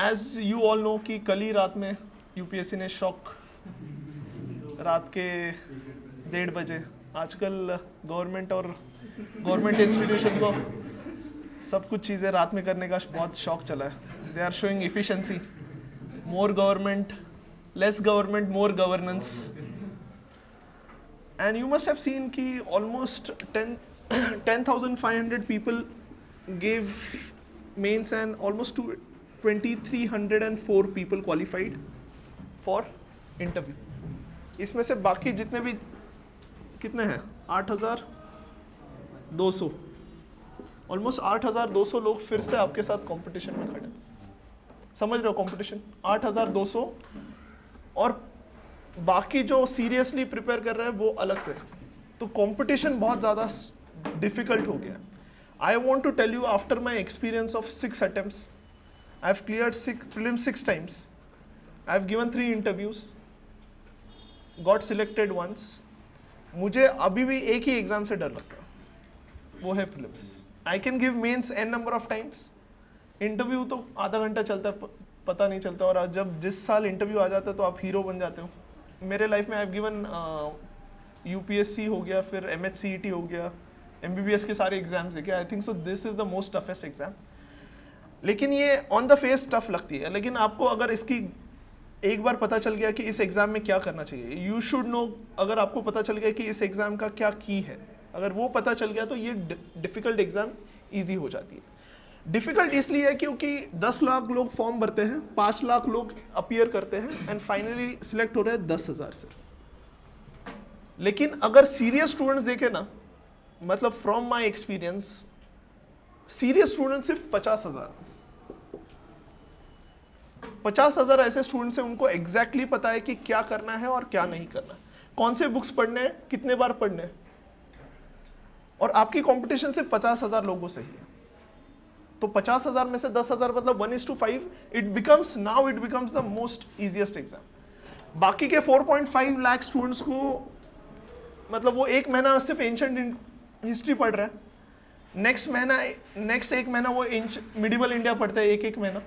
As you all know कि कल ही रात में यूपीएससी ने शॉक, रात के 1:30 बजे, आजकल गवर्नमेंट और गवर्नमेंट इंस्टीट्यूशन को सब कुछ चीज़ें रात में करने का बहुत शौक चला है. They are showing efficiency, more government, less government, more governance. And you must have seen कि almost 10,500 people gave mains and almost 2,304 people qualified for interview. इसमें से बाकी जितने भी कितने हैं 8,200, ऑलमोस्ट 8,200 लोग फिर से आपके साथ कंपटीशन में खड़े. समझ रहे हो कंपटीशन 8,200, और बाकी जो सीरियसली प्रिपेयर कर रहे हैं वो अलग से. तो कंपटीशन बहुत ज़्यादा डिफिकल्ट हो गया. I want to tell you, after my experience of 6 attempts, I've cleared prelims 6 times. I've given 3 interviews, got selected once. मुझे अभी भी एक ही एग्जाम से डर लगता है, वो है prelims. I can give mains n number of times. Interview तो आधा घंटा चलता है, पता नहीं चलता, और जब जिस साल इंटरव्यू आ जाता है तो आप हीरो बन जाते हो. मेरे लाइफ में आई हैव गिवन यूपीएससी हो गया, फिर एमएचसीईटी हो गया, MBBS के सारे एग्जाम्स है क्या. आई think so this is the most toughest exam. लेकिन ये ऑन द फेस टफ लगती है, लेकिन आपको अगर इसकी एक बार पता चल गया कि इस एग्जाम में क्या करना चाहिए, यू शुड नो. अगर आपको पता चल गया कि इस एग्जाम का क्या की है, अगर वो पता चल गया तो ये डिफिकल्ट एग्जाम ईजी हो जाती है. डिफिकल्ट इसलिए है क्योंकि 10 लाख लोग फॉर्म भरते हैं, 5 लाख लोग अपीयर करते हैं, एंड फाइनली सिलेक्ट हो रहे हैं 10,000 सिर्फ. लेकिन अगर सीरियस स्टूडेंट्स देखे ना, मतलब from my experience, serious student सिर्फ 50,000 ऐसे स्टूडेंट्स हैं, उनको एग्जैक्टली पता है कि क्या करना है और क्या नहीं करना, कौन से बुक्स पढ़ने हैं, कितने बार पढ़ने हैं. और आपकी कंपटीशन सिर्फ 50,000 लोगों से ही है. तो 50,000 में से 10,000 मतलब 1:5. It becomes the most easiest exam. बाकी के 4.5 लाख स्टूडेंट्स को मतलब वो एक महीना सिर्फ एंशिएंट हिस्ट्री पढ़ रहा है, नेक्स्ट एक महीना वो मिडिवल इंडिया पढ़ते हैं, एक महीना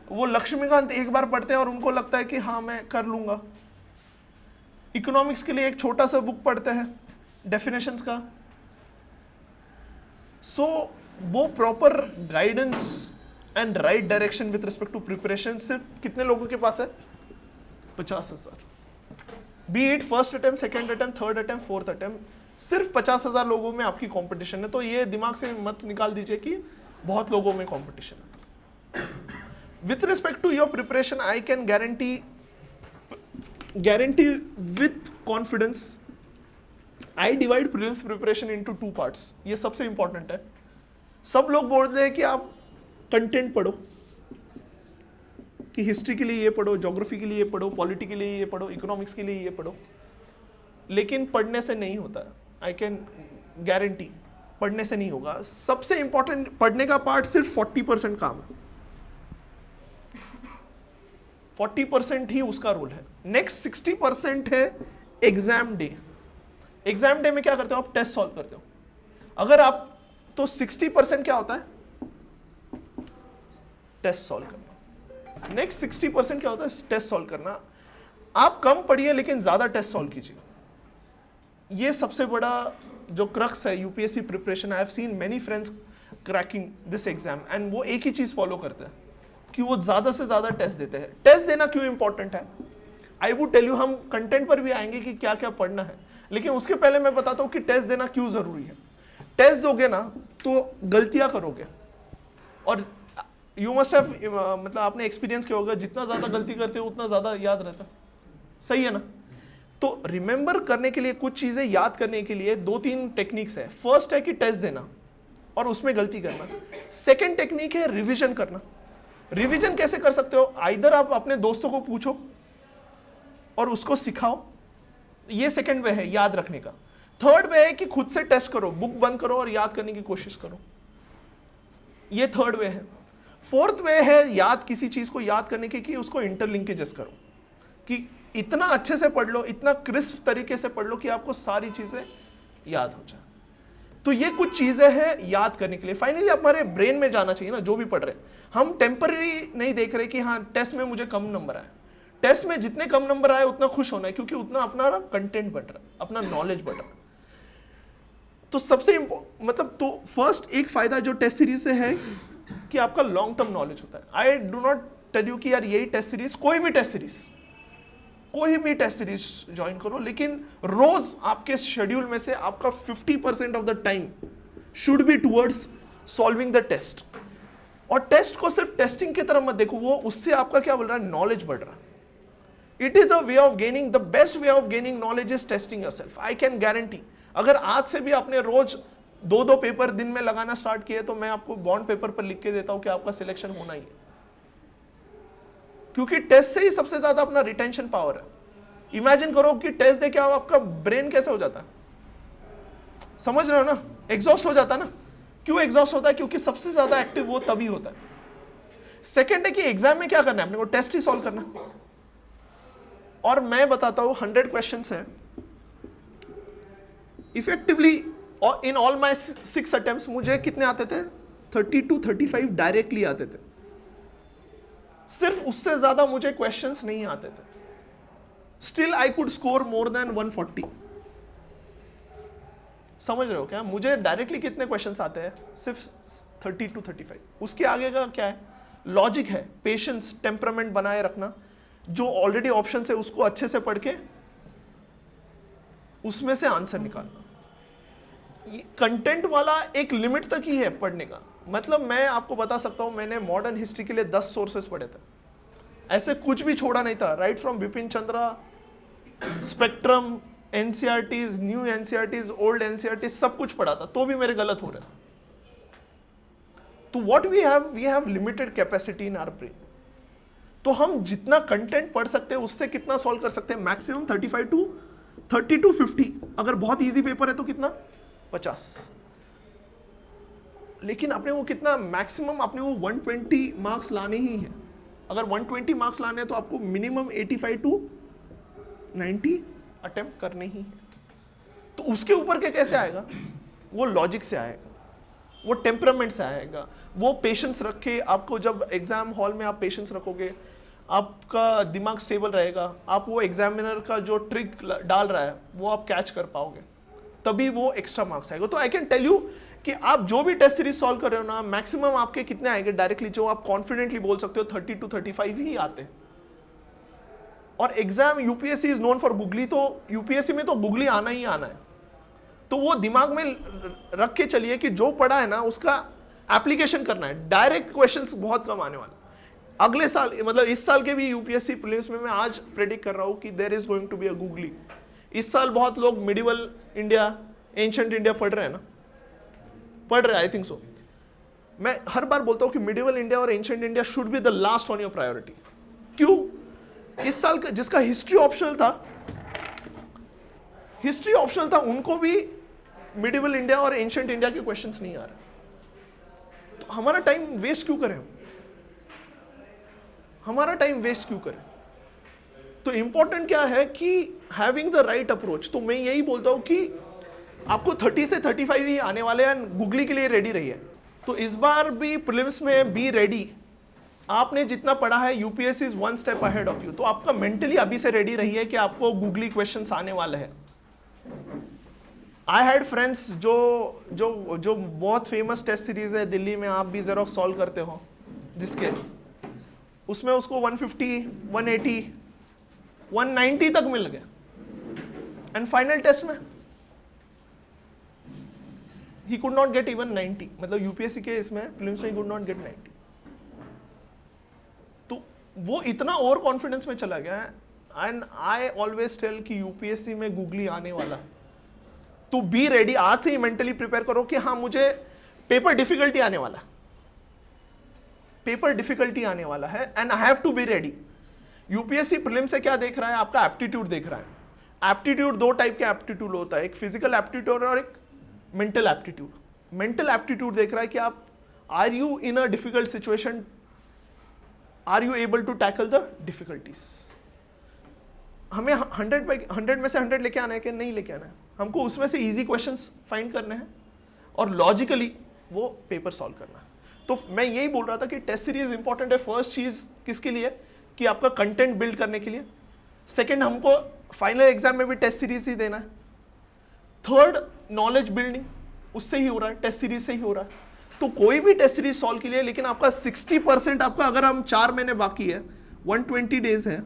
वो लक्ष्मीकांत एक बार पढ़ते हैं और उनको लगता है कि हाँ मैं कर लूंगा. इकोनॉमिक्स के लिए एक छोटा सा बुक पढ़ते हैं डेफिनेशंस का. सो वो proper guidance and right direction with respect to preparation सिर्फ कितने लोगों के पास है? 50,000. Be it first attempt, second attempt, third attempt, fourth attempt, सिर्फ 50,000 लोगों में आपकी कंपटीशन है. तो ये दिमाग से मत निकाल दीजिए कि बहुत लोगों में कंपटीशन है. With respect to your preparation, I can guarantee with confidence, I divide prelims preparation into 2 parts. ये सबसे इंपॉर्टेंट है. सब लोग बोलते हैं कि आप कंटेंट पढ़ो, कि हिस्ट्री के लिए ये पढ़ो, ज्योग्राफी के लिए ये पढ़ो, पॉलिटी के लिए ये पढ़ो, इकोनॉमिक्स के लिए ये पढ़ो. लेकिन पढ़ने से नहीं होता. आई कैन गारंटी पढ़ने से नहीं होगा. सबसे इंपॉर्टेंट पढ़ने का पार्ट सिर्फ 40% काम है. 40% ही उसका रोल है. नेक्स्ट 60% है एग्जाम डे. एग्जाम डे में क्या करते हो आप? टेस्ट सॉल्व करते हो. अगर आप तो 60% क्या होता है? टेस्ट सॉल्व करना. नेक्स्ट 60% क्या होता है? टेस्ट सॉल्व करना. आप कम पढ़िए लेकिन ज्यादा टेस्ट सॉल्व कीजिए. ये सबसे बड़ा जो क्रक्स है UPSC preparation. I have seen many friends cracking this exam and वो एक ही चीज फॉलो करते हैं कि वो ज्यादा से ज्यादा टेस्ट देते हैं. टेस्ट देना क्यों इंपॉर्टेंट है? I would tell you. हम कंटेंट पर भी आएंगे कि क्या क्या पढ़ना है, लेकिन उसके पहले मैं बताता हूं कि टेस्ट देना क्यों जरूरी है. टेस्ट दोगे ना तो गलतियां करोगे, और यू मस्ट हैव मतलब आपने एक्सपीरियंस किया होगा, जितना ज्यादा गलती करते हो उतना ज्यादा याद रहता. सही है ना? तो रिमेंबर करने के लिए, कुछ चीजें याद करने के लिए 2-3 टेक्निक्स है. फर्स्ट है कि टेस्ट देना और उसमें गलती करना. सेकेंड टेक्निक है रिविजन करना. रिविजन कैसे कर सकते हो? आइदर आप अपने दोस्तों को पूछो और उसको सिखाओ, ये सेकेंड वे है याद रखने का. थर्ड वे है कि खुद से टेस्ट करो, बुक बंद करो और याद करने की कोशिश करो. ये थर्ड वे है. फोर्थ वे है याद, किसी चीज को याद करने की कि उसको इंटरलिंकेजेस करो, कि इतना अच्छे से पढ़ लो, इतना क्रिस्प तरीके से पढ़ लो कि आपको सारी चीजें याद हो जाए. तो ये कुछ चीजें हैं याद करने के लिए। फाइनली हमारे ब्रेन में जाना चाहिए ना, जो भी पढ़ रहे हैं हम टेम्पररी नहीं देख रहे कि हाँ टेस्ट में मुझे कम नंबर आए। टेस्ट में जितने कम नंबर आए उतना खुश होना है, क्योंकि उतना अपना कंटेंट बढ़ रहा है, अपना नॉलेज बढ़ रहा है। तो सबसे मतलब तो फर्स्ट एक फायदा जो टेस्ट सीरीज से है कि आपका लॉन्ग टर्म नॉलेज होता है। I do not tell you कि यार यही टेस्ट सीरीज, कोई भी टेस्ट सीरीज ज्वाइन करो, लेकिन रोज आपके शेड्यूल में से आपका 50% of the time should be towards solving the test. और टेस्ट को सिर्फ टेस्टिंग की तरफ मत देखो, वो उससे आपका क्या बोल रहा है, नॉलेज बढ़ रहा है। It is a way of gaining, the best way of gaining knowledge is testing yourself. I can guarantee अगर आज से भी आपने रोज 2-2 पेपर दिन में लगाना स्टार्ट किए तो मैं आपको बॉन्ड पेपर पर लिख के देता हूं कि आपका सिलेक्शन होना ही है, क्योंकि टेस्ट से ही सबसे ज्यादा अपना रिटेंशन पावर है। इमेजिन करो कि टेस्ट दे के आपका ब्रेन कैसे हो जाता है, समझ रहे हो ना, एग्जॉस्ट हो जाता है ना। क्यों एग्जॉस्ट होता है? क्योंकि सबसे ज्यादा एक्टिव वो तभी होता है। सेकेंड है कि एग्जाम में क्या करना है, अपने को टेस्ट ही सॉल्व करना है। और मैं बताता हूं 100 क्वेश्चंस है इफेक्टिवली, और इन ऑल माई 6 अटेम्प्ट्स मुझे कितने आते थे, 30 to 35 डायरेक्टली आते थे। सिर्फ उससे ज्यादा मुझे क्वेश्चंस नहीं आते थे। Still I could score more than 140। समझ रहे हो क्या? मुझे डायरेक्टली कितने क्वेश्चंस आते हैं, सिर्फ 30 to 35। उसके आगे का क्या है, लॉजिक है, पेशेंस, टेम्परामेंट बनाए रखना, जो ऑलरेडी ऑप्शन है उसको अच्छे से पढ़ के उसमें से आंसर निकालना। कंटेंट वाला एक लिमिट तक ही है पढ़ने का। मतलब मैं आपको बता सकता हूं, मैंने मॉडर्न हिस्ट्री के लिए 10 सोर्सेस पढ़े थे, ऐसे कुछ भी छोड़ा नहीं था। Right from Bipin Chandra, spectrum, NCERTs, new NCERTs, old NCERTs, सब कुछ पढ़ा था, तो भी मेरे गलत हो रहे थे। तो what we have limited capacity in our brain. तो हम जितना कंटेंट पढ़ सकते हैं उससे कितना सॉल्व कर सकते हैं, मैक्सिमम 30 to 50। अगर बहुत इजी पेपर है तो कितना, 50। लेकिन अपने को कितना, मैक्सिमम अपने को 120 मार्क्स लाने ही है। अगर 120 मार्क्स लाने हैं तो आपको मिनिमम 85 to 90 अटेम्प्ट करने ही है। तो उसके ऊपर के कैसे आएगा, वो लॉजिक से आएगा, वो टेम्परामेंट से आएगा, वो पेशेंस रख के आपको, जब एग्जाम हॉल में आप पेशेंस रखोगे, आपका दिमाग स्टेबल रहेगा, आप वो एग्जामिनर का जो ट्रिक डाल रहा है वो आप कैच कर पाओगे, तभी वो एक्स्ट्रा मार्क्स आएगा। तो आई कैन टेल यू कि आप जो भी टेस्ट सीरीज सॉल्व कर रहे हो ना, मैक्सिमम आपके कितने आएंगे डायरेक्टली, जो आप कॉन्फिडेंटली बोल सकते हो 30 to 35 ही आते हैं। और exam UPSC is known for googly, तो यूपीएससी में तो गूगली आना ही आना है। तो वो दिमाग में रख के चलिए कि जो पढ़ा है ना उसका एप्लीकेशन करना है। डायरेक्ट क्वेश्चंस बहुत कम आने वाले। अगले साल, मतलब इस साल के भी यूपीएससी प्रीलिम्स में मैं आज प्रेडिक्ट कर रहा हूं कि there is going to be a googly. इस साल बहुत लोग मिडिवल इंडिया, एंशिएंट इंडिया पढ़ रहे हैं ना, पढ़ रहे हैं, आई थिंक सो। मैं हर बार बोलता हूं कि मिडिवल इंडिया और ancient India should be the last on your priority. क्यों? इस साल का जिसका हिस्ट्री ऑप्शनल था, उनको भी मिडिवल इंडिया और एंशिएंट इंडिया के क्वेश्चंस नहीं आ रहे। तो हमारा टाइम वेस्ट क्यों करें, हमारा टाइम वेस्ट क्यों करें? तो इंपॉर्टेंट क्या है कि हैविंग द राइट अप्रोच। तो मैं यही बोलता हूं कि आपको 30 से 35 ही आने वाले हैं, गूगली के लिए रेडी रहिए। तो इस बार भी प्रीलिम्स में बी रेडी। आपने जितना पढ़ा है, UPSC is 1 step ahead of you. तो आपका मेंटली अभी से रेडी रहिए कि आपको गूगली क्वेश्चंस आने वाले हैं। आई हैड फ्रेंड्स जो बहुत फेमस टेस्ट सीरीज है दिल्ली में, आप भी जेरोक्स सॉल्व करते हो, जिसके उसमें उसको 150, 180, 190 तक मिल गए, एंड फाइनल टेस्ट में he could not get even 90। मतलब यूपीएससी के इसमें प्रीलिम्स में ही कुड नॉट गेट 90। तो वो इतना ओवर कॉन्फिडेंस में चला गया है। एंड आई ऑलवेज टेल कि यूपीएससी में गूगली आने वाला, तो बी रेडी। आज से ही मेंटली प्रिपेयर करो कि हाँ मुझे पेपर डिफिकल्टी आने वाला है, पेपर डिफिकल्टी आने वाला है, and I have to be ready. UPSC prelim से क्या देख रहा है, आपका एप्टीट्यूड देख रहा है। एप्टीट्यूड 2 टाइप के एप्टीट्यूड होता है, एक फिजिकल एप्टीट्यूड और एक मेंटल एप्टीट्यूड। मेंटल एप्टीट्यूड देख रहा है कि आप are you in a difficult situation, are you able to tackle the difficulties. हमें 100 में से 100 लेके आना है कि नहीं लेके आना है, हमको उसमें से इजी क्वेश्चंस फाइंड करने हैं और लॉजिकली वो पेपर सॉल्व करना है। तो मैं यही बोल रहा था कि टेस्ट सीरीज इंपॉर्टेंट है। फर्स्ट चीज किसके लिए? कि आपका कंटेंट बिल्ड करने के लिए। सेकंड, हमको फाइनल एग्जाम में भी टेस्ट सीरीज ही देना है। थर्ड, नॉलेज बिल्डिंग उससे ही हो रहा है, टेस्ट सीरीज से ही हो रहा है। तो कोई भी टेस्ट सीरीज सॉल्व के लिए, लेकिन आपका 60% आपका, अगर हम 4 महीने बाकी है, 120 डेज है,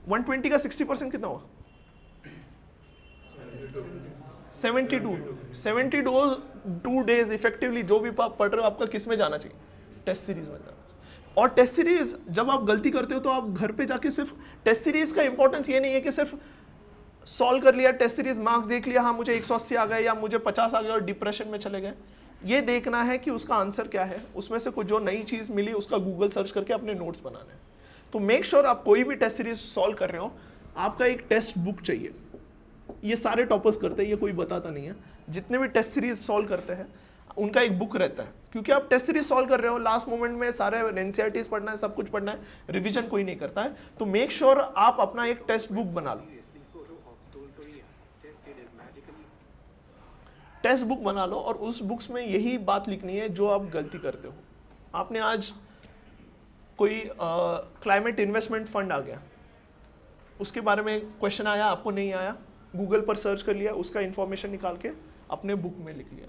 120 का 60% कितना हुआ? 72 डेज इफेक्टिवली जो भी आप पढ़ रहे हो आपका किस में जाना चाहिए? टेस्ट सीरीज में जाना चाहिए। और टेस्ट सीरीज जब आप गलती करते हो तो आप घर पे जाके सिर्फ टेस्ट सीरीज का इंपॉर्टेंस ये नहीं है कि सिर्फ सॉल्व कर लिया टेस्ट सीरीज, मार्क्स देख लिया, हाँ मुझे 180 आ गए या मुझे 50 आ गए और डिप्रेशन में चले गए। ये देखना है कि उसका आंसर क्या है, उसमें से कुछ जो नई चीज मिली उसका गूगल सर्च करके अपने नोट्स बनाने हैं। तो मेक श्योर आप कोई भी टेस्ट सीरीज सॉल्व कर रहे हो, आपका एक टेस्ट बुक चाहिए। ये सारे टॉपर्स करते हैं, ये कोई बताता नहीं है। जितने भी टेस्ट सीरीज सॉल्व करते हैं उनका एक बुक रहता है, क्योंकि आप टेस्ट सीरीज सॉल्व कर रहे हो, लास्ट मोमेंट में सारे एनसीईआरटीज पढ़ना है, सब कुछ पढ़ना है, रिवीजन कोई नहीं करता है। तो मेक श्योर आप अपना एक टेस्ट बुक बना लो, टेस्ट बुक बना लो, और उस बुक्स में यही बात लिखनी है जो आप गलती करते हो। आपने आज कोई क्लाइमेट इन्वेस्टमेंट फंड आ गया, उसके बारे में क्वेश्चन आया, आपको नहीं आया, गूगल पर सर्च कर लिया, उसका इंफॉर्मेशन निकाल के अपने बुक में लिख लिया।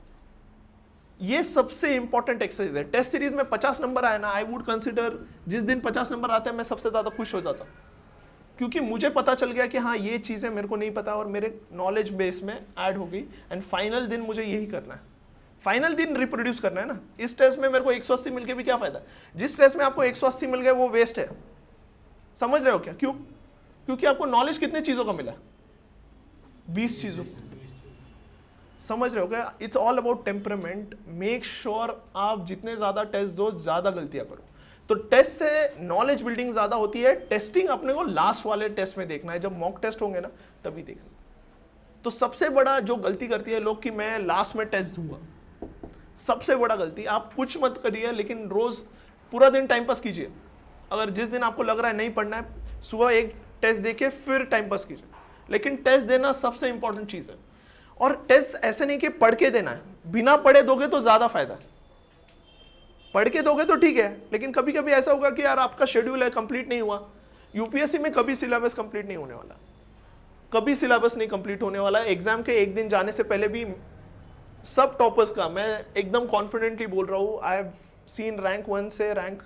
ये सबसे इंपॉर्टेंट एक्सरसाइज है। टेस्ट सीरीज में 50 नंबर आया ना, आई वुड कंसिडर, जिस दिन 50 नंबर आते हैं मैं सबसे ज्यादा खुश हो जाता, क्योंकि मुझे पता चल गया कि हाँ ये चीजें मेरे को नहीं पता और मेरे नॉलेज बेस में ऐड हो गई। एंड फाइनल दिन मुझे यही करना है, फाइनल दिन रिप्रोड्यूस करना है ना। इस टेस्ट में मेरे को 180 मिल के भी क्या फायदा? जिस टेस्ट में आपको 180 मिल गए वो वेस्ट है। समझ रहे हो क्या? क्यों? क्योंकि आपको नॉलेज कितने चीजों का मिला? 20 चीजों। समझ रहे हो क्या? It's all about temperament. Make sure आप जितने ज्यादा टेस्ट दो, ज्यादा गलतियां करो। तो टेस्ट से नॉलेज बिल्डिंग ज्यादा होती है। टेस्टिंग अपने को लास्ट वाले टेस्ट में देखना है, जब मॉक टेस्ट होंगे ना तभी देखना। तो सबसे बड़ा जो गलती करती है लोग कि मैं लास्ट में टेस्ट दूंगा, सबसे बड़ा गलती। आप कुछ मत करिए, लेकिन रोज पूरा दिन टाइम पास कीजिए। अगर जिस दिन आपको लग रहा है नहीं पढ़ना है, सुबह एक टेस्ट देके फिर टाइम पास कीजिए, लेकिन टेस्ट देना सबसे इंपॉर्टेंट चीज है। और टेस्ट ऐसे नहीं कि पढ़ के देना है, बिना पढ़े दोगे तो ज्यादा फायदा है। पढ़ के दोगे तो ठीक है, लेकिन कभी कभी ऐसा होगा कि यार आपका शेड्यूल है, कंप्लीट नहीं हुआ। यूपीएससी में कभी सिलेबस कंप्लीट नहीं होने वाला, कभी सिलेबस नहीं कंप्लीट होने वाला है। एग्जाम के एक दिन जाने से पहले भी सब टॉपर्स का, मैं एकदम कॉन्फिडेंटली बोल रहा हूँ, आई हैव सीन रैंक 1 से रैंक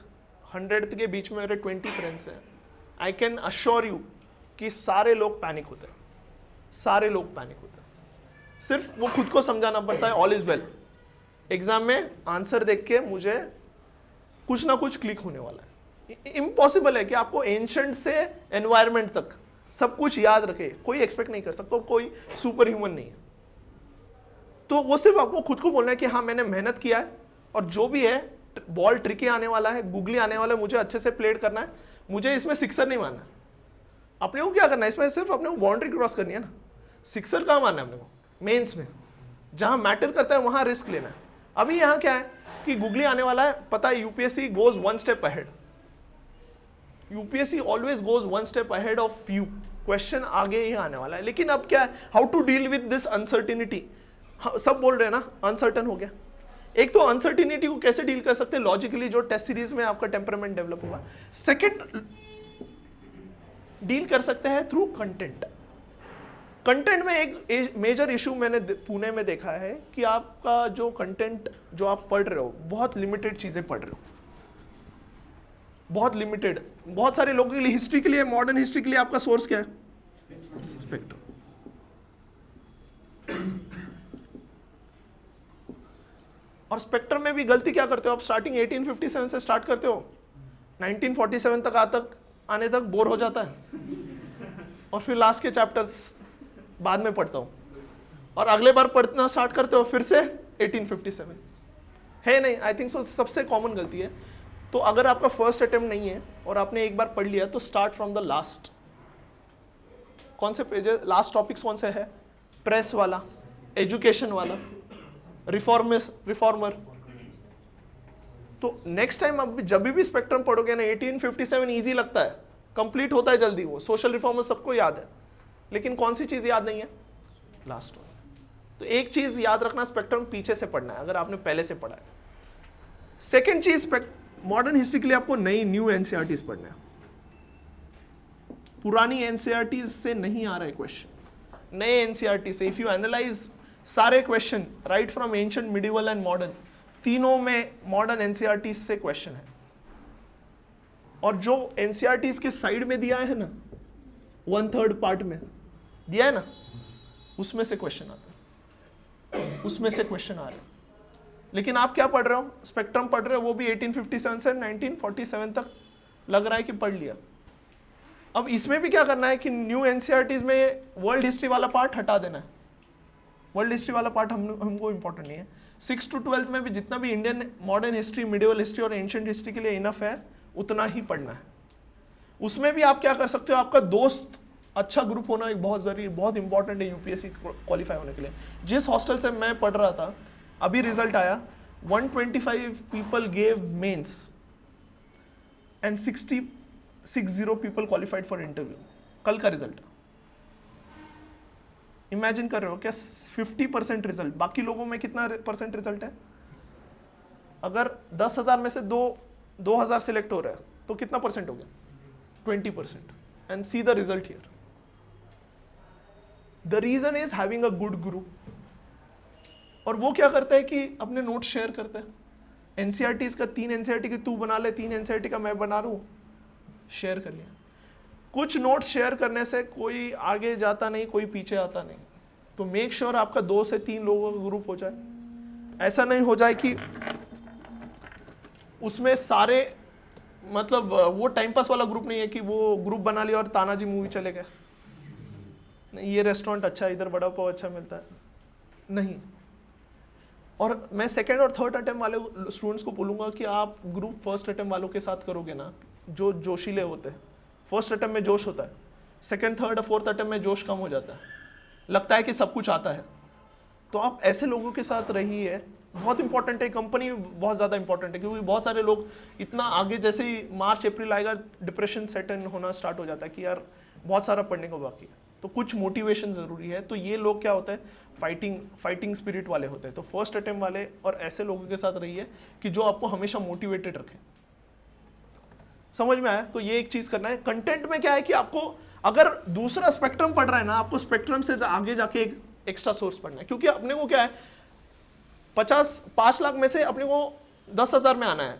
100 के बीच में मेरे 20 फ्रेंड्स हैं। आई कैन अश्योर यू कि सारे लोग पैनिक होते हैं, सारे लोग पैनिक होते हैं। सिर्फ वो खुद को समझाना पड़ता है ऑल इज वेल। एग्जाम में आंसर देख के मुझे कुछ ना कुछ क्लिक होने वाला है। इम्पॉसिबल है कि आपको एंशंट से एनवायरनमेंट तक सब कुछ याद रखे, कोई एक्सपेक्ट नहीं कर सकता, कोई सुपर ह्यूमन नहीं है। तो वो सिर्फ आपको खुद को बोलना है कि हाँ मैंने मेहनत किया है, और जो भी है बॉल ट्रिकी आने वाला है, गूगली आने वाला है, मुझे अच्छे से प्लेड करना है, मुझे इसमें सिक्सर नहीं मानना। अपने को क्या करना है इसमें? सिर्फ अपने को बाउंड्री क्रॉस करनी है ना। सिक्सर कहाँ मानना है अपने को? मेंस में, जहां मैटर करता है वहां रिस्क लेना है। अभी यहां क्या है कि गूगली आने वाला है, पता है UPSC goes 1 step ahead. UPSC always goes 1 step ahead of you. Question आगे ही आने वाला है, लेकिन अब क्या है, how to deal with this uncertainty. सब बोल रहे हैं ना अनसर्टन हो गया। एक तो अनसर्टिनिटी को कैसे डील कर सकते हैं लॉजिकली, जो टेस्ट सीरीज में आपका टेम्परामेंट डेवलप होगा। सेकंड, डील कर सकते हैं थ्रू कंटेंट। कंटेंट में एक मेजर इशू मैंने पुणे में देखा है कि आपका जो कंटेंट जो आप पढ़ रहे हो, बहुत लिमिटेड चीजें पढ़ रहे हो, बहुत लिमिटेड। बहुत सारे लोगों के लिए, हिस्ट्री के लिए, मॉडर्न हिस्ट्री के लिए आपका सोर्स क्या है? स्पेक्ट्रम। और स्पेक्ट्रम में भी गलती क्या करते हो आप? स्टार्टिंग 1857 से स्टार्ट करते हो, 1947 तक आने तक बोर हो जाता है, और फिर लास्ट के चैप्टर्स बाद में पढ़ता हूं, और अगले बार पढ़ना स्टार्ट करते हो फिर से 1857 है नहीं। आई थिंक सो सबसे कॉमन गलती है। तो अगर आपका फर्स्ट अटेम्प्ट नहीं है और आपने एक बार पढ़ लिया, तो स्टार्ट फ्रॉम द लास्ट। कौन से पेजेस, लास्ट टॉपिक्स कौन से है? प्रेस वाला, एजुकेशन वाला, रिफॉर्मर। तो नेक्स्ट टाइम अब जब भी स्पेक्ट्रम पढ़ोगे ना, 1857 इजी लगता है, कंप्लीट होता है जल्दी। वो सोशल रिफॉर्मर सबको याद है, लेकिन कौन सी चीज याद नहीं है? Last one. तो एक चीज याद रखना, स्पेक्ट्रम पीछे से पढ़ना है अगर आपने पहले से पढ़ा है। सेकेंड चीज, मॉडर्न हिस्ट्री के लिए आपको न्यू एनसीईआरटीज पढ़ना है। पुरानी एनसीईआरटीज से नहीं आ रहा है क्वेश्चन, नए एनसीईआरटी से। इफ यू एनालाइज सारे question right from ancient, medieval and modern, तीनों में मॉडर्न एनसीईआरटीज से क्वेश्चन है। और जो एनसीईआरटीज के साइड में दिया है ना, 1/3 पार्ट में दिया है ना, उसमें से क्वेश्चन आता है, उसमें से क्वेश्चन आ रहे हैं। लेकिन आप क्या पढ़ रहे हो? स्पेक्ट्रम पढ़ रहे हो, वो भी 1857 से 1947 तक लग रहा है कि पढ़ लिया। अब इसमें भी क्या करना है कि न्यू एनसीईआरटीज में वर्ल्ड हिस्ट्री वाला पार्ट हटा देना है। वर्ल्ड हिस्ट्री वाला पार्ट हमको इंपॉर्टेंट नहीं है। 6 to 12 में भी जितना भी Indian modern history, medieval history और एंशिएंट हिस्ट्री के लिए इनफ है, उतना ही पढ़ना है। उसमें भी आप क्या कर सकते हो, आपका दोस्त अच्छा ग्रुप होना एक बहुत जरूरी, बहुत इंपॉर्टेंट है यूपीएससी क्वालिफाई होने के लिए। जिस हॉस्टल से मैं पढ़ रहा था, अभी रिजल्ट आया, 125 people gave mains and 60 people qualified for interview. कल का रिजल्ट इमेजिन कर रहे हो क्या? 50% रिजल्ट। बाकी लोगों में कितना परसेंट रिजल्ट है? अगर 10,000 में से 2,000 सिलेक्ट हो रहा है तो कितना परसेंट हो गया? 20%। And see the result here. The reason is having a good group. और वो क्या करता है कि अपने नोट्स शेयर करते हैं। एनसीईआरटी का 3 एनसीईआरटी की तू बना ले, 3 एनसीईआरटी का मैं बना रहा हूं, शेयर कर लिया। कुछ नोट्स शेयर करने से कोई आगे जाता नहीं, कोई पीछे आता नहीं। तो मेक श्योर आपका 2 से 3 लोगों का ग्रुप हो जाए। ऐसा नहीं हो जाए कि उसमें सारे, मतलब वो टाइम पास वाला ग्रुप नहीं है कि वो ग्रुप बना लिया और तानाजी मूवी चले गए, नहीं ये रेस्टोरेंट अच्छा है, इधर बड़ा पाव अच्छा मिलता है, नहीं। और मैं सेकेंड और थर्ड अटेम्प्ट वाले स्टूडेंट्स को बोलूँगा कि आप ग्रुप फर्स्ट अटेम्प्ट वालों के साथ करोगे ना, जो जोशीले होते हैं। फर्स्ट अटेम्प्ट में जोश होता है, सेकेंड थर्ड और फोर्थ अटेम्प्ट में जोश कम हो जाता है, लगता है कि सब कुछ आता है। तो आप ऐसे लोगों के साथ रहिए, बहुत इंपॉर्टेंट है। कंपनी बहुत ज़्यादा इंपॉर्टेंट है, क्योंकि बहुत सारे लोग इतना आगे, जैसे ही मार्च अप्रैल आएगा, डिप्रेशन सेट इन होना स्टार्ट हो जाता है कि यार बहुत सारा पढ़ने को बाकी है। तो कुछ मोटिवेशन ज़रूरी है। तो ये लोग क्या होता है, फाइटिंग स्पिरिट वाले होते हैं। तो फर्स्ट अटेम्प्ट वाले और ऐसे लोगों के साथ रहिए कि जो आपको हमेशा मोटिवेटेड रखें। समझ में आया? तो ये एक चीज़ करना है। कंटेंट में क्या है कि आपको अगर दूसरा स्पेक्ट्रम पढ़ रहा है ना, आपको स्पेक्ट्रम से आगे जाके एक एक्स्ट्रा सोर्स पढ़ना है। क्योंकि अपने को क्या है, 5 लाख में से अपने को 10,000 में आना है।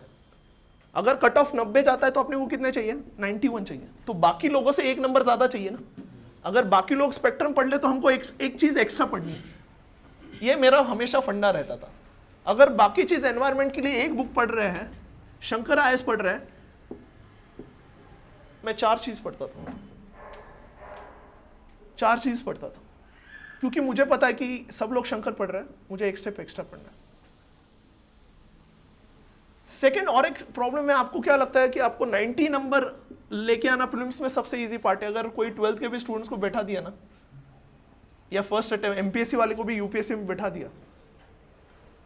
अगर कट ऑफ 90 जाता है तो अपने को कितने चाहिए? 91 चाहिए। तो बाकी लोगों से 1 नंबर ज्यादा चाहिए ना। अगर बाकी लोग स्पेक्ट्रम पढ़ ले तो हमको एक चीज एक्स्ट्रा पढ़नी है। ये मेरा हमेशा फंडा रहता था। अगर बाकी चीज एनवायरमेंट के लिए एक बुक पढ़ रहे हैं, शंकर आईएएस पढ़ रहे हैं, मैं 4 चीज पढ़ता था। 4 चीज पढ़ता था, क्योंकि मुझे पता है कि सब लोग शंकर पढ़ रहे हैं, मुझे एक स्टेप एक्स्ट्रा पढ़ना है। सेकेंड, और एक प्रॉब्लम है, आपको क्या लगता है कि आपको 90 नंबर लेके आना प्रीलिम्स में सबसे इजी पार्ट है। अगर कोई 12th के भी स्टूडेंट्स को बैठा दिया ना, या फर्स्ट अटेम्प्ट एमपीएससी वाले को भी यूपीएससी में बैठा दिया,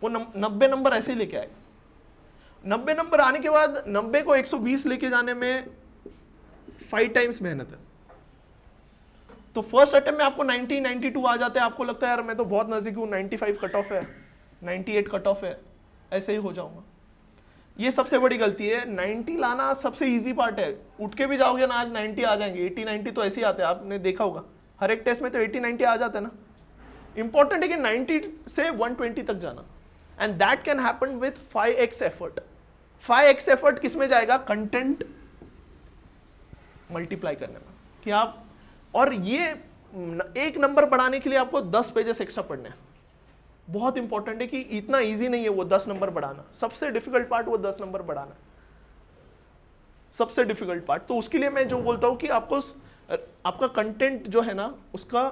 वो 90 नंबर ऐसे ही लेके आएगा। 90 नंबर आने के बाद 90 को 120 लेके जाने में 5 टाइम्स मेहनत है। तो फर्स्ट अटेम्प्ट में आपको 90, 92 आ जाते हैं, आपको लगता है यार मैं तो बहुत नजदीक हूँ, 95 कट ऑफ है, 98 कट ऑफ है, ऐसे ही हो जाऊंगा। ये सबसे बड़ी गलती है। 90 लाना सबसे इजी पार्ट है। उठ के भी जाओगे ना, आज 90 आ जाएंगे। 80, 90 तो ऐसे ही आते हैं, आपने देखा होगा हर एक टेस्ट में तो 80, 90 आ जाते हैं ना। इंपॉर्टेंट है कि 90 से 120 तक जाना, and that can happen with 5x effort. 5x effort किस में जाएगा? कंटेंट मल्टीप्लाई करने में, कि आप, और ये 1 नंबर बढ़ाने के लिए आपको 10 पेजेस एक्स्ट्रा पढ़ने हैं। बहुत इंपॉर्टेंट है कि इतना इजी नहीं है वो 10 नंबर बढ़ाना। सबसे डिफिकल्ट पार्ट वो 10 नंबर बढ़ाना, सबसे डिफिकल्ट पार्ट। तो उसके लिए मैं जो बोलता हूं कि आपको आपका कंटेंट जो है ना, उसका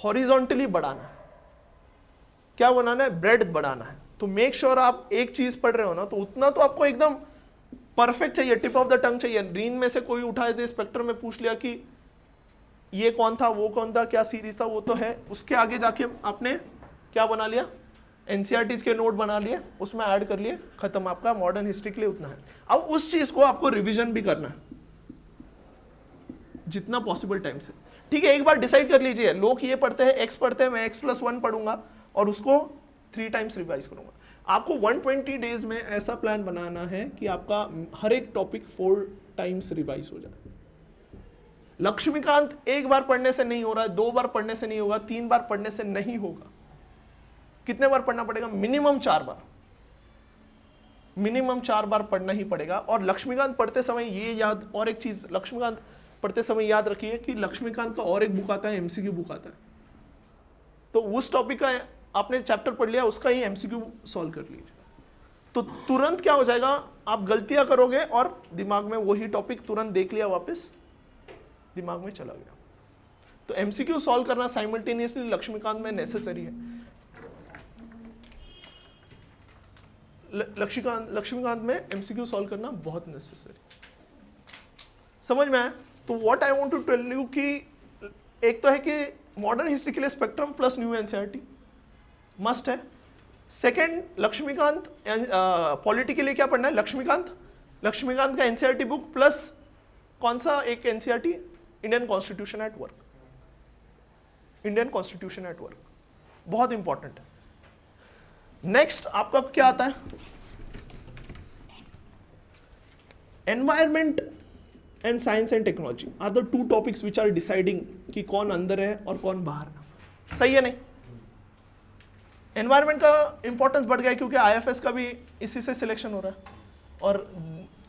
हॉरिजॉन्टली बढ़ाना है। क्या बनाना है? ब्रेड बढ़ाना है। तो मेक श्योर आप एक चीज पढ़ रहे हो ना, तो उतना तो आपको एकदम परफेक्ट चाहिए, टिप ऑफ द टंग चाहिए। नींद में से कोई उठाए थे, स्पेक्ट्रम में पूछ लिया कि ये कौन था, वो कौन था, क्या सीरीज था, वो तो है। उसके आगे जाके आपने क्या बना लिया? एनसीईआरटीज के नोट बना लिए, उसमें ऐड कर लिए, खत्म। आपका मॉडर्न हिस्ट्री के लिए उतना है। अब उस चीज को आपको रिवीजन भी करना है जितना पॉसिबल टाइम से। ठीक है, एक बार डिसाइड कर लीजिए, लोग ये पढ़ते हैं, एक्स पढ़ते हैं, मैं x+1 पढ़ूंगा और उसको 3 टाइम्स रिवाइज करूंगा। आपको 120 डेज में ऐसा प्लान बनाना है कि आपका हर एक टॉपिक 4 टाइम्स रिवाइज हो जाए। लक्ष्मीकांत एक बार पढ़ने से नहीं हो रहा है, 2 बार पढ़ने से नहीं होगा, 3 बार पढ़ने से नहीं होगा। कितने बार पढ़ना पड़ेगा? मिनिमम 4 बार, मिनिमम 4 बार पढ़ना ही पड़ेगा। और लक्ष्मीकांत पढ़ते समय ये याद, और एक चीज लक्ष्मीकांत पढ़ते समय याद रखिए कि लक्ष्मीकांत का और एक बुक आता है, एमसीक्यू बुक आता है। तो उस टॉपिक का आपने चैप्टर पढ़ लिया, उसका ही एमसीक्यू सॉल्व कर लीजिए, तो तुरंत क्या हो जाएगा, आप गलतियां करोगे और दिमाग में वही टॉपिक तुरंत देख लिया, वापस दिमाग में चला गया। तो एमसीक्यू सॉल्व करना साइमल्टेनियसली लक्ष्मीकांत में नेसेसरी है। लक्ष्मीकांत में एमसीक्यू सॉल्व करना बहुत नेसेसरी, समझ में आया? तो what I want to tell you कि एक तो है कि मॉडर्न हिस्ट्री के लिए spectrum plus new NCERT must है। सेकंड, लक्ष्मीकांत पॉलिटी के लिए क्या पढ़ना है? लक्ष्मीकांत का एनसीईआरटी बुक प्लस कौन सा एक NCERT? Indian constitution at work, Indian constitution at work बहुत इंपॉर्टेंट है। नेक्स्ट आपका क्या आता है? Environment and science and technology are the 2 topics which are deciding कि कौन अंदर है और कौन बाहर है। सही है नहीं? एनवायरमेंट का इंपॉर्टेंस बढ़ गया क्योंकि आईएफएस का भी इसी से सिलेक्शन हो रहा है, और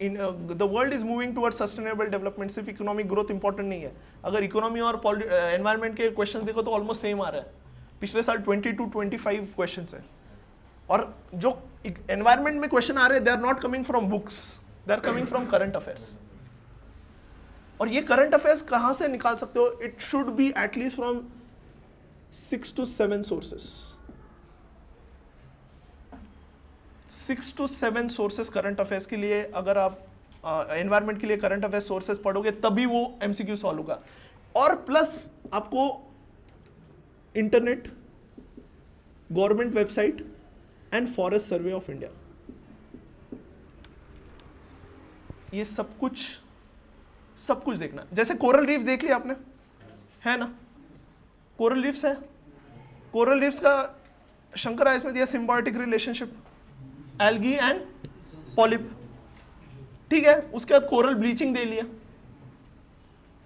the world is moving towards sustainable development. सिर्फ इकोनॉमिक ग्रोथ इंपॉर्टेंट नहीं है। अगर इकोनॉमी और एनवायरमेंट के क्वेश्चन देखो तो ऑलमोस्ट सेम आ रहा है। पिछले साल 20 to 25 क्वेश्चन है, और जो एनवायरमेंट में क्वेश्चन आ रहे हैं they are not coming from books, they are coming from current affairs. और ये करंट अफेयर्स कहां से निकाल सकते हो? It should be at least from 6 to 7 sources, 6 to 7 sources current affairs के लिए। अगर आप एनवायरमेंट के लिए करंट अफेयर्स सोर्सेस पढ़ोगे तभी वो एमसीक्यू सॉल्व होगा। और प्लस आपको internet, government website and forest survey of India, ये सब कुछ देखना। जैसे कोरल रीफ्स देख लिया आपने, है ना? कोरल रीफ्स है, कोरल रीफ्स का शंकर आयस में दिया symbiotic relationship algae and polyp, ठीक है। उसके बाद कोरल ब्लीचिंग दे लिया,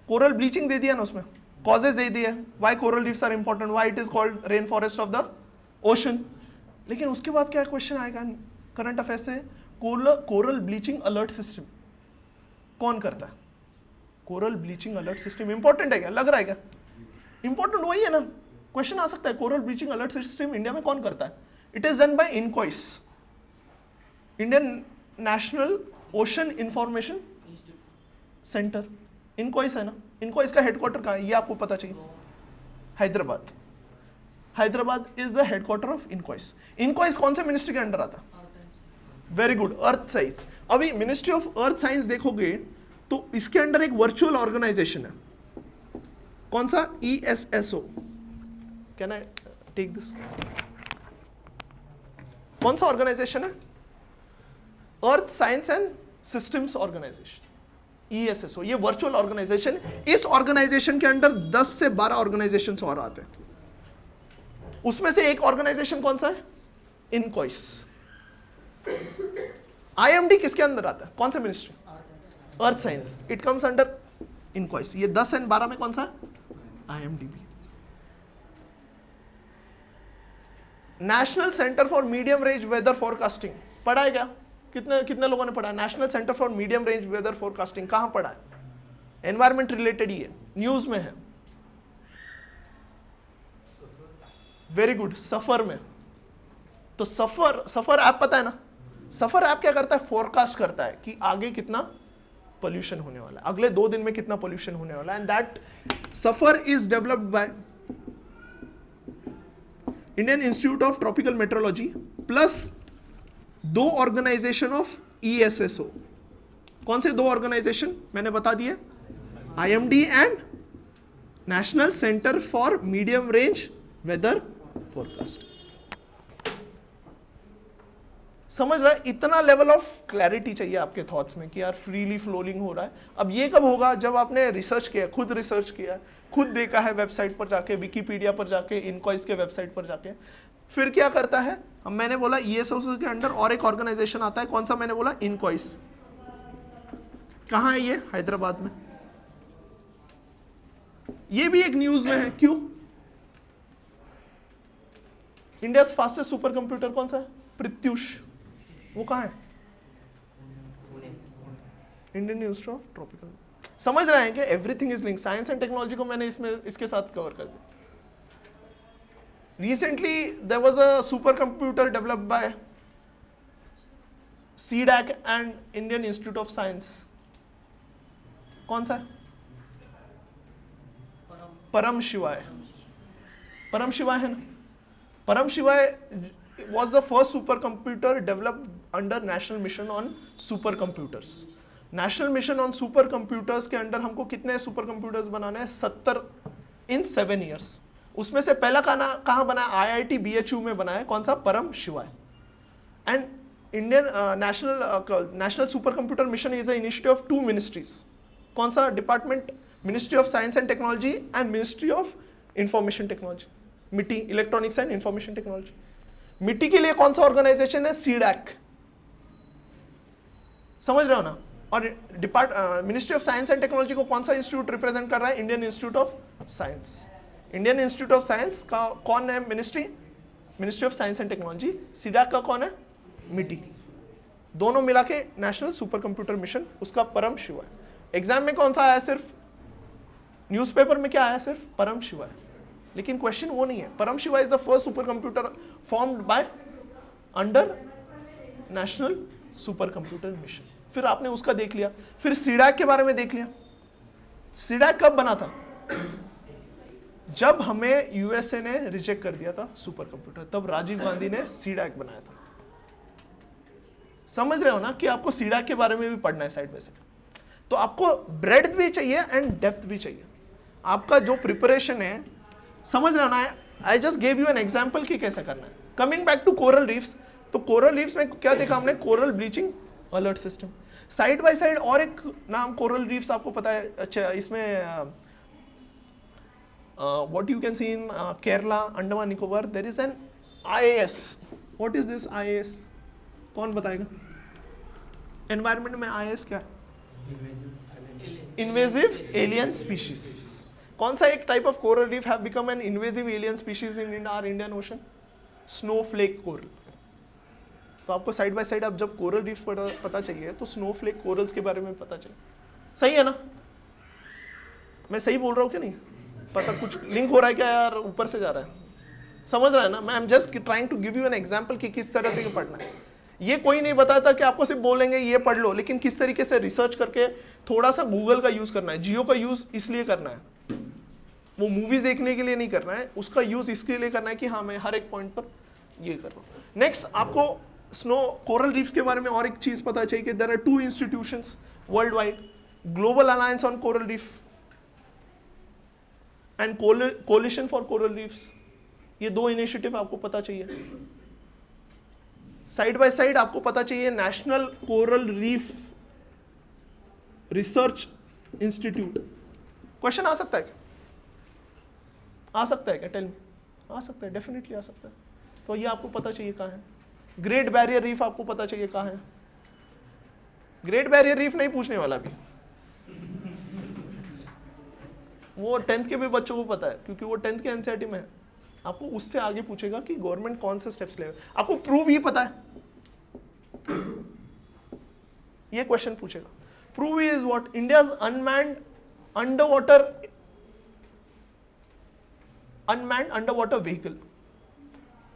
कोरल ब्लीचिंग दे दिया ना, उसमें कॉजेज दे दिया, why coral reefs are important, why it is called rain forest of the ocean. लेकिन उसके बाद क्या क्वेश्चन आएगा करंट अफेयर से? कोरल ब्लीचिंग अलर्ट सिस्टम कौन करता है? Coral bleaching alert system important है क्या? लग रहा है क्या इंपॉर्टेंट? वही है ना, क्वेश्चन आ सकता है। Coral bleaching alert system India में कौन करता है? It is done by INCOIS, Indian national ocean information centre, INCOIS है ना। इनकॉइस का हेडक्वार्टर कहाँ है ये आपको पता चाहिए? Hyderabad. Hyderabad is the headquarter of INCOIS. INCOIS कौन से मिनिस्ट्री के अंडर आता है? Very good, earth science. अभी मिनिस्ट्री ऑफ अर्थ साइंस देखोगे तो इसके अंडर एक वर्चुअल ऑर्गेनाइजेशन है, कौन सा? ESSO। Can I take this? कौन सा ऑर्गेनाइजेशन है? Earth science and systems organisation, ESSO। ये वर्चुअल ऑर्गेनाइजेशन, इस ऑर्गेनाइजेशन के अंडर 10 से 12 ऑर्गेनाइजेशन और आते हैं। उसमें से एक ऑर्गेनाइजेशन कौन सा है? इनकॉइस। IMD किसके अंदर आता है? कौन सा ministry? Earth science. It comes under INCOIS. ये 10 एंड 12 में कौन सा? IMDB। National centre for medium range weather forecasting पढ़ा है क्या? कितने लोगों ने पढ़ा है? National centre for medium range weather forecasting कहां पढ़ा है? एनवायरमेंट रिलेटेड ही है, न्यूज में है। वेरी गुड, सफर में। तो सफर ऐप पता है ना? सफर ऐप क्या करता है? फोरकास्ट करता है कि आगे कितना पोल्यूशन होने वाला है, अगले 2 दिन में कितना पोल्यूशन होने वाला है। And that SAFAR is developed by Indian institute of tropical meteorology plus 2 organisation of ESSO। कौन से 2 ऑर्गेनाइजेशन मैंने बता दिए? IMD and national centre for medium range weather forecast. समझ रहा है? इतना लेवल ऑफ क्लैरिटी चाहिए आपके थॉट्स में कि यार फ्रीली फ्लोइंग हो रहा है। अब ये कब होगा? जब आपने रिसर्च किया, खुद रिसर्च किया, खुद देखा है वेबसाइट पर जाके, विकीपीडिया पर जाके, इनकॉइस के वेबसाइट पर जाके। फिर क्या करता है? अब मैंने बोला ESOS के अंडर और एक ऑर्गेनाइजेशन आता है, कौन सा? मैंने बोला इनकॉइस। कहाँ है ये? हैदराबाद में। ये भी एक न्यूज में है, क्यों? इंडिया फास्टेस्ट सुपर कंप्यूटर कौन सा है? प्रत्यूष। वो कहाँ है? Indian institute of tropical. समझ रहे हैं कि everything is link. Science and technology को मैंने इसमें इसके साथ कवर कर दिया। Recently there was a super computer developed by CDAC and Indian institute of science. कौन सा है? परम शिवाय। परम शिवाय है ना? परम शिवाय was the first supercomputer developed under National Mission on Supercomputers. National Mission on Supercomputers के अंडर हमको कितने सुपर कंप्यूटर्स बनाने हैं? 70 in 7 years। उसमें से पहला कहाँ बना? IIT BHU में बना है। कौन सा? परम शिवाय। And Indian national super computer mission is a initiative of 2 ministries. कौन सा department? Ministry of science and technology and ministry of information technology, मिटी, इलेक्ट्रॉनिक्स एंड इंफॉर्मेशन टेक्नोलॉजी। मिट्टी के लिए कौन सा ऑर्गेनाइजेशन है? CDAC। समझ रहे हो ना? और ministry of science and technology को कौन सा इंस्टीट्यूट रिप्रेजेंट कर रहा है? Indian institute of science. Indian institute of science का कौन है ministry? Ministry of science and technology. CDAC का कौन है? मिट्टी। दोनों मिला के नेशनल सुपर कंप्यूटर मिशन, उसका परम शिवाय। एग्जाम में कौन सा आया? सिर्फ न्यूज़पेपर में क्या आया? सिर्फ परम शिवाय। लेकिन क्वेश्चन वो नहीं है। परम Shiva is the first super computer formed by under national super computer mission. फिर आपने उसका देख लिया, फिर CDAC के बारे में देख लिया। CDAC कब बना था? जब हमें USA ने रिजेक्ट कर दिया था सुपर कंप्यूटर, तब राजीव गांधी ने CDAC बनाया था। समझ रहे हो ना कि आपको CDAC के बारे में भी पढ़ना है साइड बाय साइड। तो आपको ब्रेड्थ भी चाहिए एंड डेप्थ भी चाहिए। आपका जो प्रिपरेशन है, समझ रहे हो ना? I just gave you an example कि कैसे करना है। Coming back to coral reefs, तो कोरल रीफ्स में क्या देखा हमने? Coral bleaching alert system. Side by side और एक नाम कोरल रीफ्स आपको पता है? अच्छा, इसमें what you can see in Kerala, Andaman Nicobar, there is an IAS। What is this IAS? कौन बताएगा? एनवायरमेंट में IAS क्या है? Invasive alien species. कौन सा एक type of coral reef have become an invasive alien species in our Indian ocean? Snowflake coral. तो आपको साइड बाय साइड अब जब कोरल रीफ पता चाहिए तो स्नोफ्लेक कोरल्स के बारे में पता चाहिए। सही है ना? मैं सही बोल रहा हूँ क्या नहीं? पता कुछ लिंक हो रहा है क्या यार? ऊपर से जा रहा है। समझ रहा है ना? मैं am just trying to give you an example कि किस तरह से पढ़ना है। ये कोई नहीं बताता कि आपको सिर्फ बोलेंगे ये पढ़ लो, लेकिन किस तरीके से रिसर्च करके थोड़ा सा गूगल का यूज करना है। जियो का यूज इसलिए करना है, वो मूवीज देखने के लिए नहीं करना है, उसका यूज इसके लिए करना है कि हाँ मैं हर एक पॉइंट पर ये कर रहा हूँ। नेक्स्ट आपको स्नो कोरल रीफ्स के बारे में और एक चीज पता चाहिए कि there are 2 institutions world wide, global alliance on coral reef and coalition for coral reefs. ये 2 इनिशिएटिव आपको पता चाहिए। साइड बाय साइड आपको पता चाहिए national coral reef research institute. Question आ सकता है क्या? आ सकता है क्या? Tell me. आ सकता है, डेफिनेटली आ सकता है। तो ये आपको पता चाहिए कहाँ है। ग्रेट बैरियर रीफ आपको पता चाहिए कहाँ है। ग्रेट बैरियर रीफ नहीं पूछने वाला भी, वो 10th के भी बच्चों को पता है क्योंकि वो 10th के एनसीईआरटी में है। आपको उससे आगे पूछेगा कि गवर्नमेंट कौन से स्टेप्स लेगा। आपको प्रूव ही पता है, ये क्वेश्चन पूछेगा। Prove is what? India's unmanned underwater vehicle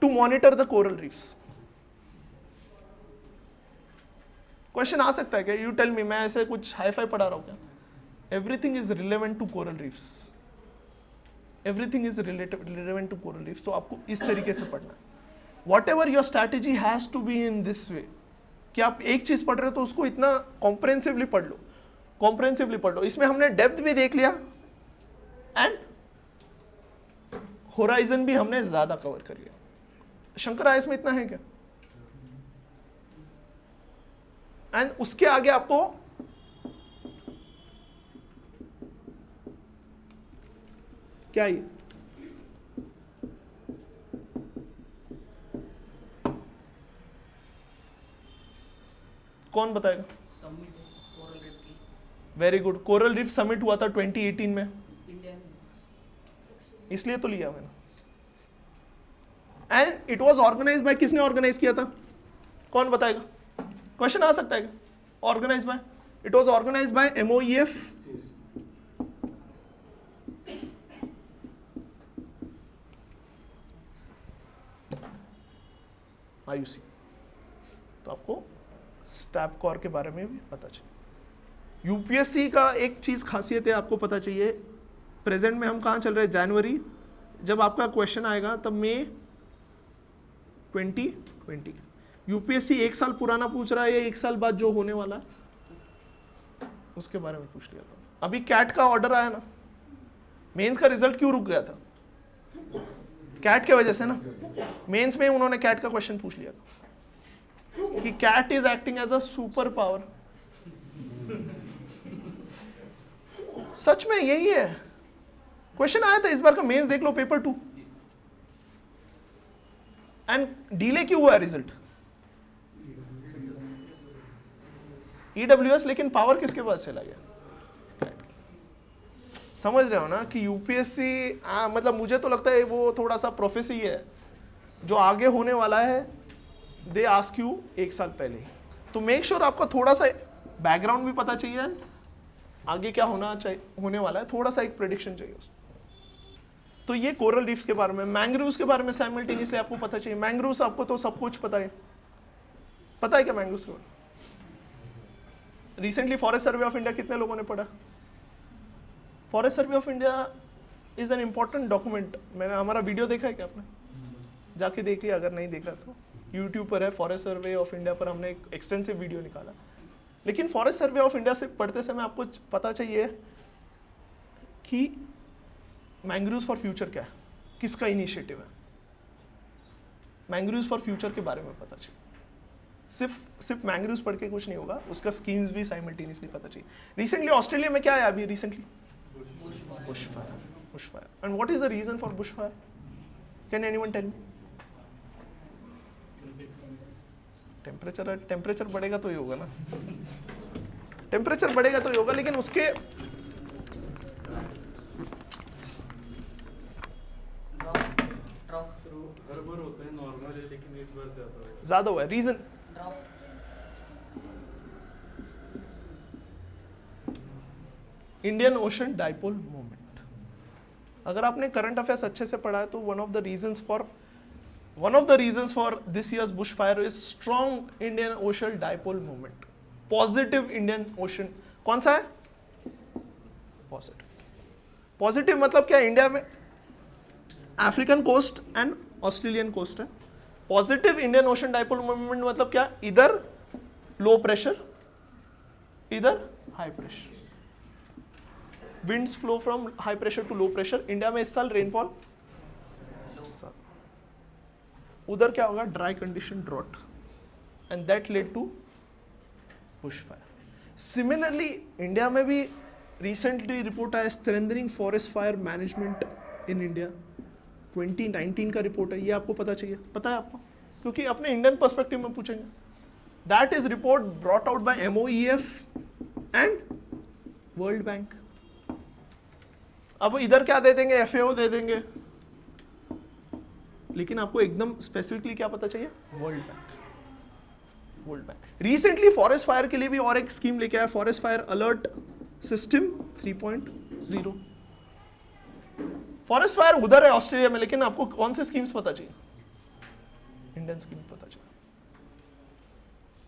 to monitor the coral reefs. Question आ सकता है क्या? You tell me. मैं ऐसे कुछ हाई-फाई पढ़ा रहा हूं क्या? Everything is relevant to coral reefs. Everything is relevant to coral reefs. तो आपको इस तरीके से पढ़ना है। Whatever your strategy has to be in this way कि आप एक चीज पढ़ रहे हो तो उसको इतना कॉम्प्रिहेंसिवली पढ़ लो, कॉम्प्रिहेंसिवली पढ़ लो। इसमें हमने डेप्थ भी देख लिया एंड होराइजन भी हमने ज्यादा कवर कर लिया। शंकर आयस में इतना है क्या? एंड उसके आगे आपको क्या ये कौन बताएगा? Very good, coral reef summit हुआ था 2018 में, इसलिए तो लिया मैंने। And it was organise by, किसने ऑर्गेनाइज किया था? कौन बताएगा? क्वेश्चन आ सकता है क्या? Organise by, it was organise by MOEF, IUC। तो आपको स्टैप कोर के बारे में भी पता चाहिए। यूपीएससी का एक चीज खासियत है, आपको पता चाहिए, प्रेजेंट में हम कहाँ चल रहे हैं? जनवरी। जब आपका क्वेश्चन आएगा तब मई 2020। यूपीएससी एक साल पुराना पूछ रहा है या एक साल बाद जो होने वाला है उसके बारे में पूछ लिया था। अभी कैट का ऑर्डर आया ना, मेंस का रिजल्ट क्यों रुक गया था? कैट के वजह से ना, मेंस में उन्होंने कैट का क्वेश्चन पूछ लिया था कि cat is acting as a super power. सच में यही है, क्वेश्चन आया था इस बार का, मेंस देख लो पेपर 2। एंड डिले क्यों हुआ रिजल्ट? EWS, लेकिन पावर किसके पास चला गया? समझ रहे हो ना कि यूपीएससी मतलब मुझे तो लगता है वो थोड़ा सा प्रोफेसी है, जो आगे होने वाला है दे आस्क यू एक साल पहले। तो मेक श्योर आपको थोड़ा सा बैकग्राउंड भी पता चाहिए, आगे क्या होना चाहिए, होने वाला है, थोड़ा सा एक प्रेडिक्शन चाहिए उसको। तो ये कोरल रीफ्स के बारे में, मैंग्रोव्स के बारे में साइमल्टेनियसली आपको पता चाहिए। मैंग्रोव्स आपको तो सब कुछ पता है क्या मैंग्रोव्स के बारे में? Recently forest survey of India कितने लोगों ने पढ़ा? Forest survey of India is an important document. मैंने हमारा वीडियो देखा है क्या आपने? जाके देखिए, अगर नहीं देखा तो यूट्यूब पर है, फॉरेस्ट सर्वे ऑफ इंडिया पर हमने एक एक्सटेंसिव वीडियो निकाला। लेकिन फॉरेस्ट सर्वे ऑफ इंडिया से पढ़ते समय आपको पता चाहिए कि मैंग्रोव्स फॉर फ्यूचर क्या है, किसका इनिशिएटिव है। मैंग्रोव्स फॉर फ्यूचर के बारे में पता चाहिए। सिर्फ मैंग्रोव्स पढ़ के कुछ नहीं होगा, उसका स्कीम्स भी साइमल्टेनियसली पता चाहिए। रिसेंटली ऑस्ट्रेलिया में क्या है अभी recently? Bushfire. And what is the reason for bushfire? Can anyone tell me? Temperature बढ़ेगा तो ही होगा ना, टेम्परेचर बढ़ेगा तो ही होगा, लेकिन उसके ज्यादा हुआ है। Reason? Indian ocean dipole movement. अगर आपने करंट अफेयर्स अच्छे से पढ़ा है तो one of the reasons for this year's bushfire is strong Indian ocean dipole movement. Positive Indian ocean कौन सा है? पॉजिटिव मतलब क्या? इंडिया में African coast and Australian coast है। Positive Indian ocean dipole movement मतलब क्या? इधर लो प्रेशर, इधर high pressure, winds flow from high pressure to low pressure. India में इस साल रेनफॉल, उधर क्या होगा? Dry condition, drought, and that led to bushfire. Similarly India में भी रिसेंटली रिपोर्ट आया strengthening forest fire management in India, 2019 का रिपोर्ट है। ये आपको पता चाहिए, पता है आपको, क्योंकि अपने इंडियन पर्सपेक्टिव में पूछेंगे। That is report brought out by MOEF and world bank. अब इधर क्या दे देंगे? FAO दे देंगे, लेकिन आपको एकदम स्पेसिफिकली क्या पता चाहिए? World bank. Recently forest fire के लिए भी और एक स्कीम लेके आया, forest fire alert system 3.0। Forest fire उधर है ऑस्ट्रेलिया में, लेकिन आपको कौन से स्कीम्स पता चाहिए? इंडियन स्कीम पता चाहिए।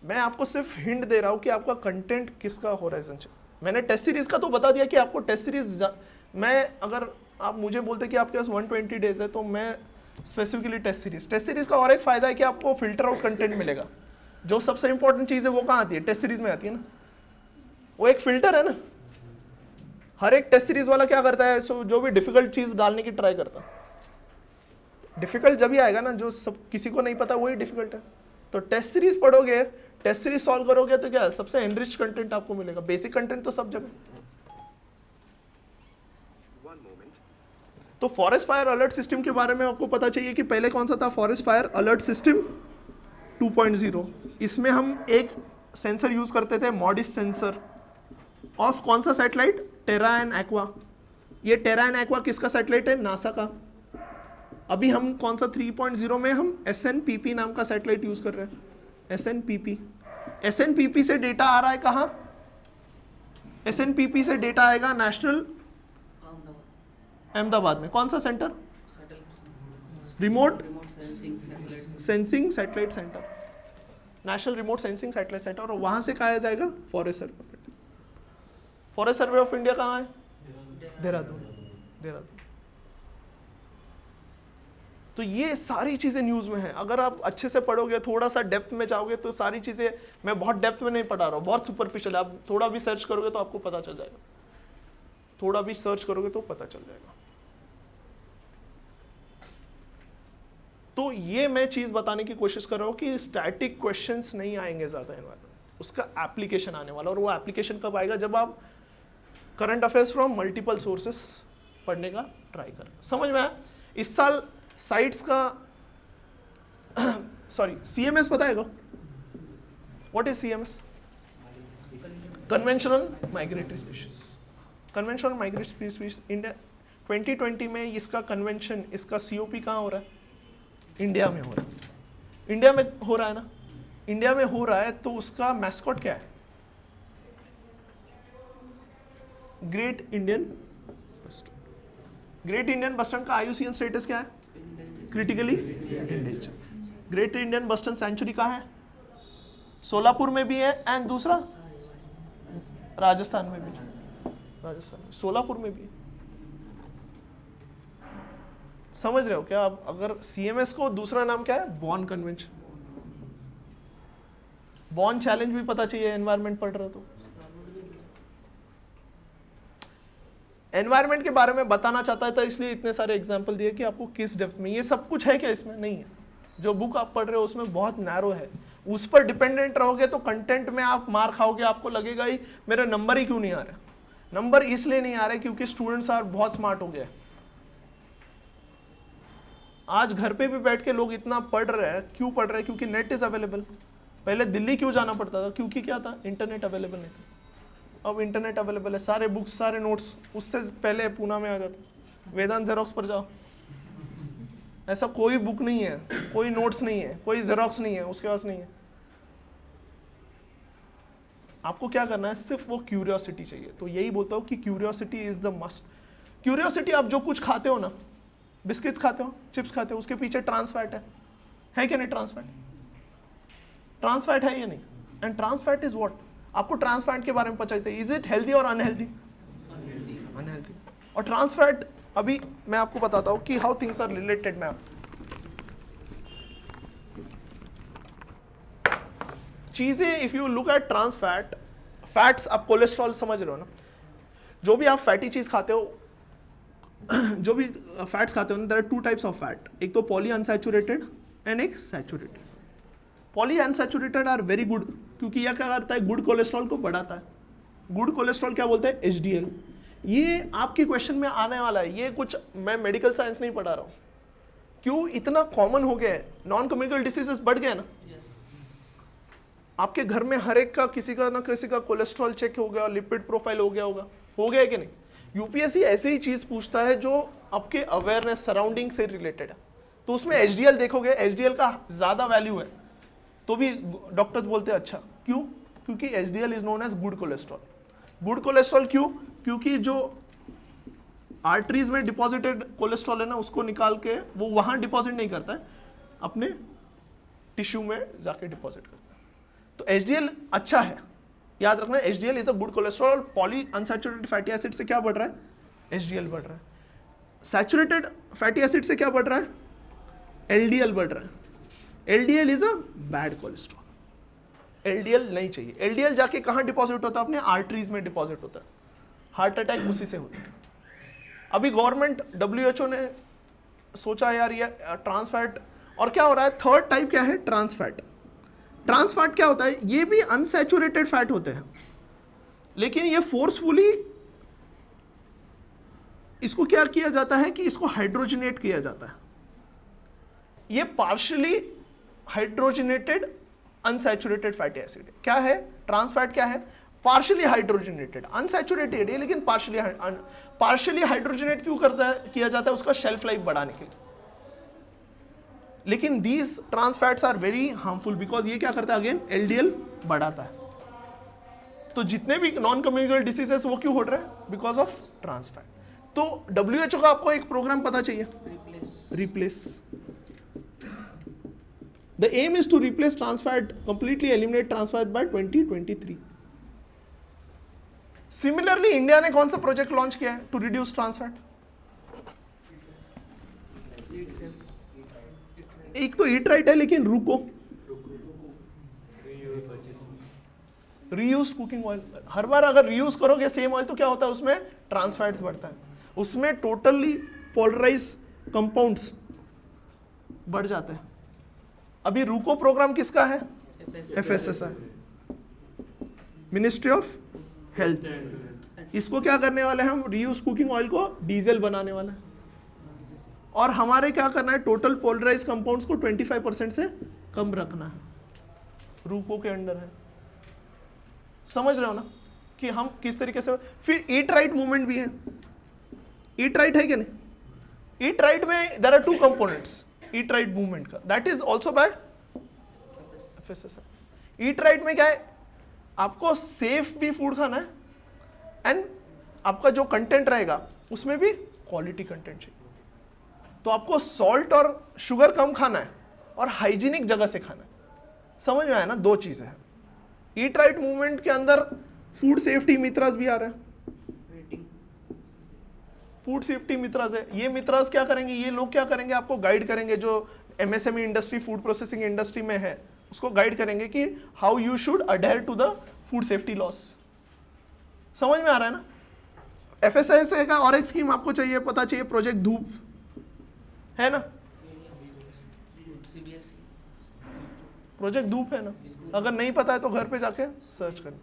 मैं आपको सिर्फ हिंट दे रहा हूं कि आपका कंटेंट किसका होराइजन चाहिए। मैंने टेस्ट सीरीज का तो बता दिया कि आपको टेस्ट सीरीज, मैं अगर आप मुझे बोलते कि आपके पास 120 डेज है तो मैं स्पेसिफिकली टेस्ट सीरीज का और एक फायदा है कि आपको फिल्टर आउट कंटेंट मिलेगा। जो सबसे इंपॉर्टेंट चीज है वो कहाँ आती है? टेस्ट सीरीज में आती है ना, वो एक फिल्टर है ना। हर एक टेस्ट सीरीज वाला क्या करता है? जो भी डिफिकल्ट चीज डालने की ट्राई करता है। डिफिकल्ट जब ही आएगा ना, जो सब किसी को नहीं पता वही डिफिकल्ट है। तो टेस्ट सीरीज पढ़ोगे टेस्ट सीरीज सॉल्व करोगे तो क्या सबसे एनरिच कंटेंट आपको मिलेगा, बेसिक कंटेंट तो सब जगह। तो फॉरेस्ट फायर अलर्ट सिस्टम के बारे में आपको पता चाहिए कि पहले कौन सा था, फॉरेस्ट फायर अलर्ट सिस्टम 2.0। इसमें हम एक सेंसर यूज करते थे, मॉडिस सेंसर ऑफ कौन सा सैटेलाइट, टेरा एंड एक्वा। ये टेरा एंड एक्वा किसका सैटेलाइट है, नासा का। अभी हम कौन सा 3.0 में हम SNPP नाम का सैटेलाइट यूज कर रहे हैं, SNPP। SNPP से डेटा आ रहा है कहाँ, SNPP से डेटा आएगा नेशनल अहमदाबाद में। कौन सा centre, remote sensing satellite centre, national remote sensing satellite centre. और वहां से कहा जाएगा forest survey of India. Forest survey of India कहाँ है, देहरादून। देहरादून। तो ये सारी चीजें न्यूज में है, अगर आप अच्छे से पढ़ोगे, थोड़ा सा डेप्थ में जाओगे तो सारी चीजें, मैं बहुत डेप्थ में नहीं पढ़ा रहा हूँ, बहुत सुपरफिशियल, आप थोड़ा भी सर्च करोगे तो आपको पता चल जाएगा, थोड़ा भी सर्च करोगे तो पता चल जाएगा। तो ये मैं चीज बताने की कोशिश कर रहा हूं कि स्टैटिक क्वेश्चंस नहीं आएंगे ज्यादा एनवायरमेंट, उसका एप्लीकेशन आने वाला। और वो एप्लीकेशन कब आएगा, जब आप current affairs from multiple sources पढ़ने का ट्राई करें। समझ में आया? इस साल साइट्स का सॉरी CMS पता है? What is CMS? Conventional migratory species. Conventional migratory species India 2020 में इसका कन्वेंशन, इसका COP कहाँ हो रहा है, इंडिया में हो रहा है। इंडिया में हो रहा है ना, इंडिया में हो रहा है, तो उसका मैस्कॉट क्या है, great Indian bustard. Great Indian bustard का IUCN स्टेटस क्या है, critically endangered. Great Indian bustard sanctuary कहाँ है, सोलापुर में भी है, एंड दूसरा राजस्थान में भी, राजस्थान में सोलापुर में भी है। समझ रहे हो क्या आप? अगर CMS को दूसरा नाम क्या है, बॉर्न कन्वेंशन। बॉर्न चैलेंज भी पता चाहिए एनवायरमेंट पढ़ रहे हो तो। एनवायरमेंट के बारे में बताना चाहता था, इसलिए इतने सारे एग्जांपल दिए कि आपको किस डेप्थ में, ये सब कुछ है क्या इसमें, नहीं है। जो बुक आप पढ़ रहे हो उसमें बहुत नैरो है, उस पर डिपेंडेंट रहोगे तो कंटेंट में आप मार खाओगे, आपको लगेगा ही मेरे नंबर ही क्यों नहीं आ रहे। नंबर इसलिए नहीं आ रहे क्योंकि स्टूडेंट्स आर बहुत स्मार्ट हो गए। आज घर पे भी बैठ के लोग इतना पढ़ रहे हैं, क्यों पढ़ रहे हैं, क्योंकि नेट इज अवेलेबल। पहले दिल्ली क्यों जाना पड़ता था, क्योंकि क्या था, इंटरनेट अवेलेबल नहीं था। अब इंटरनेट अवेलेबल है, सारे बुक्स सारे नोट्स उससे पहले पूना में आ जाते। वेदांत जेरोक्स पर जाओ, ऐसा कोई बुक नहीं है, कोई नोट्स नहीं है, कोई जेरोक्स नहीं है, उसके पास नहीं है। आपको क्या करना है, सिर्फ वो क्यूरियोसिटी चाहिए। तो यही बोलता हूँ कि curiosity is the must. Curiosity, आप जो कुछ खाते हो ना, बिस्किट्स खाते हो, चिप्स खाते हो, उसके पीछे ट्रांस फैट है क्या नहीं? ट्रांस फैट, ट्रांस फैट है या नहीं? And trans fat is what? आपको ट्रांस फैट के बारे में पता चाहिए, इज इट हेल्दी और अनहेल्दी? अनहेल्दी। और ट्रांस फैट, अभी मैं आपको बताता हूँ कि हाउ थिंग्स आर रिलेटेड। मैं चीजें, if you look at trans fat, fats, आप कोलेस्ट्रॉल समझ रहे हो ना, जो भी आप फैटी चीज खाते हो, जो भी फैट्स खाते हो ना, there are 2 types of fat, एक तो पॉली अनसैचुरेटेड एंड एक saturated. Poly unsaturated are very good, क्योंकि यह क्या करता है, गुड कोलेस्ट्रॉल को बढ़ाता है। गुड कोलेस्ट्रॉल क्या बोलते हैं, HDL। ये आपके क्वेश्चन में आने वाला है, ये कुछ मैं मेडिकल साइंस नहीं पढ़ा रहा हूँ। क्यों इतना कॉमन हो गया है, नॉन कम्युनिकेबल डिसीजेस बढ़ गया ना। आपके घर में हर एक का किसी का ना किसी का कोलेस्ट्रॉल चेक हो गया, लिपिड प्रोफाइल हो गया होगा, हो गया है कि नहीं? UPSC ऐसे ही चीज पूछता है जो आपके अवेयरनेस सराउंडिंग से रिलेटेड है, तो उसमें HDL देखोगे, HDL का ज्यादा वैल्यू है, तो भी डॉक्टर्स बोलते हैं अच्छा। क्यों? क्योंकि HDL is known as good cholesterol. Good cholesterol क्यों? क्योंकि जो आर्टरीज में डिपॉजिटेड कोलेस्ट्रॉल है ना, उसको निकाल के वो वहां डिपॉजिट नहीं करता है, अपने टिश्यू में जाके डिपॉजिट करता है। तो HDL अच्छा है, याद रखना, HDL is a good cholesterol. Poly unsaturated fatty acid से क्या बढ़ रहा है, HDL बढ़ रहा है। सैचुरेटेड फैटी एसिड से क्या बढ़ रहा है, LDL बढ़ रहा है। LDL is a bad cholesterol, LDL नहीं चाहिए। LDL जाके कहाँ डिपॉजिट होता है, अपने आर्टरीज में डिपॉजिट होता है, हार्ट अटैक उसी से होता है। अभी गवर्नमेंट WHO ने सोचा यार ये ट्रांस फैट, और क्या हो रहा है, थर्ड टाइप क्या है, ट्रांस फैट। ट्रांस फैट क्या होता है, ये भी अनसैचुरेटेड फैट होते हैं, लेकिन ये फोर्सफुली इसको क्या किया जाता है कि इसको हाइड्रोजनेट किया जाता है। ये partially hydrogenated unsaturated fatty acid है। क्या है ट्रांस फैट, क्या है, पार्शियली हाइड्रोजनेटेड, अनसैचुरेटेड है लेकिन पार्शियली हाइड्रोजनेट क्यों किया जाता है, उसका शेल्फ लाइफ बढ़ाने के लिए। लेकिन these trans fats are very harmful because ये क्या करता है, अगेन एलडीएल बढ़ाता है। तो जितने भी नॉन कम्युनिकेबल डिसीजेस वो क्यों हो रहे हैं, बिकॉज ऑफ ट्रांस फैट। तो WHO का आपको एक प्रोग्राम पता चाहिए, replace. The aim is to replace trans fat, completely eliminate trans fat by 2023. Similarly, India ने कौन सा प्रोजेक्ट लॉन्च किया है टू रिड्यूस ट्रांस फैट? एक तो ईट राइट है, लेकिन रुको, रीयूज कुकिंग ऑयल। हर बार अगर रीयूज करोगे सेम ऑयल तो क्या होता है, उसमें ट्रांस फैट्स बढ़ता है, उसमें टोटली पोलराइज कंपाउंड्स बढ़ जाते हैं। अभी रूको प्रोग्राम किसका है, FSSAI, मिनिस्ट्री ऑफ हेल्थ। इसको क्या करने वाले हैं हम, रीयूज कुकिंग ऑयल को डीजल बनाने वाला है, और हमारे क्या करना है, टोटल पोलराइज कंपाउंड्स को 25% से कम रखना है, रूको के अंडर है। समझ रहे हो ना कि हम किस तरीके से। फिर ईट राइट मूवमेंट भी है, ईट राइट है कि नहीं, ईट राइट में there are 2 components eat right movement का, that is also by FSSAI। Eat right में क्या है, आपको सेफ भी फूड खाना है एंड आपका जो कंटेंट रहेगा उसमें भी क्वालिटी कंटेंट चाहिए। तो आपको सॉल्ट और शुगर कम खाना है और हाइजीनिक जगह से खाना है। समझ में आया ना, 2 चीजें हैं। ईट राइट मूवमेंट के अंदर फूड सेफ्टी मित्रास भी आ रहे हैं, फूड सेफ्टी मित्रास है। ये मित्रास क्या करेंगे, ये लोग क्या करेंगे, आपको गाइड करेंगे, जो MSME industry, food processing industry में है, उसको गाइड करेंगे कि how you should adhere to the food safety laws. समझ में आ रहा है ना। FSSAI का और एक स्कीम आपको चाहिए, पता चाहिए, प्रोजेक्ट धूप है ना, प्रोजेक्ट धूप है ना, अगर नहीं पता है तो घर पे जाके सर्च करें।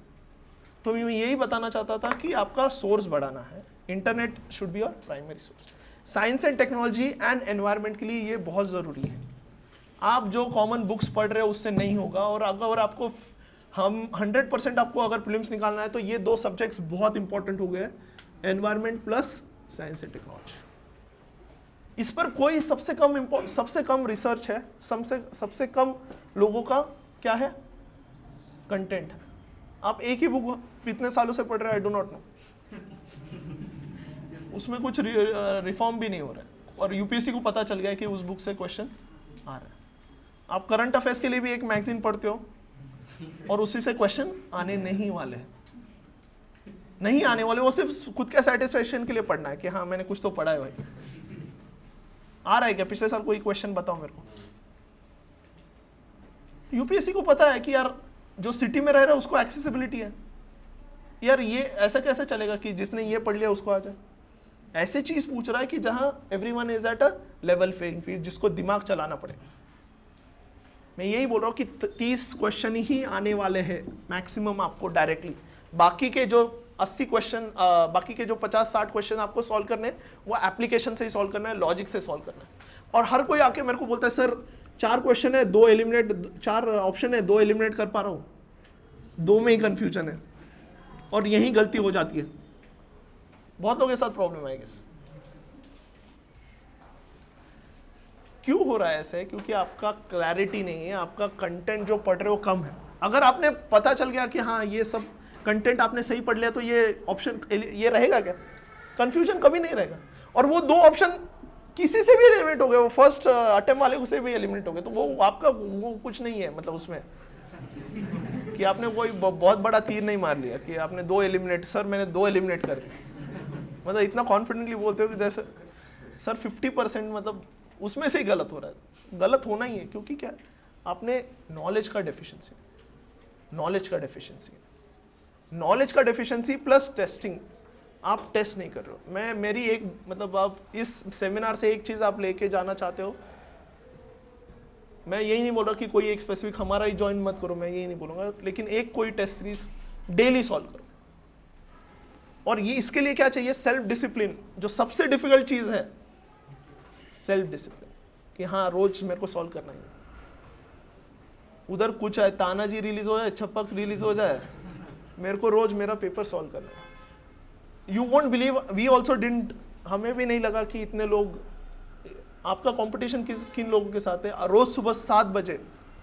तो मैं यही बताना चाहता था कि आपका सोर्स बढ़ाना है, internet should be your primary source. Science and technology and environment के लिए ये बहुत ज़रूरी है। आप जो कॉमन बुक्स पढ़ रहे हो उससे नहीं होगा, और अगर आपको हम 100% आपको अगर प्रीलिम्स निकालना है तो ये 2 सब्जेक्ट्स बहुत इंपॉर्टेंट हो गए, environment plus science and technology. इस पर कोई सबसे कम रिसर्च है, सबसे कम लोगों का क्या है, कंटेंट है। आप एक ही बुक कितने सालों से पढ़ रहे हैं, आई डू नॉट नो, उसमें कुछ रिफॉर्म भी नहीं हो रहा है, और यूपीएससी को पता चल गया है कि उस बुक से क्वेश्चन आ रहा है। आप करंट अफेयर्स के लिए भी एक मैगजीन पढ़ते हो और उसी से क्वेश्चन आने नहीं वाले, नहीं आने वाले। वो सिर्फ खुद के सेटिस्फेक्शन के लिए पढ़ना है कि हाँ मैंने कुछ तो पढ़ा है भाई। आ रहा है क्या पिछले साल कोई क्वेश्चन, बताओ मेरे को। यूपीएससी को पता है कि यार जो सिटी में रह रहा है उसको एक्सेसिबिलिटी है, यार ये ऐसा कैसे चलेगा कि जिसने ये पढ़ लिया उसको आ जाए। ऐसे चीज पूछ रहा है कि जहां everyone is at a level playing field, जिसको दिमाग चलाना पड़े। मैं यही बोल रहा हूँ कि 30 क्वेश्चन ही आने वाले हैं मैक्सिमम आपको डायरेक्टली। बाकी के जो 80 क्वेश्चन, बाकी के जो 50-60 क्वेश्चन आपको सॉल्व करने हैं वो एप्लीकेशन से ही सॉल्व करना है, लॉजिक से सॉल्व करना है। और हर कोई आके मेरे को बोलता है सर 4 क्वेश्चन है, 2 एलिमिनेट, 4 ऑप्शन है, 2 एलिमिनेट कर पा रहा हूँ, 2 में ही कंफ्यूजन है, और यही गलती हो जाती है। बहुत लोगों के साथ प्रॉब्लम है गेस। क्यों हो रहा है ऐसे? क्योंकि आपका क्लैरिटी नहीं है, आपका कंटेंट जो पढ़ रहे हो कम है। अगर आपने पता चल गया कि हाँ ये सब कंटेंट आपने सही पढ़ लिया तो ये ऑप्शन ये रहेगा क्या? कंफ्यूजन कभी नहीं रहेगा। और वो 2 ऑप्शन किसी से भी एलिमिनेट हो गए, वो फर्स्ट अटेम्प्ट वाले से भी एलिमिनेट हो गए, तो वो आपका वो कुछ नहीं है, मतलब उसमें कि आपने कोई बहुत बड़ा तीर नहीं मार लिया कि आपने 2 एलिमिनेट, सर मैंने 2 एलिमिनेट कर दिए, मतलब इतना कॉन्फिडेंटली बोलते हो कि जैसे सर 50% मतलब उसमें से ही गलत हो रहा है। गलत होना ही है, क्योंकि क्या आपने नॉलेज का डेफिशिएंसी, नॉलेज का डेफिशिएंसी प्लस टेस्टिंग, आप टेस्ट नहीं कर रहे हो। मैं मेरी एक मतलब आप इस सेमिनार से एक चीज आप लेके जाना चाहते हो, मैं यही नहीं बोल रहा कि कोई एक स्पेसिफिक हमारा ही ज्वाइन मत करो, मैं यही नहीं बोलूँगा, लेकिन एक कोई टेस्ट सीरीज डेली सॉल्व करो। और ये इसके लिए क्या चाहिए? Self discipline. जो सबसे डिफिकल्ट चीज़ है सेल्फ डिसिप्लिन, कि हाँ रोज मेरे को सॉल्व करना है। उधर कुछ है, तानाजी रिलीज हो जाए, छपक रिलीज हो जाए, मेरे को रोज मेरा पेपर सॉल्व करना है। You won't believe, we also didn't, हमें भी नहीं लगा कि इतने लोग, आपका कंपटीशन किन लोगों के साथ है। रोज सुबह 7 बजे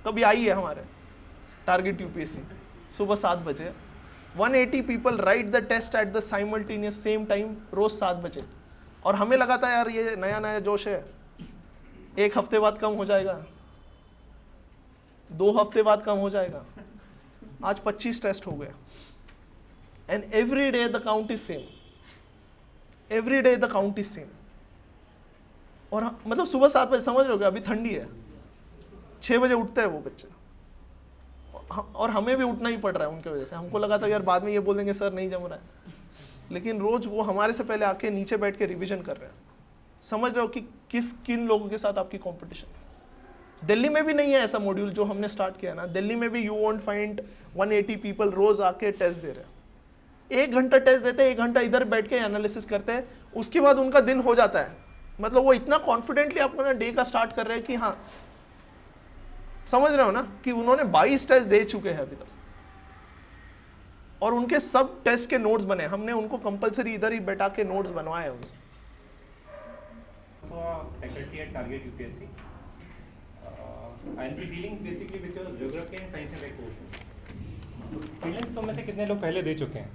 कभी आई है हमारे टारगेट यूपीएससी, सुबह 7 बजे 180 people write the test at the simultaneous same time, रोज 7 बजे। और हमें लगा था यार ये नया नया जोश है, एक हफ्ते बाद कम हो जाएगा, 2 हफ्ते बाद कम हो जाएगा। आज 25 टेस्ट हो गए and every day the count is same, every day the count is same. और मतलब सुबह 7 बजे, समझ रहे हो, अभी ठंडी है, 6 बजे उठते हैं वो बच्चे, और हमें भी उठना ही पड़ रहा है उनके वजह से। हमको लगा था यार बाद में ये बोल देंगे सर नहीं जम रहा है, लेकिन रोज वो हमारे से पहले आके नीचे बैठ के रिवीजन कर रहे हैं। समझ रहे हो कि किन लोगों के साथ आपकी कंपटीशन है। दिल्ली में भी नहीं है ऐसा मॉड्यूल जो हमने स्टार्ट किया ना, दिल्ली में भी यू वोंट फाइंड 180 पीपल रोज आके टेस्ट दे रहे हैं। 1 घंटा टेस्ट देते हैं, 1 घंटा इधर बैठ के एनालिसिस करते हैं, उसके बाद उनका दिन हो जाता है। मतलब वो इतना कॉन्फिडेंटली अपना डे का स्टार्ट कर रहे हैं कि हाँ, समझ रहे हो ना, कि उन्होंने 22 टेस्ट दे चुके हैं अभी तक, और उनके सब टेस्ट के नोट्स बने। हमने उनको कंपलसरी इधर ही बैठा के नोट्स बनवाए उनसे। Faculty at Target UPSC. I'll be dealing basically with your geography and science and tech portions. Prelims तो में से कितने लोग पहले दे चुके हैं?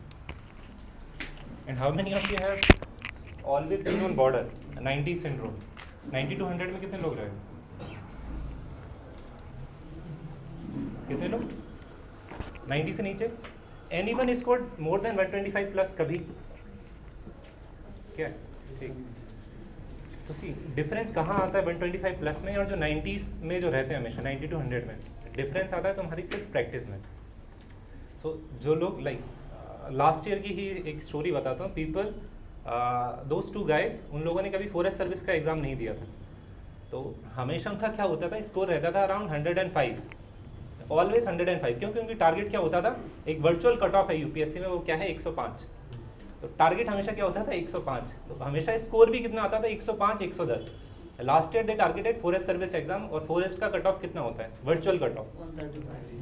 And how many of you have always been on border 90 syndrome? 90 to 100 में कितने लोग रहे? कितने लोग? 90 से नीचे? Anyone scored more than 125 plus कभी? क्या? ठीक। तो सी डिफरेंस कहाँ आता है 125 प्लस में और जो 90s में जो रहते हैं हमेशा 90 to 100 में? डिफरेंस आता है तुम्हारी सिर्फ प्रैक्टिस में। सो जो लोग लाइक लास्ट ईयर की ही एक स्टोरी बताता हूँ। पीपल दोज 2 गाइज, उन लोगों ने कभी फॉरेस्ट सर्विस का एग्ज़ाम नहीं दिया था, तो हमेशा उनका क्या होता था, स्कोर रहता था अराउंड 105, ऑलवेज 105, क्योंकि उनकी टारगेट क्या होता था, एक वर्चुअल कट ऑफ है यूपीएससी में, वो क्या है 105, तो टारगेट हमेशा क्या होता था 105, तो हमेशा स्कोर भी कितना आता था 105 110। लास्ट ईयर दे टारगेटेड फॉरेस्ट सर्विस एग्जाम, और फॉरेस्ट का कट ऑफ कितना होता है वर्चुअल कट ऑफ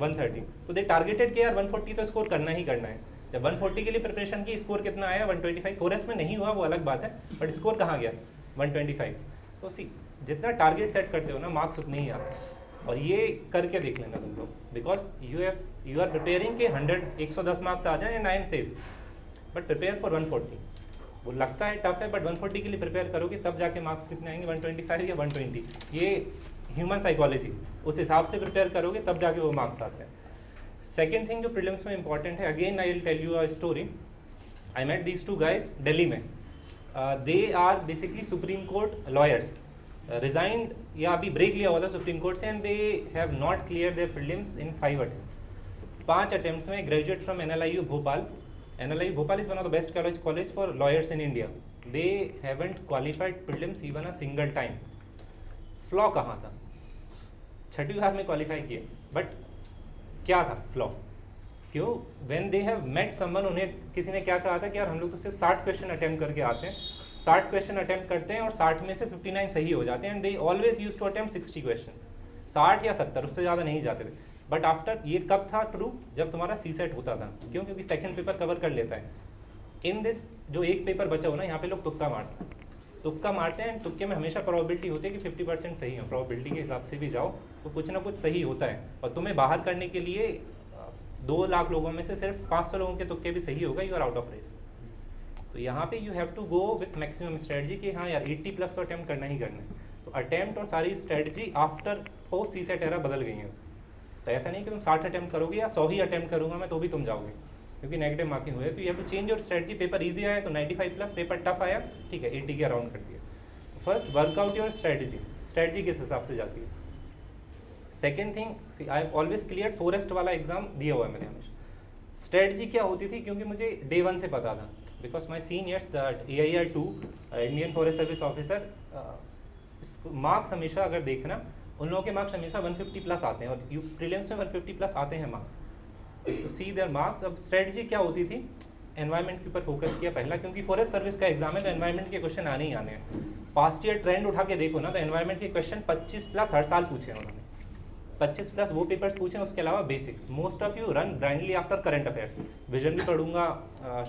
130, तो दे टारगेटेड कि यार 140 तो स्कोर करना ही करना है। जब 140 के लिए प्रिपरेशन की, स्कोर कितना आया 125, फॉरेस्ट में नहीं हुआ वो अलग बात है, बट स्कोर कहाँ गया 125। तो सी जितना टारगेट सेट करते हो ना, मार्क्स उतने ही आते हैं। और ये करके देख लेना तुम लोग, बिकॉज यू आर प्रिपेयरिंग के 110 मार्क्स आ जाए and I am safe, but prepare for 140। वो लगता है टफ है, बट 140 के लिए प्रिपेयर करोगे तब जाके मार्क्स कितने आएंगे 125 या 120। ये ह्यूमन साइकोलॉजी, उस हिसाब से प्रिपेयर करोगे तब जाके वो मार्क्स आते हैं। सेकेंड थिंग जो प्रीलिम्स में इंपॉर्टेंट है, again I will tell you a story. I met these 2 guys Delhi में, they are basically supreme court lawyers, resigned या अभी ब्रेक लिया हुआ था सुप्रीम कोर्ट से, and they have not clear their prelims in 5 attempts. 5 attempts में graduate from NLIU Bhopal. NLIU Bhopal is one of the best college for lawyers in India. They haven't qualified prelims even a single time. Flaw कहाँ था? 6वीं बार में qualify किए, but क्या था flaw? क्यों? when they have met someone, उन्हें किसी ने क्या कहा था कि यार हम लोग तो सिर्फ 60 क्वेश्चन अटेम्प्ट करके आते हैं, 60 क्वेश्चन अटेम्प्ट करते हैं और 60 में से 59 सही हो जाते हैं, and they always use to attempt 60 question, 60 या 70, उससे ज़्यादा नहीं जाते थे। बट आफ्टर, ये कब था ट्रू? जब तुम्हारा CSET होता था। क्यों? क्योंकि सेकंड पेपर कवर कर लेता है। इन दिस जो एक पेपर बचा हो ना, यहाँ पे लोग तुक्का मारते हैं, तुक्के में हमेशा प्रोबेबिलिटी होती है कि 50% सही हो, प्रोबेबिलिटी के हिसाब से भी जाओ तो कुछ ना कुछ सही होता है, और तुम्हें बाहर करने के लिए 2 लाख लोगों में से सिर्फ 500 लोगों के तुक्के भी सही होगा, you are out of race. तो यहाँ पे you have to go with maximum strategy कि हाँ यार 80 प्लस तो अटेम्प्ट करना ही करना है। तो अटेम्प्ट और सारी strategy after post CSET era बदल गई हैं। तो ऐसा नहीं कि तुम 60 अटेम्प्ट करोगे या 100 ही अटेम्प्ट करूंगा मैं तो भी तुम जाओगे, क्योंकि नेगेटिव मार्किंग हुए। तो you have to change your strategy. Paper easy आया तो 95 प्लस, पेपर टफ आया ठीक है 80 के अराउंड कर दिया। फर्स्ट वर्कआउट योर स्ट्रेटजी किस हिसाब से जाती है। Second thing, I have always clear forest वाला एग्जाम दिया हुआ है मैंने हमेशा। स्ट्रेटजी क्या होती थी, क्योंकि मुझे डे 1 से पता था, because my seniors that AIR 2 Indian forest service officer, marks हमेशा अगर देखना उन लोगों के मार्क्स हमेशा 150 प्लस आते हैं, और यू प्रीलिम्स में 150 प्लस आते हैं मार्क्स। तो सी देयर मार्क्स। अब स्ट्रेटजी क्या होती थी, एनवायरनमेंट के ऊपर फोकस किया पहला, क्योंकि फॉरेस्ट सर्विस का एग्जाम है तो एनवायरनमेंट के क्वेश्चन आने ही आने हैं। पास्ट ईयर ट्रेंड उठा के देखो ना, तो एनवायरनमेंट के क्वेश्चन 25 प्लस हर साल पूछे हैं उन्होंने, 25 प्लस वो पेपर्स पूछे हैं, उसके अलावा basics. Most of you run blindly after current affairs. Vision भी पढ़ूंगा,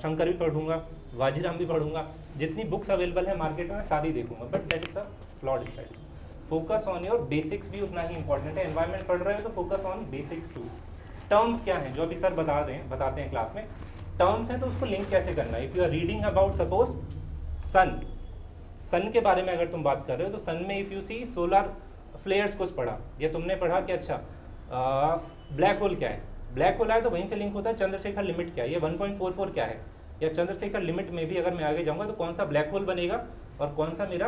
शंकर भी पढ़ूंगा, वाजीराम भी पढ़ूंगा, जितनी बुक्स अवेलेबल है मार्केट में सारी देखूंगा, but that is a flawed strategy. Focus on your basics भी उतना ही इंपॉर्टेंट है। एनवायरनमेंट पढ़ रहे हो तो focus on basics too. Terms क्या हैं जो अभी सर बताते हैं क्लास में, टर्म्स हैं तो उसको लिंक कैसे करना है। If you are reading about suppose sun के बारे में अगर तुम बात कर रहे हो, तो सन में if you see solar flares कुछ पढ़ा, या तुमने पढ़ा कि अच्छा ब्लैक होल क्या है, ब्लैक होल आया तो वहीं से लिंक होता है चंद्रशेखर लिमिट क्या है, ये 1.44 क्या है, या चंद्रशेखर लिमिट में भी अगर मैं आगे जाऊंगा तो कौन सा ब्लैक होल बनेगा और कौन सा मेरा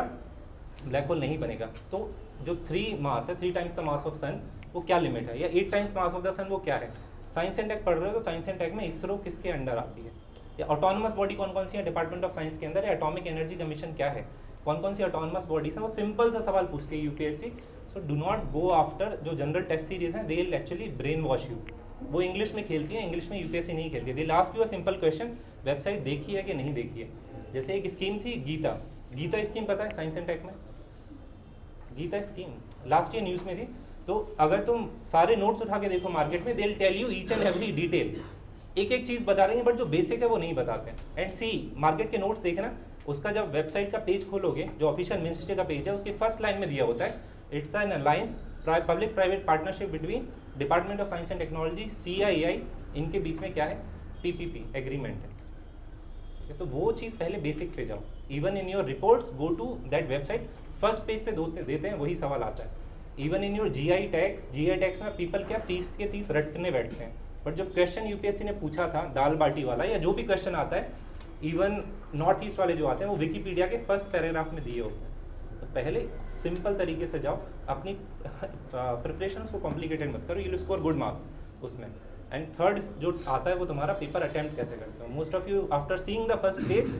ब्लैक होल नहीं बनेगा। तो जो 3 मास है, 3 टाइम्स द मास ऑफ सन, वो क्या लिमिट है, या 8 टाइम्स मास ऑफ द सन वो क्या है। साइंस एंड टेक पढ़ रहे हो तो साइंस एंड टेक में इसरो किसके अंडर आती है, या ऑटोनमस बॉडी कौन कौन सी है डिपार्टमेंट ऑफ साइंस के अंदर, या एटॉमिक एनर्जी कमीशन क्या है, कौन कौन सी ऑटोनमस बॉडीज हैं। वो सिंपल सा सवाल पूछती है UPSC. So do not go after जो जनरल टेस्ट सीरीज हैं, they will actually brainwash you. वो इंग्लिश में खेलती है, इंग्लिश में यूपीएससी नहीं खेलती है। They last you a simple question, website देखी है कि नहीं देखी है। जैसे एक स्कीम थी गीता स्कीम पता है साइंस एंड टेक में, Geeta scheme last year news में थी। तो अगर तुम सारे नोट्स उठा के देखो मार्केट में, they will tell you each and every detail, एक एक चीज़ बता देंगे, बट जो बेसिक है वो नहीं बताते हैं। एंड सी मार्केट के नोट्स देखना, उसका जब वेबसाइट का पेज खोलोगे, जो ऑफिशियल मिनिस्ट्री का पेज है, उसकी फर्स्ट लाइन में दिया होता है, it's an alliance public private partnership between department of science and technology, CII, इनके बीच में क्या है, PPP एग्रीमेंट है। ठीक है, तो वो चीज़ पहले बेसिक पे जाओ। Even in your reports go to that website, first page पे देते हैं वही सवाल आता है। Even in your GI tax में पीपल क्या 30 के 30 रटने बैठते हैं, बट जो क्वेश्चन यूपीएससी ने पूछा था दाल बाटी वाला, या जो भी क्वेश्चन आता है, इवन नॉर्थ ईस्ट वाले जो आते हैं, वो विकीपीडिया के फर्स्ट पैराग्राफ में दिए होते हैं। तो पहले सिंपल तरीके से जाओ, अपनी प्रिपरेशन को कॉम्प्लिकेटेड मत करो, you will score good marks उसमें। एंड थर्ड जो आता है वो तुम्हारा पेपर अटेम्प्ट कैसे करते हो। Most of you after seeing the first page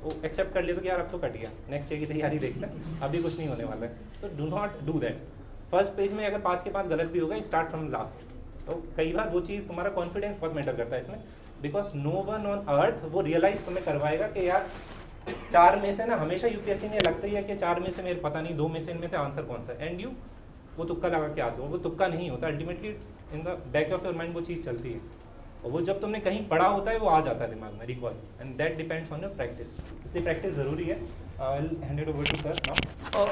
वो एक्सेप्ट कर लेते कि यार अब तो कट गया, नेक्स्ट डे की तैयारी देखते हैं, अभी कुछ नहीं होने वाला है। तो do not do that. First page में अगर 5 के 5 गलत भी होगा, स्टार्ट फ्रॉम लास्ट। तो कई बार वो चीज़ तुम्हारा कॉन्फिडेंस बहुत मैटर करता है इसमें, because no one on earth वो रियलाइज तुम्हें करवाएगा कि यार 4 में से ना, हमेशा यूपीएससी ने लगता ही है कि 4 में से मेरे पता नहीं, 2 में से इनमें से आंसर कौन सा है, एंड यू वो तुक्का लगा के आते हो। वो तुक्का नहीं होता, ultimately it's in the back of your mind वो चीज़ चलती है, और वो जब तुमने कहीं पढ़ा होता है वो आ जाता है दिमाग में, recall, and that depends on your practice. इसलिए प्रैक्टिस ज़रूरी है। I will hand it over to sir now.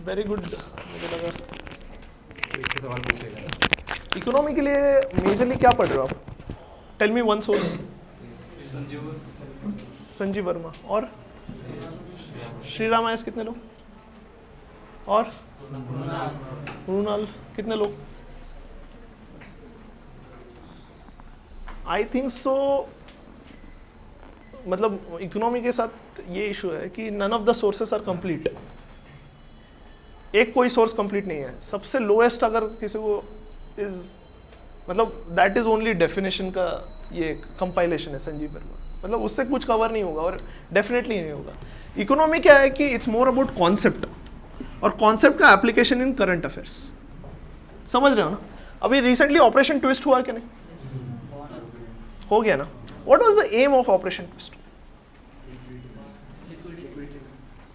Very good. मुझे लगा तो इससे सवाल पूछेगा। इकोनॉमी के लिए मेजरली क्या पढ़ रहे हो आप? Tell me one source. Sanjeev Verma और श्रीराम आयस कितने लोग, और रूनाल कितने लोग? I think so. मतलब इकोनॉमी के साथ ये इशू है कि none of the sources are complete. एक कोई सोर्स कंप्लीट नहीं है। सबसे लोएस्ट अगर किसी को इज, मतलब दैट इज ओनली डेफिनेशन का ये कंपाइलेशन है संजीव वर्मा, मतलब उससे कुछ कवर नहीं होगा और डेफिनेटली नहीं होगा। इकोनॉमी क्या है कि इट्स मोर अबाउट कॉन्सेप्ट, और कॉन्सेप्ट का एप्लीकेशन इन करंट अफेयर्स। समझ रहे हो ना? अभी रिसेंटली ऑपरेशन ट्विस्ट हुआ कि नहीं? हो गया ना? What was the aim of operation twist?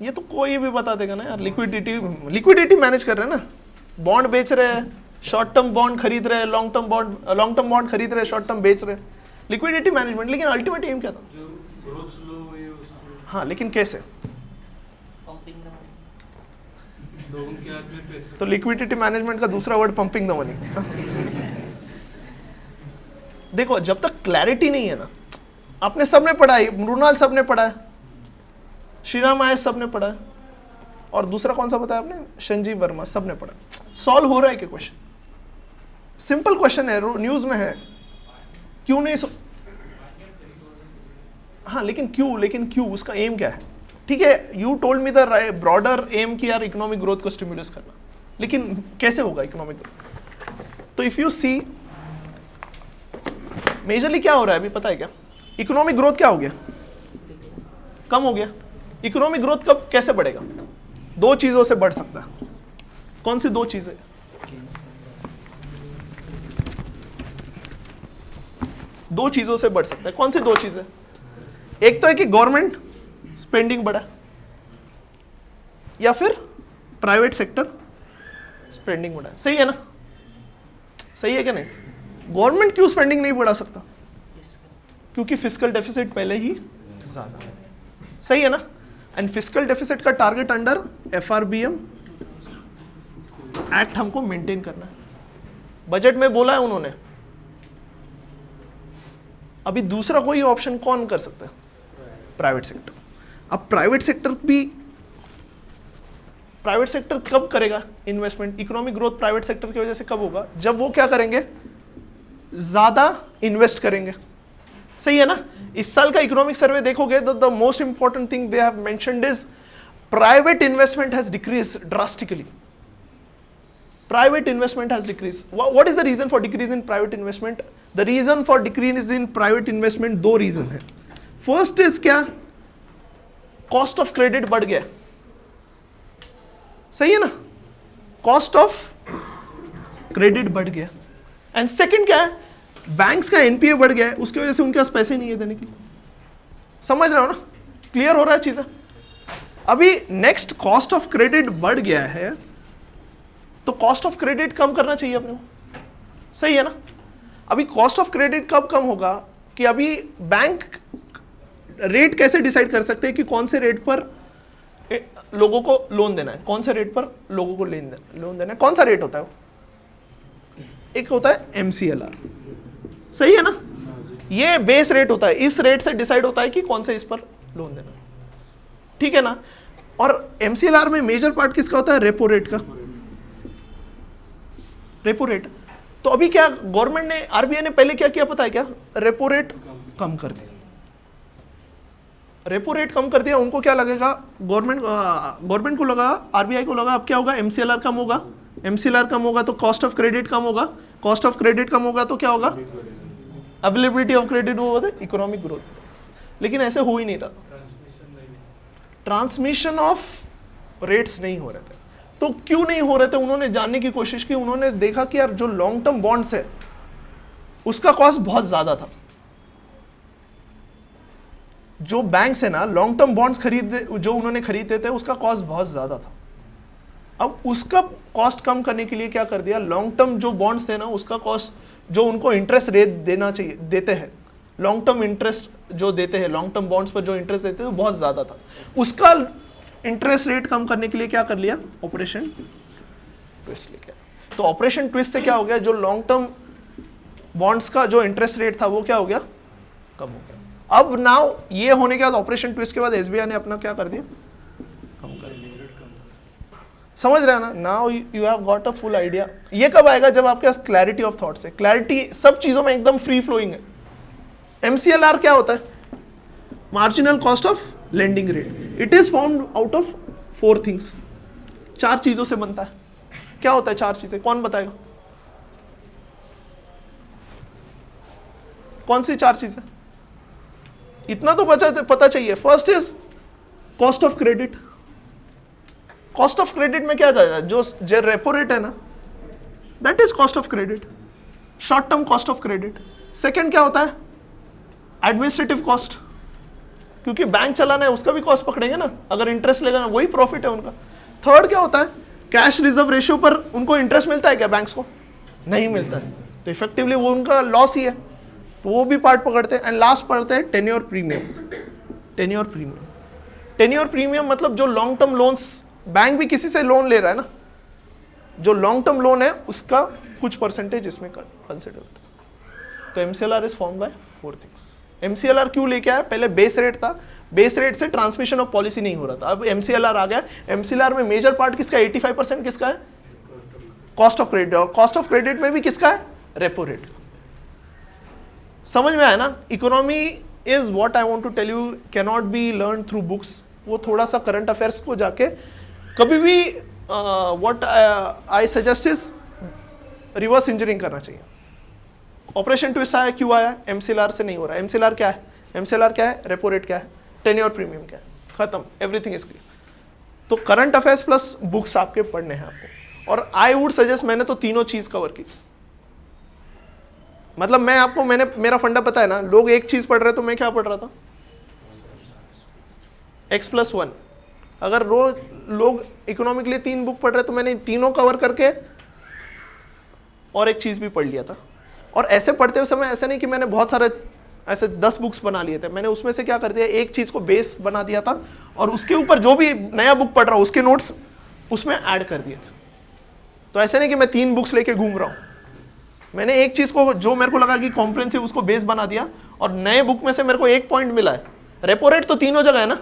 ये तो कोई भी बता देगा ना यार। लिक्विडिटी मैनेज कर रहे हैं ना, बॉन्ड बेच रहे हैं, शॉर्ट टर्म बॉन्ड खरीद रहे हैं, लॉन्ग टर्म बॉन्ड खरीद रहे हैं, शॉर्ट टर्म बेच रहे हैं, लिक्विडिटी मैनेजमेंट। लेकिन अल्टीमेट एम क्या था? हाँ, लेकिन कैसे? तो लिक्विडिटी मैनेजमेंट का दूसरा वर्ड पंपिंग द मनी। देखो, जब तक क्लैरिटी नहीं है ना, आपने सबने पढ़ा है, मृणाल सबने पढ़ा है, श्रीराम आयस सबने पढ़ा है, और दूसरा कौन सा बताया आपने? संजीव वर्मा सबने पढ़ा। सॉल्व हो रहा है क्या क्वेश्चन? सिंपल क्वेश्चन है, न्यूज में है, क्यों नहीं हाँ, लेकिन क्यों उसका एम क्या है? ठीक है, you told me the broader aim की यार इकोनॉमिक ग्रोथ को स्टिमुलेट करना, लेकिन कैसे होगा इकोनॉमिक ग्रोथ? तो इफ यू सी मेजरली क्या हो रहा है अभी पता है क्या? इकोनॉमिक ग्रोथ क्या हो गया? कम हो गया। इकोनॉमिक ग्रोथ कब कैसे बढ़ेगा? 2 चीजों से बढ़ सकता है। कौन सी 2 चीजें? दो चीजों से बढ़ सकता है। कौन सी दो चीजें? एक तो है कि गवर्नमेंट स्पेंडिंग बढ़ा, या फिर प्राइवेट सेक्टर स्पेंडिंग बढ़ा। सही है ना? सही है क्या नहीं? गवर्नमेंट क्यों स्पेंडिंग नहीं बढ़ा सकता? क्योंकि फिस्कल डेफिसिट पहले ही ज्यादा है। सही है ना? एंड फिस्कल डेफिसिट का टारगेट अंडर FRBM एक्ट हमको मेंटेन करना है। बजट में बोला है उन्होंने। अभी दूसरा कोई ऑप्शन कौन कर सकता है? Private sector. अब प्राइवेट सेक्टर कब करेगा investment? Economic growth private sector की वजह से कब होगा? जब वो क्या करेंगे? ज्यादा इन्वेस्ट करेंगे। सही है ना? इस साल का इकोनॉमिक सर्वे देखोगे तो the most important thing they have mentioned is private investment has decreased drastically. Private investment has decreased. What is the reason for decrease in private investment? The reason for decrease in private investment दो reason है. First is क्या? Cost of credit बढ़ गया. सही है ना? Cost of credit बढ़ गया. And second क्या है? Banks का NPA बढ़ गया है, उसकी वजह से उनके पास पैसे नहीं है देने के लिए. समझ रहे हो ना? Clear हो रहा है चीज़ें? अभी next cost of credit बढ़ गया है, तो कॉस्ट ऑफ क्रेडिट कम करना चाहिए अपने को. सही है ना? अभी कॉस्ट ऑफ क्रेडिट कब कम होगा? कि अभी बैंक रेट कैसे डिसाइड कर सकते हैं कि कौन से रेट पर लोगों को लोन देना है, कौन से रेट पर लोगों को लोन देना है. कौन सा रेट होता है वो? एक होता है MCLR. सही है ना? ये बेस रेट होता है. इस रेट से डिसाइड होता है कि कौन से इस पर लोन देना है. ठीक है ना? और MCLR में मेजर पार्ट किसका होता है? रेपो रेट का. Repo rate. तो अभी क्या गवर्नमेंट ने, RBI ने पहले क्या किया पता है क्या? रेपो रेट कम कर दिया. रेपो रेट कम कर दिया. उनको क्या लगेगा? गवर्नमेंट को लगा, RBI को लगा अब क्या होगा? MCLR कम होगा. MCLR कम होगा तो कॉस्ट ऑफ क्रेडिट कम होगा. कॉस्ट ऑफ क्रेडिट कम होगा तो क्या होगा? अवेलेबिलिटी ऑफ क्रेडिट वो होता है इकोनॉमिक ग्रोथ. लेकिन ऐसे हो ही नहीं रहा. ट्रांसमिशन ऑफ रेट्स नहीं हो रहे थे. तो क्यों नहीं हो रहे थे? उन्होंने जानने की कोशिश की. उन्होंने देखा कि यार जो लॉन्ग टर्म बॉन्ड्स है उसका कॉस्ट बहुत ज्यादा था. जो बैंक्स है ना, लॉन्ग टर्म बॉन्ड्स जो उन्होंने खरीदे थे उसका कॉस्ट बहुत ज्यादा था. अब उसका कॉस्ट कम करने के लिए क्या कर दिया? लॉन्ग टर्म जो बॉन्ड्स थे ना, उसका कॉस्ट जो उनको इंटरेस्ट रेट देना चाहिए, देते हैं, लॉन्ग टर्म इंटरेस्ट जो देते हैं, लॉन्ग टर्म बॉन्ड्स पर जो इंटरेस्ट देते हैं वो बहुत ज्यादा था. उसका इंटरेस्ट रेट कम करने के लिए क्या कर लिया? ऑपरेशन ट्विस्ट लेके. तो ऑपरेशन ट्विस्ट से क्या हो गया? जो लॉन्ग टर्म बॉन्ड्स का जो इंटरेस्ट रेट था वो क्या हो गया? कम हो गया. अब नाउ ये होने के बाद, ऑपरेशन ट्विस्ट के बाद SBI ने अपना क्या कर दिया? कम कर दिया. समझ रहे हैं ना? Now you have got a full idea. ये कब आएगा? जब आपके पास क्लैरिटी ऑफ थॉट्स है. क्लैरिटी सब चीजों में एकदम फ्री फ्लोइंग है. MCLR क्या होता है? Marginal cost of lending rate. It is found out of 4 things. 4 चीजों से बनता है. क्या होता है 4 चीजें? कौन बताएगा? कौन सी 4 चीजें? इतना तो पता चाहिए. First is cost of credit. Cost of credit में क्या जाएगा? जो रेपो रेट है ना, that is cost of credit, short term cost of credit. Second क्या होता है? Administrative cost. क्योंकि बैंक चलाना है उसका भी कॉस्ट पकड़ेंगे ना, अगर इंटरेस्ट लेगा ना, वही प्रॉफिट है उनका. थर्ड क्या होता है? कैश रिजर्व रेशियो पर उनको इंटरेस्ट मिलता है क्या? बैंक्स को नहीं मिलता है, तो इफेक्टिवली वो उनका लॉस ही है, तो वो भी पार्ट पकड़ते हैं. एंड लास्ट पढ़ते हैं tenure premium. Tenure premium. Tenure premium मतलब जो लॉन्ग टर्म लोन्स, बैंक भी किसी से लोन ले रहा है ना, जो लॉन्ग टर्म लोन है उसका कुछ परसेंटेज इसमें कंसिडर करते हैं. तो MCLR is form by 4 things. MCLR क्यों लेके आया? पहले बेस रेट था, बेस रेट से ट्रांसमिशन ऑफ पॉलिसी नहीं हो रहा था. अब MCLR आ गया. MCLR में मेजर पार्ट किसका? 85% किसका है? Cost of credit. और कॉस्ट ऑफ क्रेडिट में भी किसका है? Repo rate. समझ में आया ना? Economy is what I want to tell you cannot be learn through books. वो थोड़ा सा करंट अफेयर्स को जाके कभी भी what I suggest is reverse engineering करना चाहिए. ऑपरेशन ट्विस्ट आया, क्यों आया? MCLR से नहीं हो रहा है. MCLR क्या है? MCLR क्या है? रेपो रेट क्या है? टेन्योर प्रीमियम क्या है? खत्म. Everything is clear. तो करंट अफेयर्स प्लस बुक्स आपके पढ़ने हैं आपको. और आई वुड सजेस्ट, मैंने तो तीनों चीज़ कवर की। मतलब मैं आपको, मैंने मेरा फंडा पता है ना, लोग एक चीज़ पढ़ रहे तो मैं क्या पढ़ रहा था, x+1। अगर रोज लोग इकोनॉमी के लिए 3 बुक पढ़ रहे तो मैंने तीनों कवर करके और एक चीज़ भी पढ़ लिया था। और ऐसे पढ़ते हुए समय ऐसा नहीं कि मैंने बहुत सारे ऐसे 10 बुक्स बना लिए थे, मैंने उसमें से क्या कर दिया, एक चीज़ को बेस बना दिया था और उसके ऊपर जो भी नया बुक पढ़ रहा हूँ उसके नोट्स उसमें ऐड कर दिए थे। तो ऐसे नहीं कि मैं 3 बुक्स लेके घूम रहा हूँ, मैंने एक चीज़ को जो मेरे को लगा कि कॉम्प्रिहेंसिव उसको बेस बना दिया और नए बुक में से मेरे को एक पॉइंट मिला है। रेपो रेट तो तीनों जगह है ना,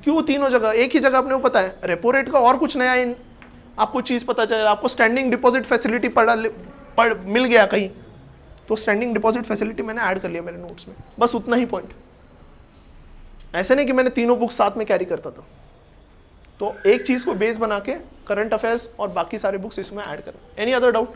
क्यों तीनों जगह, एक ही जगह अपने को पता है रेपो रेट का और कुछ नया आपको चीज़ पता चले, आपको स्टैंडिंग डिपॉजिट फैसिलिटी पढ़ मिल गया कहीं, तो स्टैंडिंग डिपॉजिट फैसिलिटी मैंने ऐड कर लिया मेरे नोट्स में, बस उतना ही पॉइंट। ऐसे नहीं कि मैंने तीनों बुक साथ में कैरी करता था। तो एक चीज़ को बेस बना के करंट अफेयर्स और बाकी सारे बुक्स इसमें ऐड करना। Any other doubt?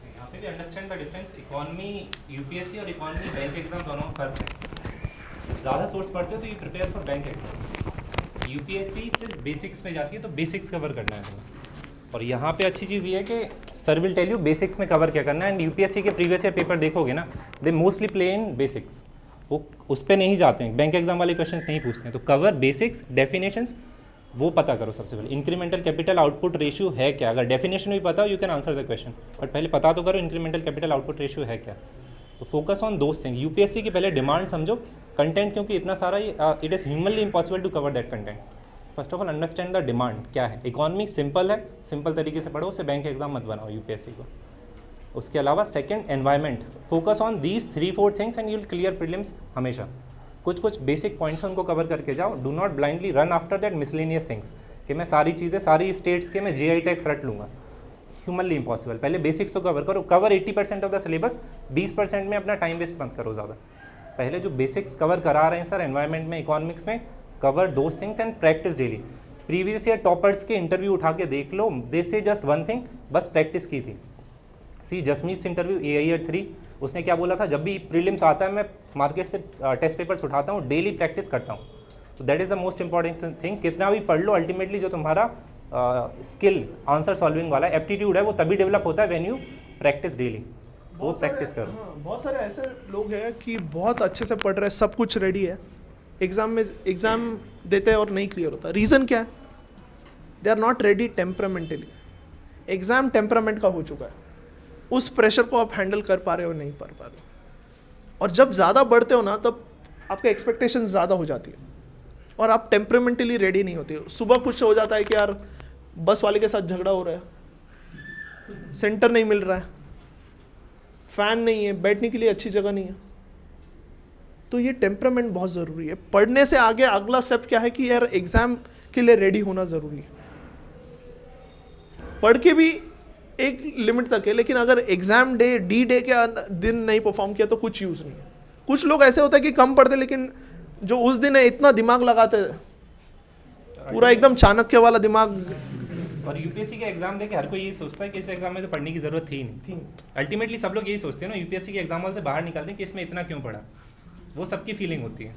यहाँ पे भी understand the difference, economy UPSC और इकोनॉमी बैंक एग्जाम दोनों में फर्क है। ज़्यादा सोर्स पढ़ते हो तो you prepare for bank exam. UPSC सिर्फ बेसिक्स में जाती है तो बेसिक्स कवर करना है तुम्हें। और यहाँ पे अच्छी चीज़ ये है कि sir will tell you basics में कवर क्या करना है। एंड यूपीएससी के प्रीवियस ईयर पेपर देखोगे ना, they mostly play in basics, वो उस पर नहीं जाते हैं, बैंक एग्जाम वाले क्वेश्चंस नहीं पूछते हैं। तो कवर बेसिक्स, डेफिनेशंस वो पता करो सबसे पहले। इंक्रीमेंटल कैपिटल आउटपुट रेशियो है क्या, अगर डेफिनेशन भी पता हो you can answer the question, but पहले पता तो करो इंक्रीमेंटल कैपिटल आउटपुट रेशियो है क्या। तो focus on those thing. UPSC की पहले डिमांड समझो, कंटेंट क्योंकि इतना सारा, it is humanly impossible to cover that content. First of all understand the demand क्या है। इकोनॉमी सिंपल है, सिंपल तरीके से पढ़ो, उसे बैंक एग्जाम मत बनाओ यूपीएससी को। उसके अलावा second environment, focus on these 3-4 things and you will clear prelims हमेशा। कुछ बेसिक पॉइंट्स उनको कवर करके जाओ, do not blindly run after that miscellaneous things कि मैं सारी चीज़ें सारी स्टेट्स के मैं जीआई टैक्स रट लूँगा, ह्यूमनली इम्पॉसिबल। पहले बेसिक्स तो कवर करो, कवर 80% ऑफ द सिलेबस, 20% में अपना टाइम वेस्ट मत करो ज़्यादा। पहले जो बेसिक्स कवर करा रहे हैं सर एनवायरनमेंट में, इकोनॉमिक्स में, cover those things and practice daily. Previous year toppers के इंटरव्यू उठा के देख लो, दे से जस्ट वन थिंग, बस प्रैक्टिस की थी। सी जसमीत इंटरव्यू AIR 3, उसने क्या बोला था, जब भी प्रीलिम्स आता है मैं मार्केट से टेस्ट पेपर्स उठाता हूँ, डेली प्रैक्टिस करता हूँ। तो that is the most important thing. कितना भी पढ़ लो, अल्टीमेटली जो तुम्हारा स्किल आंसर सॉल्विंग वाला एप्टीट्यूड है वो तभी डेवलप होता है व्हेन यू प्रैक्टिस डेली। वो प्रैक्टिस करो। हाँ, बहुत सारे ऐसे लोग हैं कि बहुत अच्छे से पढ़ रहे हैं, सब कुछ रेडी है, एग्जाम देते हैं और नहीं क्लियर होता। रीज़न क्या है? They are not ready temperamentally. Exam temperament का हो चुका है, उस प्रेशर को आप हैंडल कर पा रहे हो नहीं कर पा रहे हो। और जब ज़्यादा बढ़ते हो ना, तब आपका एक्सपेक्टेशन ज़्यादा हो जाती है और आप टेम्परामेंटली रेडी नहीं होते हो। सुबह कुछ हो जाता है कि यार बस वाले के साथ झगड़ा हो रहा है, सेंटर नहीं मिल रहा है, फैन नहीं है, बैठने के लिए अच्छी जगह नहीं है। तो ये टेम्परामेंट बहुत ज़रूरी है। पढ़ने से आगे अगला स्टेप क्या है कि यार एग्ज़ाम के लिए रेडी होना ज़रूरी है। पढ़ के भी एक लिमिट तक है, लेकिन अगर एग्ज़ाम डे D-Day के दिन नहीं परफॉर्म किया तो कुछ यूज़ नहीं है। कुछ लोग ऐसे होते हैं कि कम पढ़ते लेकिन जो उस दिन है इतना दिमाग लगाते हैं, पूरा एकदम चाणक्य वाला दिमाग। और यूपीएससी के एग्जाम देके हर कोई यही सोचता है कि इस एग्जाम में तो पढ़ने की जरूरत थी नहीं। अल्टीमेटली सब लोग यही सोचते हैं ना, यूपीएससी के एग्जाम हॉल से बाहर निकलते हैं कि इसमें इतना क्यों पढ़ा, वो सबकी फीलिंग होती है।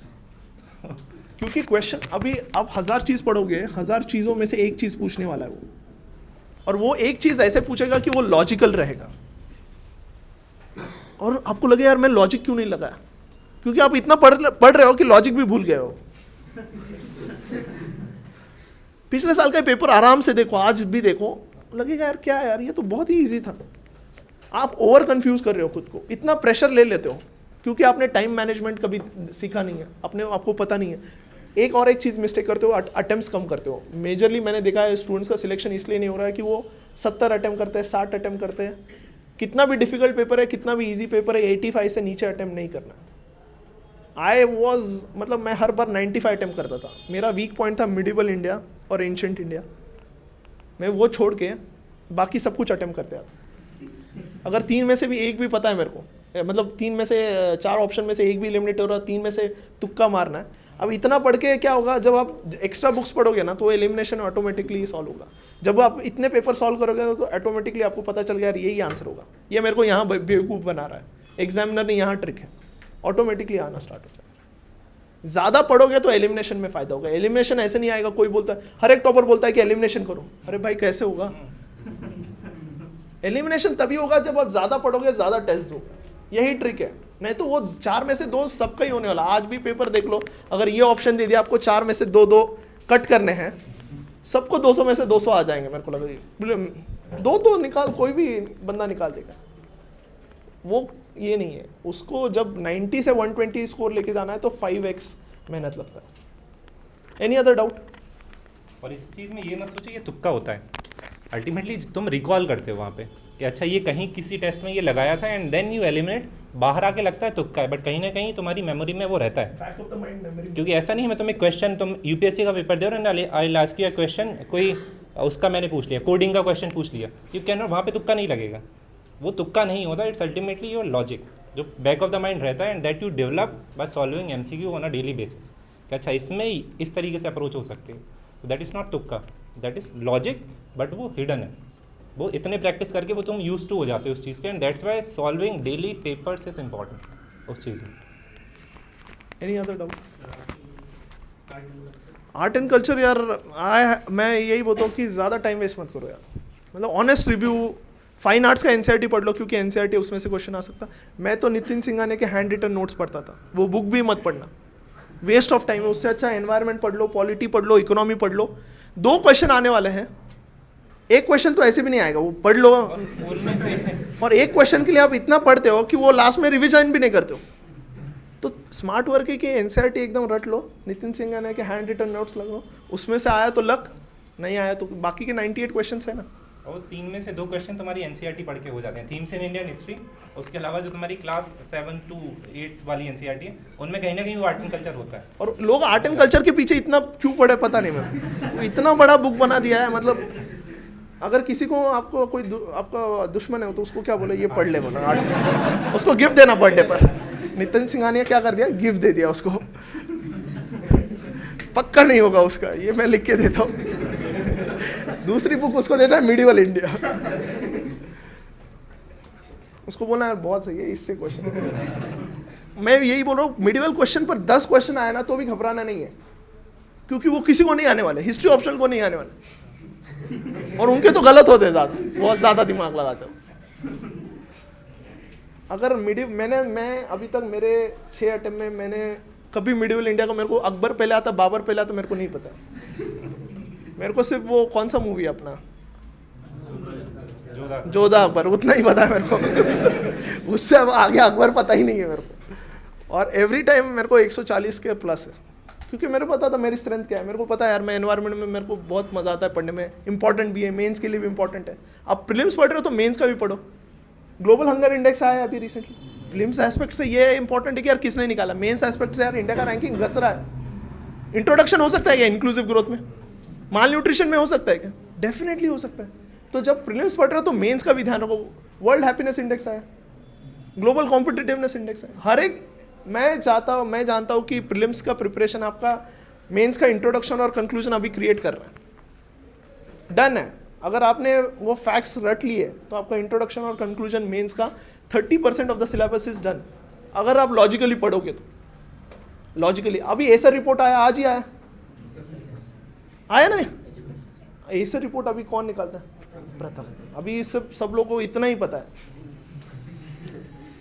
क्योंकि क्वेश्चन अभी आप 1000 चीज़ पढ़ोगे, 1000 चीज़ों में से एक चीज़ पूछने वाला है वो, और वो एक चीज़ ऐसे पूछेगा कि वो लॉजिकल रहेगा। और आपको लगे यार मैं लॉजिक क्यों नहीं लगाया, क्योंकि आप इतना पढ़ रहे हो कि लॉजिक भी भूल गए हो। पिछले साल का पेपर आराम से देखो, आज भी देखो, लगेगा यार क्या यार ये तो बहुत ही इजी था। आप ओवर कंफ्यूज कर रहे हो खुद को, इतना प्रेशर ले लेते हो क्योंकि आपने टाइम मैनेजमेंट कभी सीखा नहीं है, आपको पता नहीं है। एक चीज़ मिस्टेक करते हो, अटेम्प्ट्स कम करते हो। मेजरली मैंने देखा है स्टूडेंट्स का सिलेक्शन इसलिए नहीं हो रहा है कि वो 70 अटेम्प्ट करते हैं, 60 अटेम्प्ट करते हैं। कितना भी डिफिकल्ट पेपर है, कितना भी ईजी पेपर है, 85 से नीचे अटेम्प्ट नहीं करना। मतलब मैं हर बार 95 अटेम्प्ट करता था। मेरा वीक पॉइंट था मिडिवल इंडिया और एंशिएंट इंडिया। मैं वो छोड़ के बाकी सब कुछ अटेम्प्ट करते आता। अगर 3 में से भी एक भी पता है मेरे को, मतलब 3 में से 4 ऑप्शन में से एक भी एलिमिनेट हो रहा है, 3 में से तुक्का मारना है। अब इतना पढ़ के क्या होगा, जब आप एक्स्ट्रा बुक्स पढ़ोगे ना तो एलिमिनेशन ऑटोमेटिकली सॉल्व होगा। जब आप इतने पेपर सॉल्व करोगे तो ऑटोमेटिकली आपको पता चल गया यार यही आंसर होगा, ये मेरे को यहाँ बेवकूफ़ बना रहा है, एग्जामिनर ने यहाँ ट्रिक है, ऑटोमेटिकली आना स्टार्ट हो जाएगा। ज़्यादा पढ़ोगे तो एलिमिनेशन में फ़ायदा होगा। एलिमिनेशन ऐसे नहीं आएगा, कोई बोलता है, हर एक टॉपर बोलता है कि एलिमिनेशन करो, अरे भाई कैसे होगा, एलिमिनेशन तभी होगा जब आप ज्यादा पढ़ोगे, ज्यादा टेस्ट दो, यही ट्रिक है। नहीं तो वो 4 में से 2 सबका ही होने वाला। आज भी पेपर देख लो, अगर ये ऑप्शन दे दिया आपको 4 में से 2 कट करने हैं, सबको 200 में से 200 आ जाएंगे मेरे को लग रही है। 2 निकाल, कोई भी बंदा निकाल देगा। वो ये नहीं है, उसको जब 90 से 120 स्कोर लेके जाना है तो 5x मेहनत लगता है। Any other doubt? और इस चीज़ में ये मत सोचो ये तुक्का होता है। अल्टीमेटली तुम रिकॉल करते हो वहाँ पे कि अच्छा ये कहीं किसी टेस्ट में ये लगाया था एंड देन यू एलिमिनेट, बाहर आके लगता है तुक्का है, बट कहीं ना कहीं तुम्हारी मेमोरी में वो रहता है। Back of the mind memory. क्योंकि ऐसा नहीं है मैं तुम्हें क्वेश्चन, तुम यूपीएससी का पेपर दे रहे हो ना, आई लास्ट किया क्वेश्चन कोई उसका मैंने पूछ लिया, कोडिंग का क्वेश्चन पूछ लिया, यू कैन नॉट, वहाँ पे तुक्का नहीं लगेगा। वो तुक्का नहीं होता, इट्स अल्टीमेटली योर लॉजिक जो बैक ऑफ द माइंड रहता है and that you develop by solving MCQ on a daily basis कि अच्छा इसमें इस तरीके से अप्रोच हो सकती है। दैट इज़ नॉट तुक्का, दैट इज़ लॉजिक, बट वो हिडन है। वो इतने प्रैक्टिस करके वो तुम यूज टू हो जाते हो उस चीज़ के, and that's why solving daily papers is important उस चीज़ में। Any other doubt? Art and culture यार, मैं यही बोलता हूँ कि ज़्यादा टाइम वेस्ट मत करो यार। मतलब ऑनेस्ट रिव्यू, फाइन आर्ट्स का एनसीईआरटी पढ़ लो, क्योंकि एनसीईआरटी उसमें से क्वेश्चन आ सकता। मैं तो नितिन सिंघानिया के हैंड रिटन नोट्स पढ़ता था, वो बुक भी मत पढ़ना, वेस्ट ऑफ टाइम है। उससे अच्छा एनवायरनमेंट पढ़ लो, पॉलिटी पढ़ लो, इकोनॉमी पढ़ लो। 2 क्वेश्चन आने वाले हैं, एक क्वेश्चन तो ऐसे भी नहीं आएगा, वो पढ़ लो। और एक क्वेश्चन के लिए आप इतना पढ़ते हो कि वो लास्ट में रिविजन भी नहीं करते हो। तो स्मार्ट वर्क है कि एनसीईआरटी एकदम रट लो, नितिन सिंघानिया के हैंड रिटन नोट्स लग लो, उसमें से आया तो लक, नहीं आया तो बाकी के 98 क्वेश्चन है ना। और 3 में से 2 क्वेश्चन तुम्हारी एनसीईआरटी पढ़ के हो जाते हैं, थीम्स इन इंडियन हिस्ट्री। उसके अलावा जो तुम्हारी क्लास 7 to 8 वाली एनसीईआरटी है, उनमें कहीं ना कहीं वो आर्ट एंड कल्चर होता है। और लोग आर्ट एंड कल्चर के पीछे इतना क्यों पढ़े पता नहीं मैं, इतना बड़ा बुक बना दिया है। मतलब अगर किसी को आपको कोई आपका दुश्मन है तो उसको क्या बोले, ये पढ़ ले बोला आर्ट, उसको गिफ्ट देना बर्थडे पर। नितिन सिंघानिया क्या कर दिया, गिफ्ट दे दिया उसको। पक्का नहीं होगा उसका, ये मैं लिख के देता हूँ। दूसरी बुक उसको देना है मिडिवल इंडिया, उसको बोलना यार बहुत सही है, इससे क्वेश्चन। मैं यही बोल रहा हूँ, मिडिवल क्वेश्चन पर 10 क्वेश्चन आया ना तो भी घबराना नहीं है, क्योंकि वो किसी को नहीं आने वाले, हिस्ट्री ऑप्शन को नहीं आने वाले, और उनके तो गलत होते हैं ज़्यादा, बहुत ज़्यादा दिमाग लगाते हो। अगर मैं अभी तक मेरे 6 अटेम्प्ट में मैंने कभी मिडिवल इंडिया का, मेरे को अकबर पहले आता, बाबर पहले आता, मेरे को नहीं पता। मेरे को सिर्फ वो कौन सा मूवी है अपना, जोधा अकबर, उतना ही पता है मेरे को। उससे अब आगे अकबर पता ही नहीं है मेरे को। और एवरी टाइम मेरे को 140 के प्लस है, क्योंकि मेरे को पता था मेरी स्ट्रेंथ क्या है। मेरे को पता है यार, मैं एनवायरनमेंट में मेरे को बहुत मजा आता है पढ़ने में, इंपॉर्टेंट भी है, मेंस के लिए भी इंपॉर्टेंट है। आप प्रीलिम्स पढ़ रहे हो तो मेंस का भी पढ़ो। ग्लोबल हंगर इंडेक्स आया है अभी रिसेंटली, प्रीलिम्स एस्पेक्ट से ये इंपॉर्टेंट है कि यार किसने निकाला, मेंस एस्पेक्ट से यार इंडिया का रैंकिंग घस रहा है। इंट्रोडक्शन हो सकता है क्या इंक्लूसिव ग्रोथ में, माल न्यूट्रिशन में हो सकता है क्या, डेफिनेटली हो सकता है। तो जब प्रीलिम्स पढ़ रहे हो तो मेंस का भी ध्यान रखो। वर्ल्ड हैप्पीनेस इंडेक्स आया, ग्लोबल कॉम्पिटिटिवनेस इंडेक्स है, हर एक मैं जानता हूँ कि प्रीलिम्स का प्रिपरेशन आपका मेंस का इंट्रोडक्शन और कंक्लूजन अभी क्रिएट कर रहा है, डन है। अगर आपने वो फैक्ट्स रट लिए तो आपका इंट्रोडक्शन और कंक्लूजन मेंस का 30% of the syllabus is done. अगर आप लॉजिकली पढ़ोगे तो, लॉजिकली अभी एसर रिपोर्ट आया, आज ही आया ना। एसर रिपोर्ट अभी कौन निकालता है, प्रथम। अभी सब लोगों को इतना ही पता है।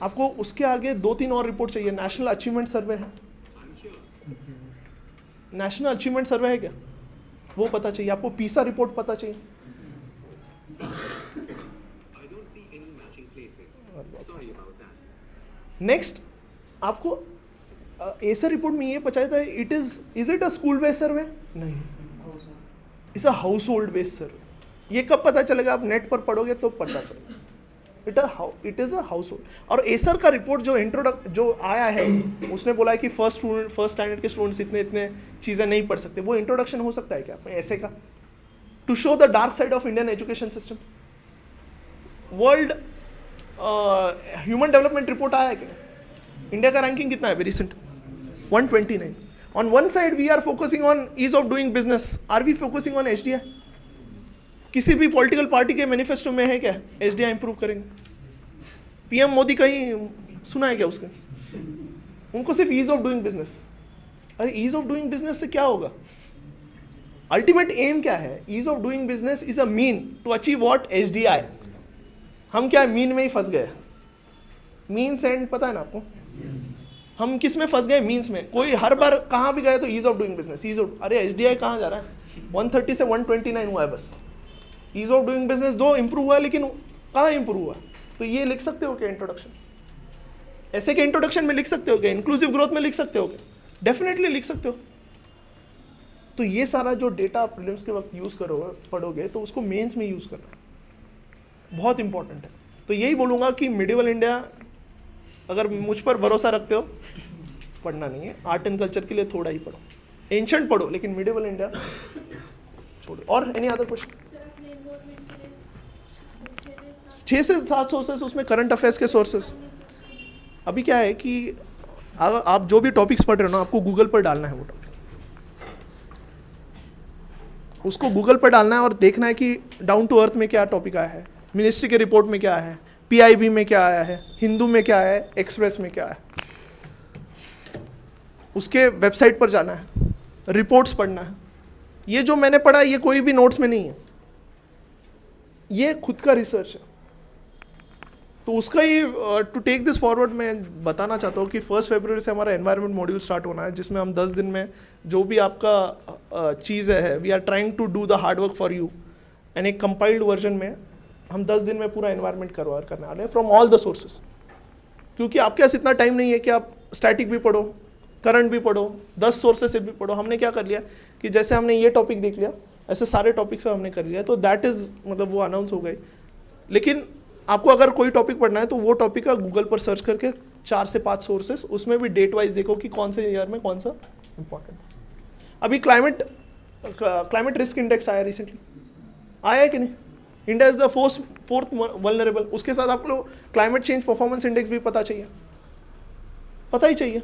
आपको उसके आगे 2-3 और रिपोर्ट चाहिए। नेशनल अचीवमेंट सर्वे है, नेशनल अचीवमेंट सर्वे है क्या, वो पता चाहिए आपको। पीसा रिपोर्ट पता चाहिए। नेक्स्ट आपको एसर रिपोर्ट में ये पता है, is it a school based survey, नहीं, it's a household based survey. ये कब पता चलेगा, आप नेट पर पढ़ोगे तो पता चलेगा। It is a house hold. और एसर का रिपोर्ट जो आया है, उसने बोला है कि फर्स्ट स्टैंडर्ड के स्टूडेंट्स इतने चीज़ें नहीं पढ़ सकते। वो इंट्रोडक्शन हो सकता है क्या ऐसे का, to show the dark side of Indian education system. World human development report आया है क्या, इंडिया का रैंकिंग कितना है अभी recent, 129। On one side we are focusing on ease of doing business, are we focusing on HDI? किसी भी political party के मैनिफेस्टो में है क्या HDI इंप्रूव करेंगे? PM मोदी कहीं सुना है क्या उसका? उनको सिर्फ ईज ऑफ डूइंग बिजनेस। अरे ईज ऑफ डूइंग बिजनेस से क्या होगा? अल्टीमेट एम क्या है? Ease of doing business is a mean to achieve what? HDI. हम क्या मीन में ही फंस गए. मीन्स एंड पता है ना आपको? हम किस में फंस गए? मीन्स में. कोई हर बार कहाँ भी गए तो ease of doing business, ease of, अरे HDI कहाँ जा रहा है? 130 से 129 हुआ है बस. ईज ऑफ डूइंग बिजनेस दो इंप्रूव हुआ है, लेकिन कहाँ इंप्रूव हुआ? तो ये लिख सकते हो क्या इंट्रोडक्शन? ऐसे के इंट्रोडक्शन में लिख सकते हो क्या? इंक्लूसिव ग्रोथ में लिख सकते हो क्या? डेफिनेटली लिख सकते हो. तो ये सारा जो डेटा आप प्रीलिम्स के वक्त यूज़ करोगे, पढ़ोगे, तो उसको मेंस में यूज़ करना है, बहुत इंपॉर्टेंट है. तो यही बोलूँगा कि मिडिवल इंडिया, अगर मुझ पर भरोसा रखते हो, पढ़ना नहीं है. आर्ट एंड कल्चर के लिए थोड़ा ही पढ़ो, एंशंट पढ़ो, लेकिन मिडिवल इंडिया छोड़ो. और एनी अदर क्वेश्चन? 6 से 7 सोर्सेस, उसमें करंट अफेयर्स के सोर्सेस. अभी क्या है कि आप जो भी टॉपिक्स पढ़ रहे हो ना, आपको गूगल पर डालना है वो टॉपिक, उसको गूगल पर डालना है और देखना है कि डाउन टू अर्थ में क्या टॉपिक आया है, मिनिस्ट्री के रिपोर्ट में क्या है, PIB में क्या आया है, हिंदू में क्या है, एक्सप्रेस में क्या है. उसके वेबसाइट पर जाना है, रिपोर्ट्स पढ़ना है. ये जो मैंने पढ़ा ये कोई भी नोट्स में नहीं है, ये खुद का रिसर्च है. तो उसका ही टू टेक दिस फॉरवर्ड मैं बताना चाहता हूँ कि 1 फरवरी से हमारा एनवायरनमेंट मॉड्यूल स्टार्ट होना है, जिसमें हम 10 दिन में जो भी आपका चीज़ है, we are trying to do the hard work for you, and एक कंपाइल्ड वर्जन में हम 10 दिन में पूरा एनवायरनमेंट कवर करने वाले हैं फ्रॉम ऑल द सोर्सेस. क्योंकि आपके पास इतना टाइम नहीं है कि आप स्टैटिक भी पढ़ो, करंट भी पढ़ो, 10 सोर्सेस से भी पढ़ो. हमने क्या कर लिया कि जैसे हमने ये टॉपिक देख लिया, ऐसे सारे टॉपिक से हमने कर लिया, तो दैट इज़ मतलब वो अनाउंस हो गई. लेकिन आपको अगर कोई टॉपिक पढ़ना है तो वो टॉपिक का गूगल पर सर्च करके 4 से 5 सोर्सेस, उसमें भी डेट वाइज देखो कि कौन से ईयर में कौन सा इंपॉर्टेंट. अभी क्लाइमेट रिस्क इंडेक्स आया रिसेंटली, आया है कि नहीं? India is the fourth vulnerable. उसके साथ आपको क्लाइमेट चेंज परफॉर्मेंस इंडेक्स भी पता चाहिए, पता ही चाहिए.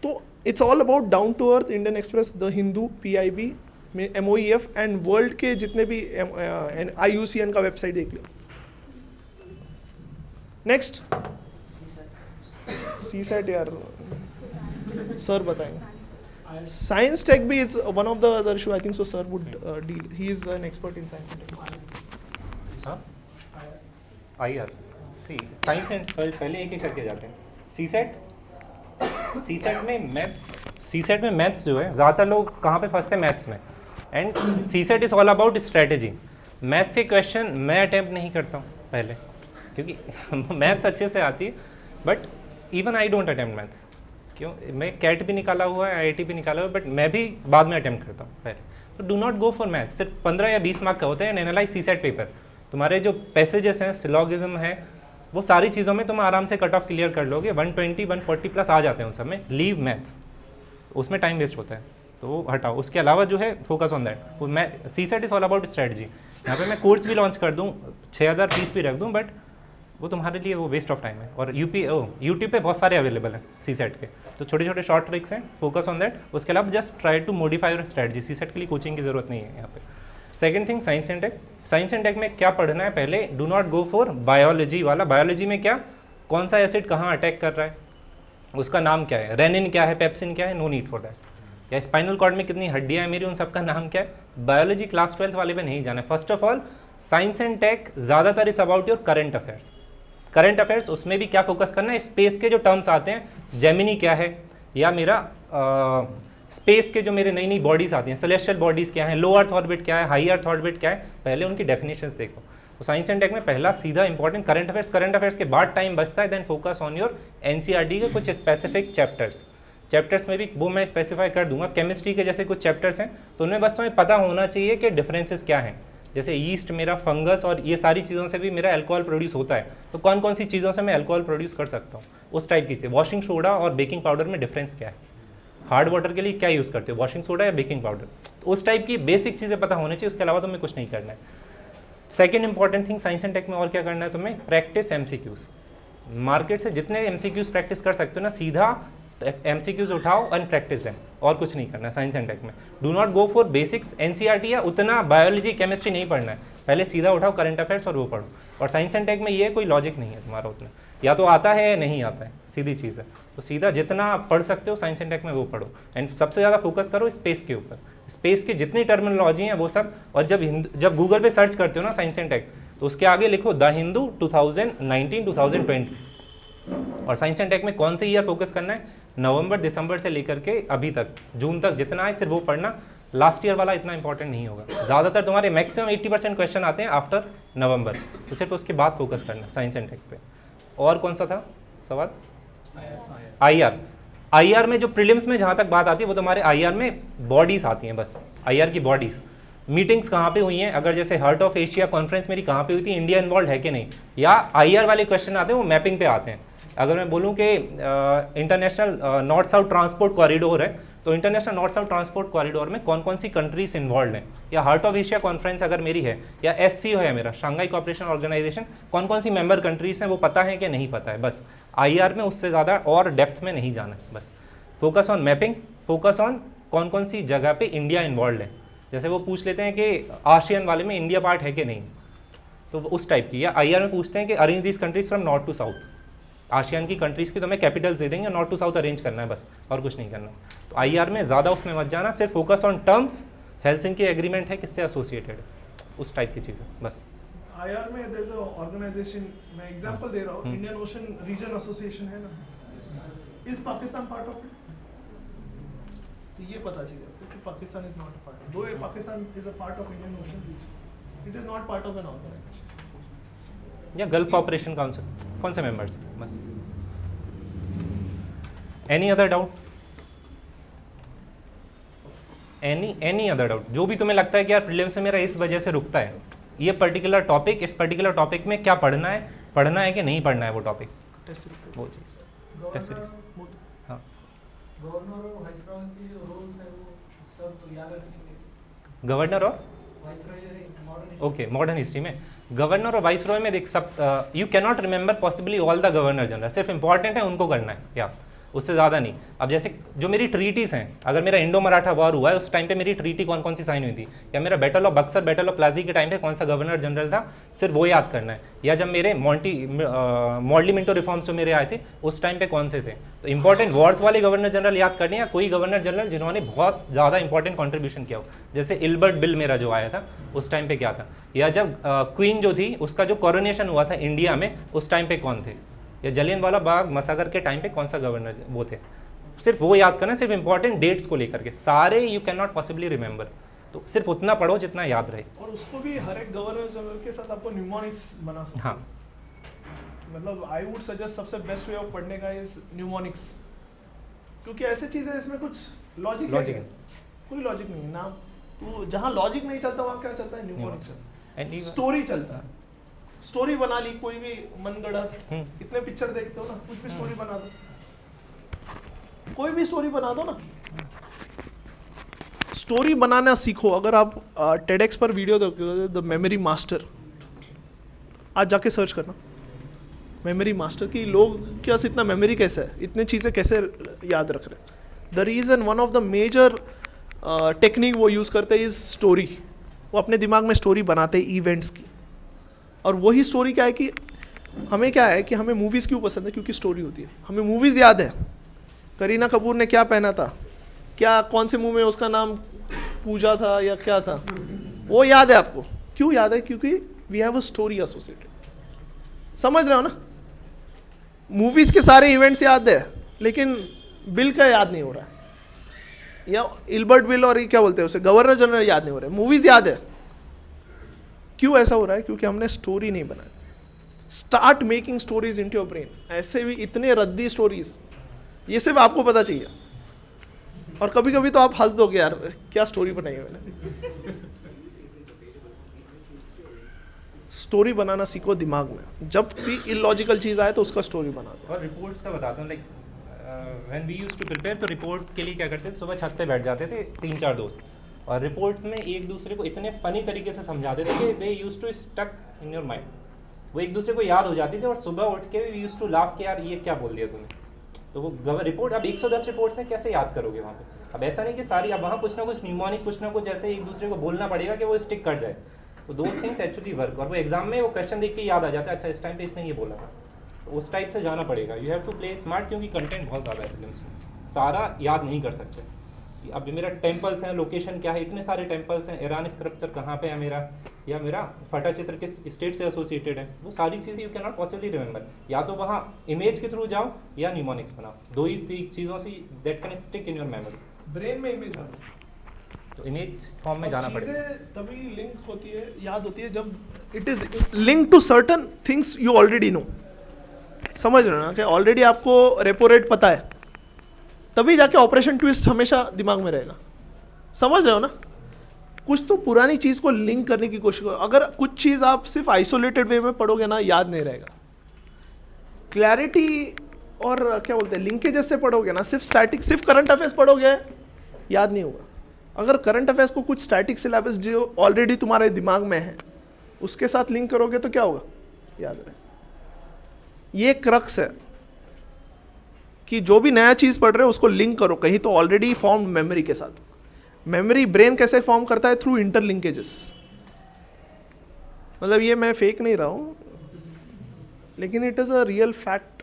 तो it's all about down to earth, Indian Express, the Hindu, PIB, MOEF and world के जितने भी IUCN का वेबसाइट देख लो. नेक्स्ट CSAT यार सर बताएंगे. साइंस टेक भी is one of the other issue, I think so sir would deal, he is an expert in science and tech. हाँ IR सी साइंस एंड पहले एक एक करके जाते हैं. CSAT में मैथ्स जो है, ज़्यादातर लोग कहाँ पे फंसते हैं? मैथ्स में. And CSAT is all about strategy. Maths के क्वेश्चन मैं अटैम्प्ट नहीं करता हूँ पहले, क्योंकि मैथ्स अच्छे से आती है, but even I don't attempt maths. क्यों? मैं कैट भी निकाला हुआ है, IIT भी निकाला हुआ है, बट मैं भी बाद में अटैम्प्ट करता हूँ पहले. तो do not go for maths. सिर्फ 15 या 20 मार्क का होते हैं. एनालाइज CSAT पेपर, तुम्हारे जो पैसेजेस हैं, सिलॉगिज्म है, वो सारी चीज़ों में तुम आराम से कट ऑफ क्लियर कर लोगे. 120 140 प्लस आ जाते हैं उन सब में. लीव मैथ्स, उसमें टाइम वेस्ट होता है, तो वो हटाओ. उसके अलावा जो है फोकस ऑन दैट. वो मैं CSAT is all about strategy. यहाँ पे मैं कोर्स भी लॉन्च कर दूँ, 6000 फीस भी रख दूँ, बट वो तुम्हारे लिए वो वेस्ट ऑफ टाइम है. और यूट्यूब पे बहुत सारे अवेलेबल हैं CSAT के, तो छोटे छोटे शॉर्ट ट्रिक्स हैं. Focus on that. उसके अलावा just try to modify your strategy. CSAT के लिए कोचिंग की ज़रूरत नहीं है यहाँ पे. Second thing, science and tech. Science and tech में क्या पढ़ना है? पहले do not go for biology वाला. बायोलॉजी में क्या, कौन सा एसिड कहाँ अटैक कर रहा है, उसका नाम क्या है, रेनिन क्या है, पेप्सिन क्या है, नो नीड फॉर दैट. या स्पाइनल कॉर्ड में कितनी हड्डियाँ हैं मेरी, उन सबका नाम क्या है. बायोलॉजी क्लास 12th वाले पे नहीं जाना है. First of all science and tech ज़्यादातर is about your current affairs. Current affairs, उसमें भी क्या फोकस करना है? स्पेस के जो टर्म्स आते हैं, जेमिनी क्या है, या मेरा स्पेस के जो मेरे नई नई बॉडीज़ आती हैं, सेलेस्टियल बॉडीज़ क्या है, लो अर्थ ऑर्बिट क्या है, हाई अर्थ ऑर्बिट क्या है, पहले उनकी डेफिनेशंस देखो. तो साइंस एंड टेक में पहला सीधा important current affairs. Current affairs के बाद टाइम बचता है, then focus on your NCERT के कुछ स्पेसिफिक चैप्टर्स में भी वो मैं स्पेसिफाई कर दूंगा. केमिस्ट्री के जैसे कुछ चैप्टर्स हैं, तो उनमें बस तुम्हें पता होना चाहिए कि डिफरेंसेस क्या हैं. जैसे ईस्ट मेरा फंगस और ये सारी चीज़ों से भी मेरा अल्कोहल प्रोड्यूस होता है, तो कौन कौन सी चीज़ों से मैं अल्कोहल प्रोड्यूस कर सकता हूँ, उस टाइप की चीज़. वॉशिंग सोडा और बेकिंग पाउडर में डिफरेंस क्या है, हार्ड वाटर के लिए क्या यूज़ करते हो, वॉशिंग सोडा या बेकिंग पाउडर. तो उस टाइप की बेसिक चीज़ें पता होनी चाहिए. उसके अलावा तुम्हें कुछ नहीं करना है. Second important thing science and tech में और क्या करना है तुम्हें? Practice MCQs. मार्केट से जितने MCQs प्रैक्टिस कर सकते हो ना, सीधा MCQs उठाओ एंड प्रैक्टिस देम. और कुछ नहीं करना है साइंस एंड टेक में. Do not go for basics NCERT या उतना बायोलॉजी केमिस्ट्री नहीं पढ़ना है. पहले सीधा उठाओ करंट अफेयर्स और वो पढ़ो. और साइंस एंड टेक में ये कोई लॉजिक नहीं है तुम्हारा उतना, या तो आता है या नहीं आता है, सीधी चीज़ है. तो सीधा जितना आप पढ़ सकते हो साइंस एंड टेक में वो पढ़ो, एंड सबसे ज़्यादा फोकस करो स्पेस के ऊपर। स्पेस की जितनी टर्मिनोलॉजी हैं वो सब, और जब गूगल पे सर्च करते हो ना साइंस एंड टेक, तो उसके आगे लिखो द हिंदू 2019-2020, और साइंस एंड टेक में कौन से ईयर फोकस करना है, नवंबर दिसंबर से लेकर के अभी तक जून तक जितना है सिर्फ वो पढ़ना। लास्ट ईयर वाला इतना इंपॉर्टेंट नहीं होगा, ज़्यादातर तुम्हारे मैक्सिमम 80% क्वेश्चन आते हैं आफ्टर नवंबर, तो सिर्फ उसके बाद फोकस करना साइंस एंड टेक पे। और कौन सा था सवाल? IR में जो प्रीलिम्स में जहाँ तक बात आती है वो तुम्हारे IR में बॉडीज आती हैं, बस IR की बॉडीज। मीटिंग्स कहाँ पे हुई हैं, अगर जैसे हार्ट ऑफ एशिया कॉन्फ्रेंस मेरी कहाँ पे हुई थी, इंडिया इन्वॉल्व है कि नहीं, या IR वाले क्वेश्चन आते हैं वो मैपिंग पे आते हैं। अगर मैं बोलूँ कि international north south transport corridor है, तो international north south transport corridor में कौन कौन सी कंट्रीज इन्वॉल्व हैं, या हार्ट ऑफ एशिया कॉन्फ्रेंस अगर मेरी है, या SCO है मेरा, शंघाई कोऑपरेशन ऑर्गेनाइजेशन, कौन कौन सी मेंबर कंट्रीज हैं वो पता है कि नहीं पता है। बस IR में उससे ज़्यादा और डेप्थ में नहीं जाना है, बस focus on mapping, focus on कौन कौन सी जगह पे इंडिया इन्वॉल्व है। जैसे वो पूछ लेते हैं कि आशियन वाले में इंडिया पार्ट है कि नहीं, तो उस टाइप की। या IR में पूछते हैं कि arrange these countries from north to south, ASEAN की कंट्रीज़ की तुम्हें कैपिटल्स दे देंगे, नॉर्थ टू साउथ अरेंज करना है बस, और कुछ नहीं करना। तो IR में ज़्यादा उसमें मत जाना, सिर्फ focus on terms, Helsinki agreement है किससे एसोसिएटेड, उस टाइप की चीज़ें बस। IR में there's a organization, मैं एग्जांपल दे रहा हूँ, इंडियन ओशन रीजन एसोसिएशन है ना, is Pakistan part of it? तो ये पता चाहिए क्योंकि Pakistan is not part, though Pakistan is a part of Indian Ocean region, it is not part of an organisation. या गल्फ कॉपरेशन काउंसिल, कौन से मेंबर्स हैं, बस। Any other doubt? Any other doubt? जो भी तुम्हें लगता है कि यार प्रीलिम्स में मेरा इस वजह से रुकता है, ये पर्टिकुलर टॉपिक, इस पर्टिकुलर टॉपिक में क्या पढ़ना है कि नहीं पढ़ना है वो टॉपिक, वो चीज़ टेस्ट सीरीज। हाँ, गवर्नर और वाइसरॉय की जो रोल्स है वो सब तो याद रखेंगे। गवर्नर और वाइसरॉय ओके, मॉडर्न हिस्ट्री में गवर्नर और वाइसरॉय में देख सब, you can not remember possibly all the governor general, सिर्फ इंपॉर्टेंट है उनको करना है, या उससे ज़्यादा नहीं। अब जैसे जो मेरी ट्रीटीज़ हैं, अगर मेरा इंडो मराठा वॉर हुआ है उस टाइम पे मेरी ट्रीटी कौन कौन सी साइन हुई थी, या मेरा battle of Buxar, battle of Plassey के टाइम पे कौन सा गवर्नर जनरल था, सिर्फ वो याद करना है। या जब मेरे मॉडली मिंटो रिफॉर्म्स जो मेरे आए थे उस टाइम पे कौन से थे, तो इंपॉर्टेंट वॉर्स वाले गवर्नर जनरल याद करने, या कोई गवर्नर जनरल जिन्होंने बहुत ज़्यादा इंपॉर्टेंट कॉन्ट्रीब्यूशन किया हो, जैसे इल्बर्ट बिल मेरा जो आया था उस टाइम पे क्या था, या जब क्वीन जो थी उसका जो कोरोनेशन हुआ था इंडिया में उस टाइम पे कौन थे, या जलियनवाला बाग मसाकर के टाइम पे कौन सा गवर्नर वो थे, सिर्फ वो याद करना, सिर्फ इंपॉर्टेंट डेट्स को लेकर के। सारे you can not possibly remember, तो सिर्फ उतना पढ़ो जितना याद रहे। और उसको भी हर एक गवर्नर जनरल के साथ आपको न्यूमोनिक्स बना सकते हाँ, मतलब आई वुड सजेस्ट सबसे बेस्ट वे ऑफ पढ़ने का इज न्यूमोनिक्स, क्योंकि ऐसी चीज़ है इसमें कुछ लॉजिक लॉजिक है, कोई लॉजिक नहीं है ना, तो जहाँ लॉजिक नहीं चलता वहाँ क्या चलता है, न्यूमोनिक्स चलता है, स्टोरी चलता है। स्टोरी बना ली कोई भी मनगढ़ा, इतने पिक्चर देखते हो ना, कुछ भी स्टोरी बना दो, कोई भी स्टोरी बना दो ना, स्टोरी बनाना सीखो। अगर आप TEDx पर वीडियो देखोगे द मेमोरी मास्टर, आज जाके सर्च करना मेमोरी मास्टर की, लोग क्या इतना मेमोरी कैसे है, इतनी चीज़ें कैसे याद रख रहे हैं। The reason, one of the major technique वो यूज़ करते हैं इज स्टोरी, वो अपने दिमाग में स्टोरी बनाते हैं इवेंट्स की, और वही स्टोरी क्या है कि हमें क्या है कि हमें मूवीज़ क्यों पसंद है, क्योंकि स्टोरी होती है, हमें मूवीज़ याद है, करीना कपूर ने क्या पहना था, क्या कौन से मुंह में उसका नाम पूजा था या क्या था, वो याद है आपको, क्यों याद है, क्योंकि we have a story associated. समझ रहे हो ना, मूवीज़ के सारे इवेंट्स याद है लेकिन बिल का याद नहीं हो रहा है, या इल्बर्ट बिल और ये क्या बोलते हैं उसे, गवर्नर जनरल याद नहीं हो रहा है, मूवीज़ याद है। क्यों ऐसा हो रहा है, क्योंकि हमने स्टोरी नहीं बनाई। Start making stories into your brain, ऐसे भी इतने रद्दी स्टोरीज, ये सिर्फ आपको पता चाहिए, और कभी कभी तो आप हंस दोगे यार क्या स्टोरी बनाई है मैंने। स्टोरी बनाना सीखो दिमाग में, जब भी इलॉजिकल चीज़ आए तो उसका स्टोरी बना दो। और रिपोर्ट्स का बताता हूँ, like when we used to prepare, तो रिपोर्ट के लिए क्या करते थे, सुबह छत पे बैठ जाते थे 3-4 दोस्त, और रिपोर्ट्स में एक दूसरे को इतने फनी तरीके से समझाते थे कि they used to stuck in your mind, वो एक दूसरे को याद हो जाती थी, और सुबह उठ के वी यूज्ड टू लाफ कि यार ये क्या बोल दिया तूने। तो वो रिपोर्ट, अब 110 रिपोर्ट्स हैं, कैसे याद करोगे वहाँ पे। अब ऐसा नहीं कि सारी, अब वहाँ कुछ ना कुछ न्यूमोनिक, कुछ ना कुछ ऐसे एक दूसरे को बोलना पड़ेगा कि वो स्टिक कर जाए, तो दोज थिंग्स एक्चुअली वर्क, और वो एग्जाम में वो क्वेश्चन देख के याद आ जाता है, अच्छा इस टाइम पे इसने ये बोला था, तो उस टाइप से जाना पड़ेगा. You have to play smart, क्योंकि कंटेंट बहुत ज़्यादा है फिल्म्स में, सारा याद नहीं कर सकते. अब मेरा टेम्पल्स हैं, लोकेशन क्या है, इतने सारे टेम्पल्स हैं, ईरान स्क्रप्चर कहाँ पे है मेरा, या मेरा फटा चित्र किस स्टेट से एसोसिएटेड है, वो सारी चीज़ें you can not possibly remember. या तो वहाँ इमेज के थ्रू जाओ या निमोनिक्स बनाओ, दो ही चीज़ों say that can stick in your memory. Brain में इमेज तो इमेज फॉर्म में जाना पड़ेगा. तभी लिंक होती है, याद होती है जब it is link to certain things you already know. समझ रहे हो ना कि ऑलरेडी आपको रेपो रेट पता है, तभी जाके ऑपरेशन ट्विस्ट हमेशा दिमाग में रहेगा. समझ रहे हो ना. कुछ तो पुरानी चीज़ को लिंक करने की कोशिश करो. अगर कुछ चीज़ आप सिर्फ आइसोलेटेड वे में पढ़ोगे ना, याद नहीं रहेगा. क्लैरिटी और क्या बोलते हैं लिंकेजेस से पढ़ोगे ना, सिर्फ स्टैटिक, सिर्फ करंट अफेयर्स पढ़ोगे, याद नहीं होगा. अगर करंट अफेयर्स को कुछ स्टैटिक सिलेबस जो ऑलरेडी तुम्हारे दिमाग में है उसके साथ लिंक करोगे तो क्या होगा, याद रहे. ये क्रक्स है कि जो भी नया चीज़ पढ़ रहे हो उसको लिंक करो कहीं तो ऑलरेडी फॉर्म मेमोरी के साथ. मेमोरी ब्रेन कैसे फॉर्म करता है, थ्रू इंटरलिंकेजेस. मतलब ये मैं फेक नहीं रहा हूँ, लेकिन it is a real fact.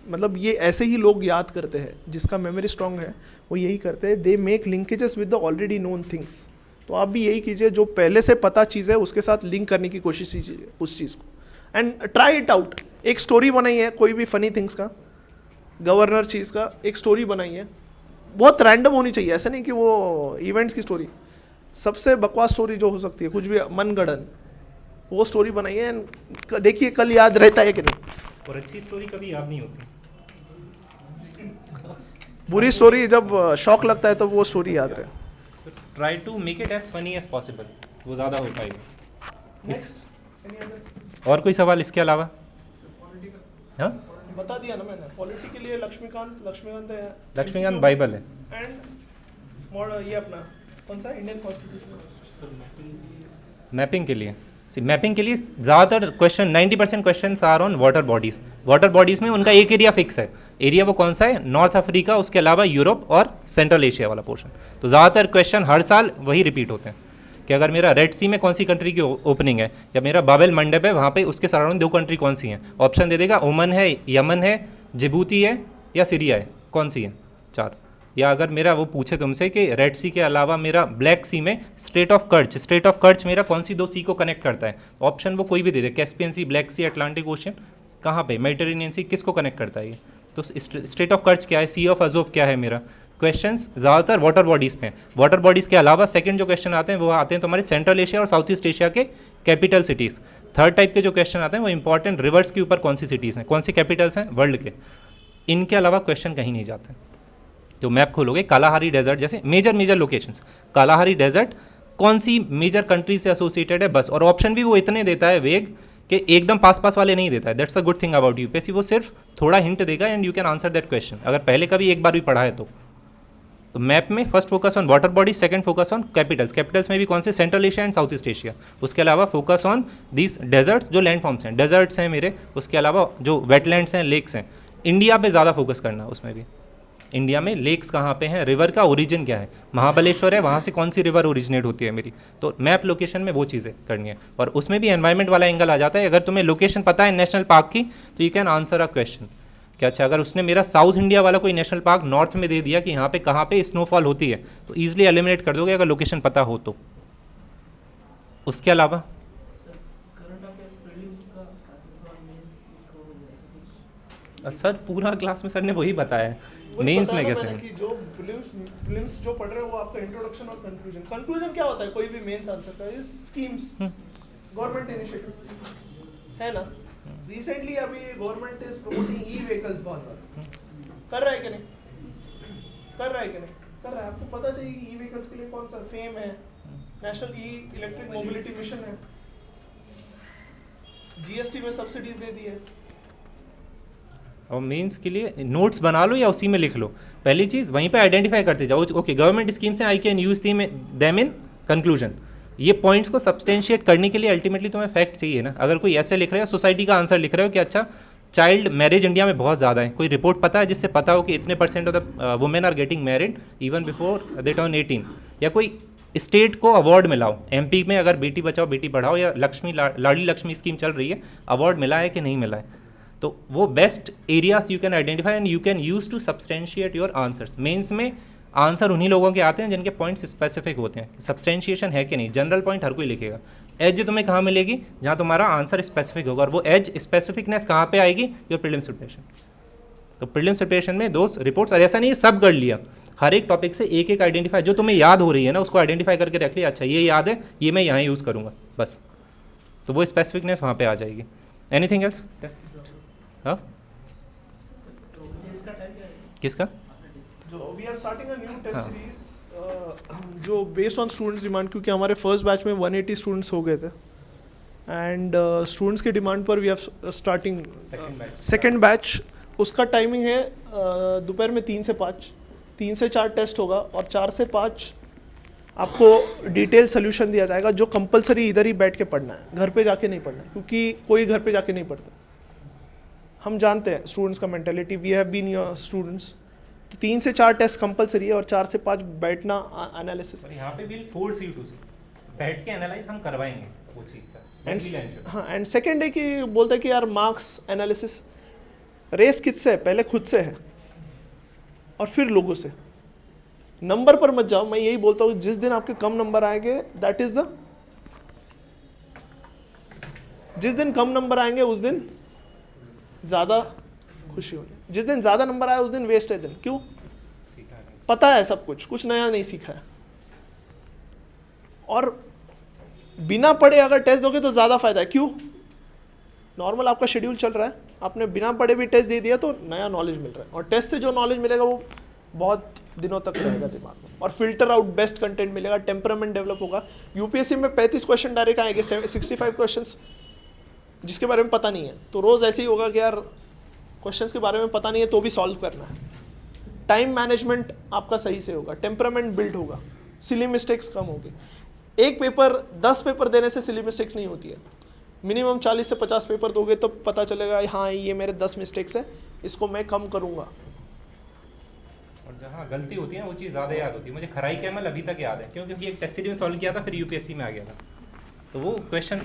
मतलब ये ऐसे ही लोग याद करते हैं, जिसका मेमोरी स्ट्रांग है वो यही करते हैं. They make linkages with the already known things. तो आप भी यही कीजिए, जो पहले से पता चीज़ है उसके साथ लिंक करने की कोशिश कीजिए उस चीज़ को, एंड ट्राई इट आउट. एक स्टोरी बनाई है कोई भी फनी थिंग्स का, गवर्नर चीज़ का एक स्टोरी बनाई है, बहुत रैंडम होनी चाहिए, ऐसा नहीं कि वो इवेंट्स की स्टोरी. सबसे बकवास स्टोरी जो हो सकती है, कुछ भी मनगढ़ंत, वो स्टोरी बनाई है. देखिए कल याद रहता है कि नहीं. और अच्छी स्टोरी कभी याद नहीं होती. बुरी स्टोरी जब शौक लगता है तब वो स्टोरी याद रहे. तो try to make it as funny as possible, वो ज़्यादा हो पाएगा. और कोई सवाल इसके अलावा? हाँ, बता दिया ना मैंने. पॉलिटी के लिए लक्ष्मीकांत है. लक्ष्मीकांत बाइबल है. एंड ये अपना कौन सा इंडियन कॉन्स्टिट्यूशन. मैपिंग के लिए, मैपिंग के लिए ज़्यादातर question 90% question are on water bodies. Water bodies में उनका एक एरिया फिक्स है. एरिया वो कौन सा है? नॉर्थ अफ्रीका, उसके अलावा यूरोप और सेंट्रल एशिया वाला पोर्शन. तो ज़्यादातर क्वेश्चन हर साल वही रिपीट होते हैं कि अगर मेरा रेड सी में कौन सी कंट्री की ओपनिंग है, या मेरा बाबेल मंडप है वहाँ पे उसके सराउंडिंग 2 कंट्री कौन सी हैं. ऑप्शन दे देगा, ओमन है, यमन है, जिबूती है या सीरिया है, कौन सी है, 4. या अगर मेरा वो पूछे तुमसे कि रेड सी के अलावा मेरा ब्लैक सी में स्ट्रेट ऑफ कर्च मेरा कौन सी 2 सी को कनेक्ट करता है, ऑप्शन वो कोई भी दे दे. कैस्पियन सी, ब्लैक सी, अटलांटिक ओशन, कहाँ पे, मेडिटेरेनियन सी, किसको कनेक्ट करता है ये. तो स्ट्रेट ऑफ कर्च क्या है, सी ऑफ अजोव क्या है. मेरा क्वेश्चंस ज़्यादातर वाटर बॉडीज़ पे हैं. वाटर बॉडीज़ के अलावा सेकंड जो क्वेश्चन आते हैं वो आते हैं तुम्हारे सेंट्रल एशिया और साउथ ईस्ट एशिया के कैपिटल सिटीज़. थर्ड टाइप के जो क्वेश्चन आते हैं वो इंपॉर्टेंट रिवर्स के ऊपर कौन सी सिटीज़ हैं, कौन सी कैपिटल्स हैं वर्ल्ड के. इनके अलावा क्वेश्चन कहीं नहीं जाते. जो मैप खोलोगे, कालाहारी डेजर्ट जैसे मेजर लोकेशंस, कालाहारी डेजर्ट कौन सी मेजर कंट्री से एसोसिएटेड है, बस. और ऑप्शन भी वो इतने देता है वेग कि एकदम पास वाले नहीं देता है. That's a good thing about UPSC. वो सिर्फ थोड़ा हिंट देगा and you can answer that question, अगर पहले कभी एक बार भी पढ़ा है तो. मैप में first focus on water body, second focus on Capitals में भी कौन से, central Asia and south east Asia. उसके अलावा फोकस ऑन दीज डेजर्ट्स, जो लैंड फॉर्म्स हैं, डेजर्ट्स हैं मेरे. उसके अलावा जो वेटलैंड्स हैं, लेक्स हैं. इंडिया पे ज़्यादा फोकस करना, उसमें भी इंडिया में लेक्स कहाँ पे हैं, रिवर का ओरिजिन क्या है, महाबलेश्वर है वहाँ से कौन सी रिवर ओरिजिनेट होती है मेरी. तो मैप लोकेशन में वो चीज़ें करनी है. और उसमें भी एनवायरनमेंट वाला एंगल आ जाता है. अगर तुम्हें लोकेशन पता है नेशनल पार्क की तो you can answer a question कि अच्छा अगर उसने मेरा साउथ इंडिया वाला कोई नेशनल पार्क नॉर्थ में दे दिया कि यहाँ पे कहाँ पे स्नोफॉल होती है, तो ईजिली एलिमिनेट कर दोगे अगर लोकेशन पता हो तो. उसके अलावा सर पूरा क्लास में सर ने वही बताया है, मेंस में कैसे कि जो प्रीलिम्स जो पढ़ रहे हो वो आपका इंट्रोडक्शन और कंक्लूजन क्या होता है कोई भी मेंस आंसर का, इस स्कीम्स गवर्नमेंट इनिशिएटिव है ना. रिसेंटली अभी government is promoting E vehicles बहुत सारा. कर रहा है कि नहीं, कर रहा है कि नहीं कर रहा है. आपको पता चाहिए ई व्हीकल्स के लिए कौन सा फेम है, national e electric mobility mission है, जीएसटी में सब्सिडीज दे दी है. और मेंस के लिए नोट्स बना लो या उसी में लिख लो. पहली चीज़ वहीं पे आइडेंटिफाई करते जाओ, ओके गवर्नमेंट स्कीम्स हैं, I can use them in conclusion. ये पॉइंट्स को सब्सटेंशिएट करने के लिए अल्टीमेटली तुम्हें फैक्ट चाहिए ना. अगर कोई ऐसे लिख रहे हो, सोसाइटी का आंसर लिख रहे हो कि अच्छा चाइल्ड मैरिज इंडिया में बहुत ज़्यादा है, कोई रिपोर्ट पता है जिससे पता हो कि इतने % of the women are getting married even before they turn 18, या कोई स्टेट को अवार्ड मिलाओ. एमपी में अगर बेटी बचाओ बेटी पढ़ाओ या लाडली लक्ष्मी स्कीम चल रही है, अवार्ड मिला है कि नहीं मिला है. तो वो best areas you can identify and you can use to substantiate your answers. Mains में आंसर उन्हीं लोगों के आते हैं जिनके पॉइंट्स स्पेसिफिक होते हैं, सब्सटेंशिएशन है कि नहीं। जनरल पॉइंट हर कोई लिखेगा, एज तुम्हें कहाँ मिलेगी, जहाँ तुम्हारा आंसर स्पेसिफिक होगा, और वो एज स्पेसिफिकनेस कहाँ पे आएगी, योर प्रीलिम्स प्रिपरेशन। तो प्रीलिम्स प्रिपरेशन में दो रिपोर्ट्स, और ऐसा नहीं सब कर लिया, हर एक टॉपिक से एक एक आइडेंटिफाई, जो तुम्हें याद हो रही है ना उसको आइडेंटिफाई करके रख लिया, अच्छा ये याद है, ये मैं यहाँ यूज़ करूँगा बस, तो वो स्पेसिफिकनेस वहाँ पे आ जाएगी। Anything else? हाँ, किसका? जो we are starting a new test series जो बेस्ड ऑन स्टूडेंट्स डिमांड, क्योंकि हमारे फर्स्ट बैच में 180 स्टूडेंट्स हो गए थे एंड स्टूडेंट्स के डिमांड पर we are starting second batch. उसका टाइमिंग है दोपहर में 3 से 5, 3 से 4 टेस्ट होगा और 4 से 5 आपको डिटेल सोल्यूशन दिया जाएगा, जो कंपलसरी इधर ही बैठ के पढ़ना है, घर पे जाके नहीं पढ़ना है, क्योंकि कोई घर पे जाके नहीं पढ़ता। हम जानते हैं स्टूडेंट्स का mentality, we have been your students. तो 3 से 4 टेस्ट कंपलसरी है और 4 से 5 बैठना एनालिसिस। यहाँ पे विल फोर्स यू टू बैठ के एनालाइज हम करवाएंगे वो चीज़ का। हाँ, एंड सेकेंड है कि बोलते हैं कि यार मार्क्स एनालिसिस रेस किससे है, पहले खुद से है और फिर लोगों से। नंबर पर मत जाओ, मैं यही बोलता हूँ, जिस दिन आपके कम नंबर आएंगे दैट इज द, जिस दिन कम नंबर आएंगे उस दिन ज़्यादा खुशी होगी, जिस दिन ज़्यादा नंबर आया उस दिन वेस्ट है दिन। क्यों? पता है सब कुछ नया नहीं सीखा है। और बिना पढ़े अगर टेस्ट दोगे तो ज़्यादा फायदा है। क्यों? नॉर्मल आपका शेड्यूल चल रहा है, आपने बिना पढ़े भी टेस्ट दे दिया तो नया नॉलेज मिल रहा है, और टेस्ट से जो नॉलेज मिलेगा वो बहुत दिनों तक रहेगा दिमाग में, और फिल्टर आउट बेस्ट कंटेंट मिलेगा, टेम्परामेंट डेवलप होगा। यूपीएससी में 35 क्वेश्चन डायरेक्ट आएंगे, 65 क्वेश्चंस जिसके बारे में पता नहीं है, तो रोज़ ऐसे ही होगा कि यार क्वेश्चंस के बारे में पता नहीं है तो भी सॉल्व करना है। टाइम मैनेजमेंट आपका सही से होगा, टेम्परामेंट बिल्ड होगा, सिली मिस्टेक्स कम होगी। एक पेपर 10 पेपर देने से सिली मिस्टेक्स नहीं होती है, मिनिमम 40 से 50 पेपर दोगे तो पता चलेगा हाँ ये मेरे 10 मिस्टेक्स है, इसको मैं कम करूँगा। और जहाँ गलती होती है वो चीज़ ज़्यादा याद होती है। मुझे खराई कैमल अभी तक याद है, क्योंकि एक टेस्ट सीरीज में सॉल्व किया था, फिर यूपीएससी में आ गया था, तो वो क्वेश्चन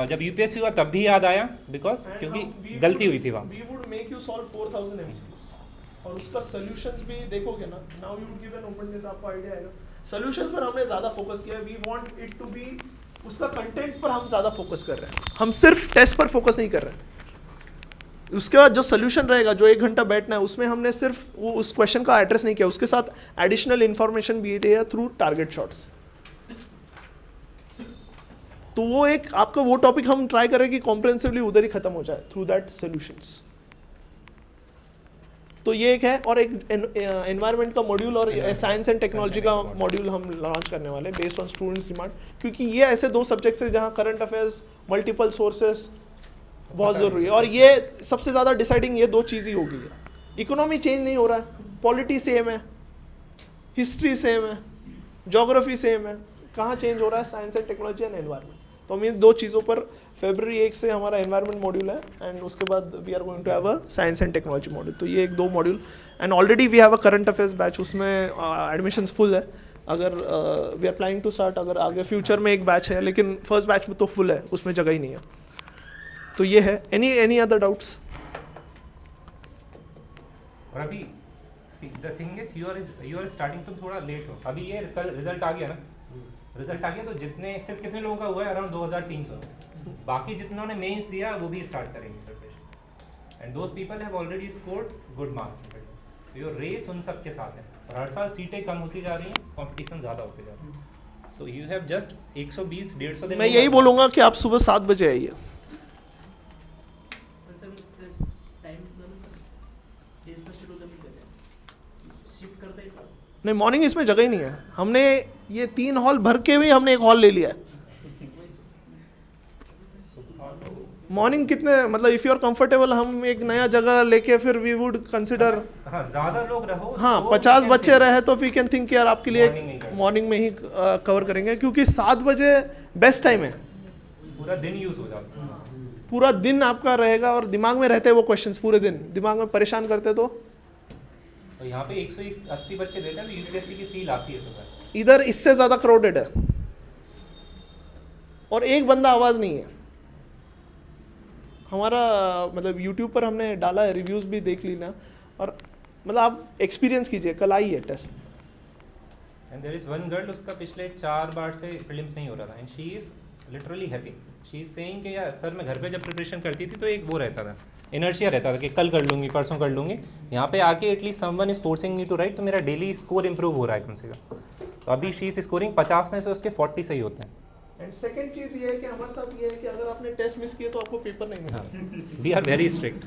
जब यूपीएससी हुआ तब भी याद आया, बिकॉज क्योंकि गलती हुई थी वहाँ। We would make you solve 4000 MCQs और उसका सॉल्यूशंस भी देखोगे ना, now you would give an open, आपको आइडिया आएगा। सॉल्यूशंस पर हमने ज़्यादा फोकस किया, we want it to be, उसका कंटेंट पर हम ज़्यादा फोकस कर रहे हैं, हम सिर्फ टेस्ट पर फोकस नहीं कर रहे हैं। उसके बाद जो सोल्यूशन रहेगा, जो 1 घंटा बैठना है, उसमें हमने सिर्फ वो उस क्वेश्चन का एड्रेस नहीं किया, उसके साथ एडिशनल इन्फॉर्मेशन भी दिया थ्रू टारगेट शॉट्स। तो वो एक आपका वो टॉपिक हम ट्राई करें कि कॉम्प्रिहेंसिवली उधर ही खत्म हो जाए थ्रू दैट सोल्यूशंस। तो ये एक है, और एक एनवायरनमेंट का मॉड्यूल और साइंस एंड टेक्नोलॉजी का मॉड्यूल हम लॉन्च करने वाले हैं बेस्ड ऑन स्टूडेंट्स डिमांड, क्योंकि ये ऐसे 2 सब्जेक्ट्स हैं जहाँ करंट अफेयर्स, मल्टीपल सोर्सेस बहुत ज़रूरी है, और ये सबसे ज़्यादा डिसाइडिंग ये 2 चीज़ ही होगी। इकोनॉमी चेंज नहीं हो रहा है, पॉलिटी सेम है, हिस्ट्री सेम है, जोग्राफी सेम है, कहाँ चेंज हो रहा है? Science and technology and environment. तो हम इन 2 चीज़ों पर फरवरी 1 से हमारा एनवायरनमेंट मॉड्यूल है, एंड उसके बाद we are going to have a science and technology module. तो ये 1-2 module, and already we have a current affairs batch, उसमें एडमिशन्स फुल है। अगर we are planning to start, अगर आगे फ्यूचर में एक बैच है, लेकिन फर्स्ट बैच में तो फुल है, उसमें जगह ही नहीं है। तो ये है। Any other doubts? और अभी the thing is you are starting, तुम थोड़ा लेट हो। अभी ये कल रिजल्ट आ गया ना, रिजल्ट आ गया तो जितने सिर्फ कितने लोगों का हुआ है? अराउंड 2300। बाकी जितनों ने मेंस दिया वो भी स्टार्ट करेंगे preparation, and those people have already scored good marks. तो योर रेस उन सब के साथ है, और हर साल सीटें कम होती जा रही हैं, कंपटीशन ज़्यादा होते जा रहा है। तो यू हैव जस्ट 120-150 दिन। मैं यही बोलूँगा कि आप सुबह 7 बजे आइए। नहीं, मॉर्निंग इसमें जगह ही नहीं है। हमने ये 3 हॉल भर के भी हमने एक हॉल ले लिया है। मॉर्निंग कितने, मतलब इफ़ यू आर कंफर्टेबल, हम एक नया जगह लेके फिर वी वुड कंसिडर। हाँ, ज़्यादा लोग रहो, हाँ, तो 50 बच्चे रहे तो वी कैन थिंक यार आपके लिए मॉर्निंग में ही कवर करेंगे, क्योंकि 7 बजे बेस्ट टाइम है। पूरा दिन यूज़ हो जाता है, पूरा दिन आपका रहेगा, और दिमाग में रहते हैं वो क्वेश्चंस, पूरे दिन दिमाग में परेशान करते। तो यहाँ पे 180 बच्चे देते हैं, तो यूपीएससी की फील आती है सुबह। इधर इससे ज़्यादा क्राउडेड है, और एक बंदा आवाज़ नहीं है। हमारा मतलब यूट्यूब पर हमने डाला है, रिव्यूज़ भी देख ली ना, और मतलब आप एक्सपीरियंस कीजिए, कल आई है test. And there is one girl, उसका पिछले 4 बार से प्रीलिम्स नहीं हो रहा था, and she is literally happy. She is saying कि यार सर मैं घर पे जब प्रिपरेशन करती थी तो एक वो रहता था, इनर्शिया रहता था कि कल कर लूँगी, परसों कर लूँगी। यहाँ पे आके at least someone is forcing me to write, तो मेरा डेली स्कोर इंप्रूव हो रहा है कम से कम। तो अभी शी इज स्कोरिंग 50 में से उसके 40 सही होते हैं। एंड सेकंड चीज़ ये है कि हमारे साथ ये है कि अगर आपने टेस्ट मिस किए तो आपको पेपर नहीं मिलेगा। वी आर वेरी स्ट्रिक्ट,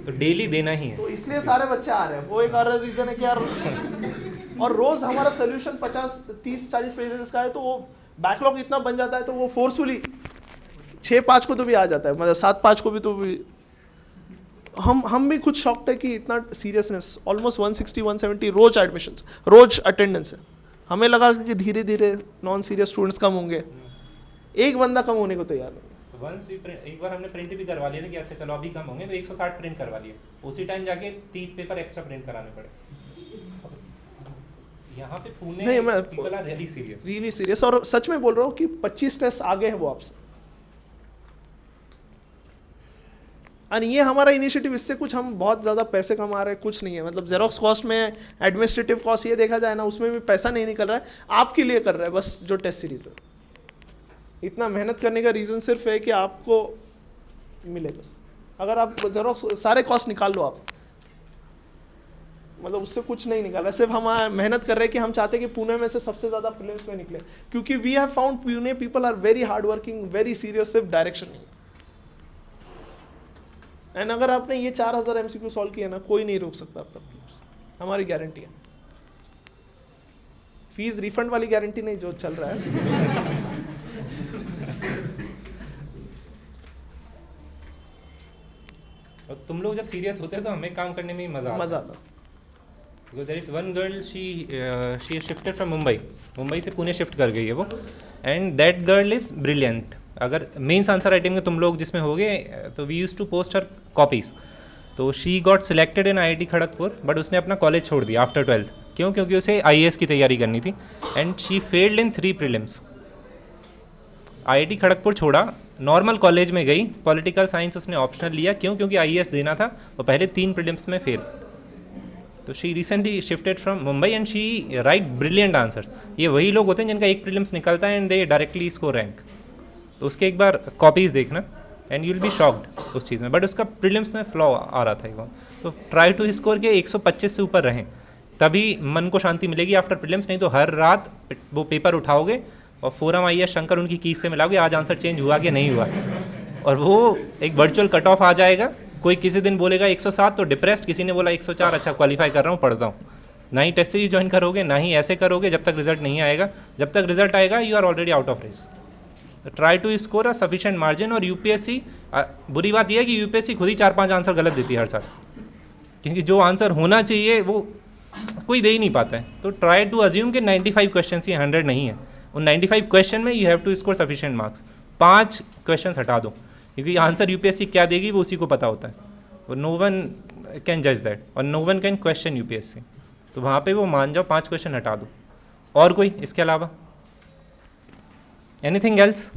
तो डेली देना ही है। तो इसलिए सारे बच्चे आ रहे हैं, वो एक और रीज़न है कि यार और रोज़ हमारा सोल्यूशन 50, 30, 40 पेजेस का है, तो वो बैकलॉग इतना बन जाता है, तो वो फोर्सफुली 6-5 को तो भी आ जाता है, मतलब 7-5 को भी। तो भी हम भी खुद शॉक्ड है कि इतना सीरियसनेस, ऑलमोस्ट 160-170 रोज एडमिशन्स, रोज अटेंडेंस है। हमें लगा कि धीरे धीरे नॉन सीरियस स्टूडेंट्स कम होंगे, एक बंदा कम होने को तैयार नहीं। वंस वी एक बार हमने प्रिंट भी करवा लिया था कि अच्छा चलो अभी कम होंगे, तो 160 प्रिंट करवा लिए, उसी टाइम जाके 30 पेपर एक्स्ट्रा प्रिंट कराने पड़े। यहाँ पे पुणे नहीं, मैं पीपल आर रियली सीरियस, और सच में बोल रहा हूँ कि 25 टेस्ट आगे है वो आपसे। और ये हमारा इनिशिएटिव, इससे कुछ हम बहुत ज़्यादा पैसे कमा रहे हैं कुछ नहीं है। मतलब जेरोक्स कॉस्ट में, एडमिनिस्ट्रेटिव कॉस्ट ये देखा जाए ना, उसमें भी पैसा नहीं निकल रहा है, आपके लिए कर रहा है बस। जो टेस्ट सीरीज है, इतना मेहनत करने का रीज़न सिर्फ है कि आपको मिले बस। अगर आप जेरोक्स सारे कॉस्ट निकाल लो आप, मतलब उससे कुछ नहीं निकाल रहा, सिर्फ हम मेहनत कर रहे हैं कि हम चाहते हैं कि पुणे में से सबसे ज़्यादा प्रीलिम्स में निकले, क्योंकि we have found Pune people are very hard working, very serious, सिर्फ डायरेक्शन नहीं। एंड अगर आपने ये 4000 MCQ सॉल्व किया ना, कोई नहीं रोक सकता आपका प्रीलिम्स, हमारी गारंटी है। फीस रिफंड वाली गारंटी नहीं जो चल रहा है। और तुम लोग जब सीरियस होते हैं तो हमें काम करने में ही मजा आता है। Because there is one girl, she shifted from Mumbai से पुणे शिफ्ट कर गई है वो, and that girl is brilliant. अगर मेंस आंसर राइटिंग में तुम लोग जिसमें होगे, तो we use to post her copies. तो she got selected in IIT Kharagpur, but उसने अपना कॉलेज छोड़ दिया आफ्टर 12th। क्यों? क्योंकि उसे IAS की तैयारी करनी थी, and she failed in 3 prelims. IIT Kharagpur छोड़ा, नॉर्मल कॉलेज में गई, पॉलिटिकल साइंस उसने ऑप्शनल लिया। क्यों? क्योंकि IAS देना था, और पहले 3 प्रीलिम्स में फेल। तो she recently shifted from Mumbai and she write brilliant answers. ये वही लोग होते हैं जिनका एक प्रीलिम्स निकलता है and they directly score rank. तो उसके एक बार कॉपीज़ देखना and you will be shocked उस चीज़ में। बट उसका प्रीलिम्स में फ्लॉ आ रहा था एक बार। तो ट्राई टू स्कोर के 125 से ऊपर रहें, तभी मन को शांति मिलेगी आफ्टर प्रीलिम्स। नहीं तो हर रात वो पेपर उठाओगे और फोरम IAS शंकर उनकी कीज से मिलाओगे, आज आंसर चेंज हुआ कि नहीं हुआ, और वो एक वर्चुअल कट ऑफ आ जाएगा। कोई किसी दिन बोलेगा 107 तो डिप्रेस्ड, किसी ने बोला 104 अच्छा क्वालिफाई कर रहा हूँ, पढ़ता हूँ। ना ही टेस्ट सीरीज ज्वाइन करोगे, ना ही ऐसे करोगे जब तक रिजल्ट नहीं आएगा। जब तक रिजल्ट आएगा you are already out of race. Try to score a sufficient margin. और UPSC, बुरी बात यह है कि UPSC खुद ही 4-5 आंसर गलत देती है हर साल, क्योंकि जो आंसर होना चाहिए वो कोई दे ही नहीं पाता है। तो ट्राई टू अज्यूम कि 95 क्वेश्चन ही 100 नहीं है। उन 95 क्वेश्चन में you have to score sufficient marks. 5 question हटा दो, क्योंकि आंसर UPSC क्या देगी वो उसी को पता होता है, और नो वन कैन जज दैट, और no one can question UPSC। तो वहाँ पे वो मान जाओ, 5 क्वेश्चन हटा दो। और कोई इसके अलावा एनीथिंग एल्स?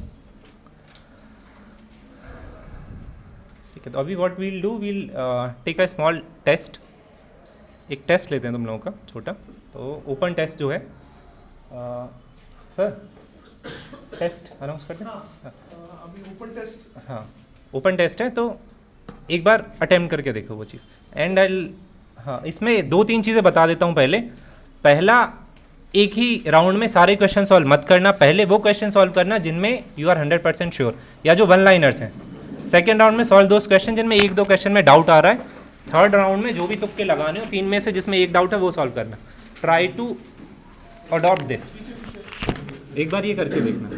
ठीक है, तो अभी what will do, will take a small test. एक टेस्ट लेते हैं तुम लोगों का छोटा। तो ओपन टेस्ट जो है, सर टेस्ट अनाउंस करते हैं। अभी ओपन टेस्ट, हाँ ओपन टेस्ट है, तो एक बार अटेम्प्ट करके देखो वो चीज़। एंड हाँ, इसमें 2-3 चीज़ें बता देता हूँ। पहला, एक ही राउंड में सारे क्वेश्चन सॉल्व मत करना। पहले वो क्वेश्चन सॉल्व करना जिनमें यू आर 100% श्योर, या जो 1 लाइनर्स हैं। सेकेंड राउंड में सॉल्व दोस क्वेश्चन जिनमें 1-2 क्वेश्चन में डाउट आ रहा है। थर्ड राउंड में जो भी तुक्के लगाने हो, 3 में से जिसमें एक डाउट है वो सॉल्व करना। Try to adopt this. एक बार ये करके देखना।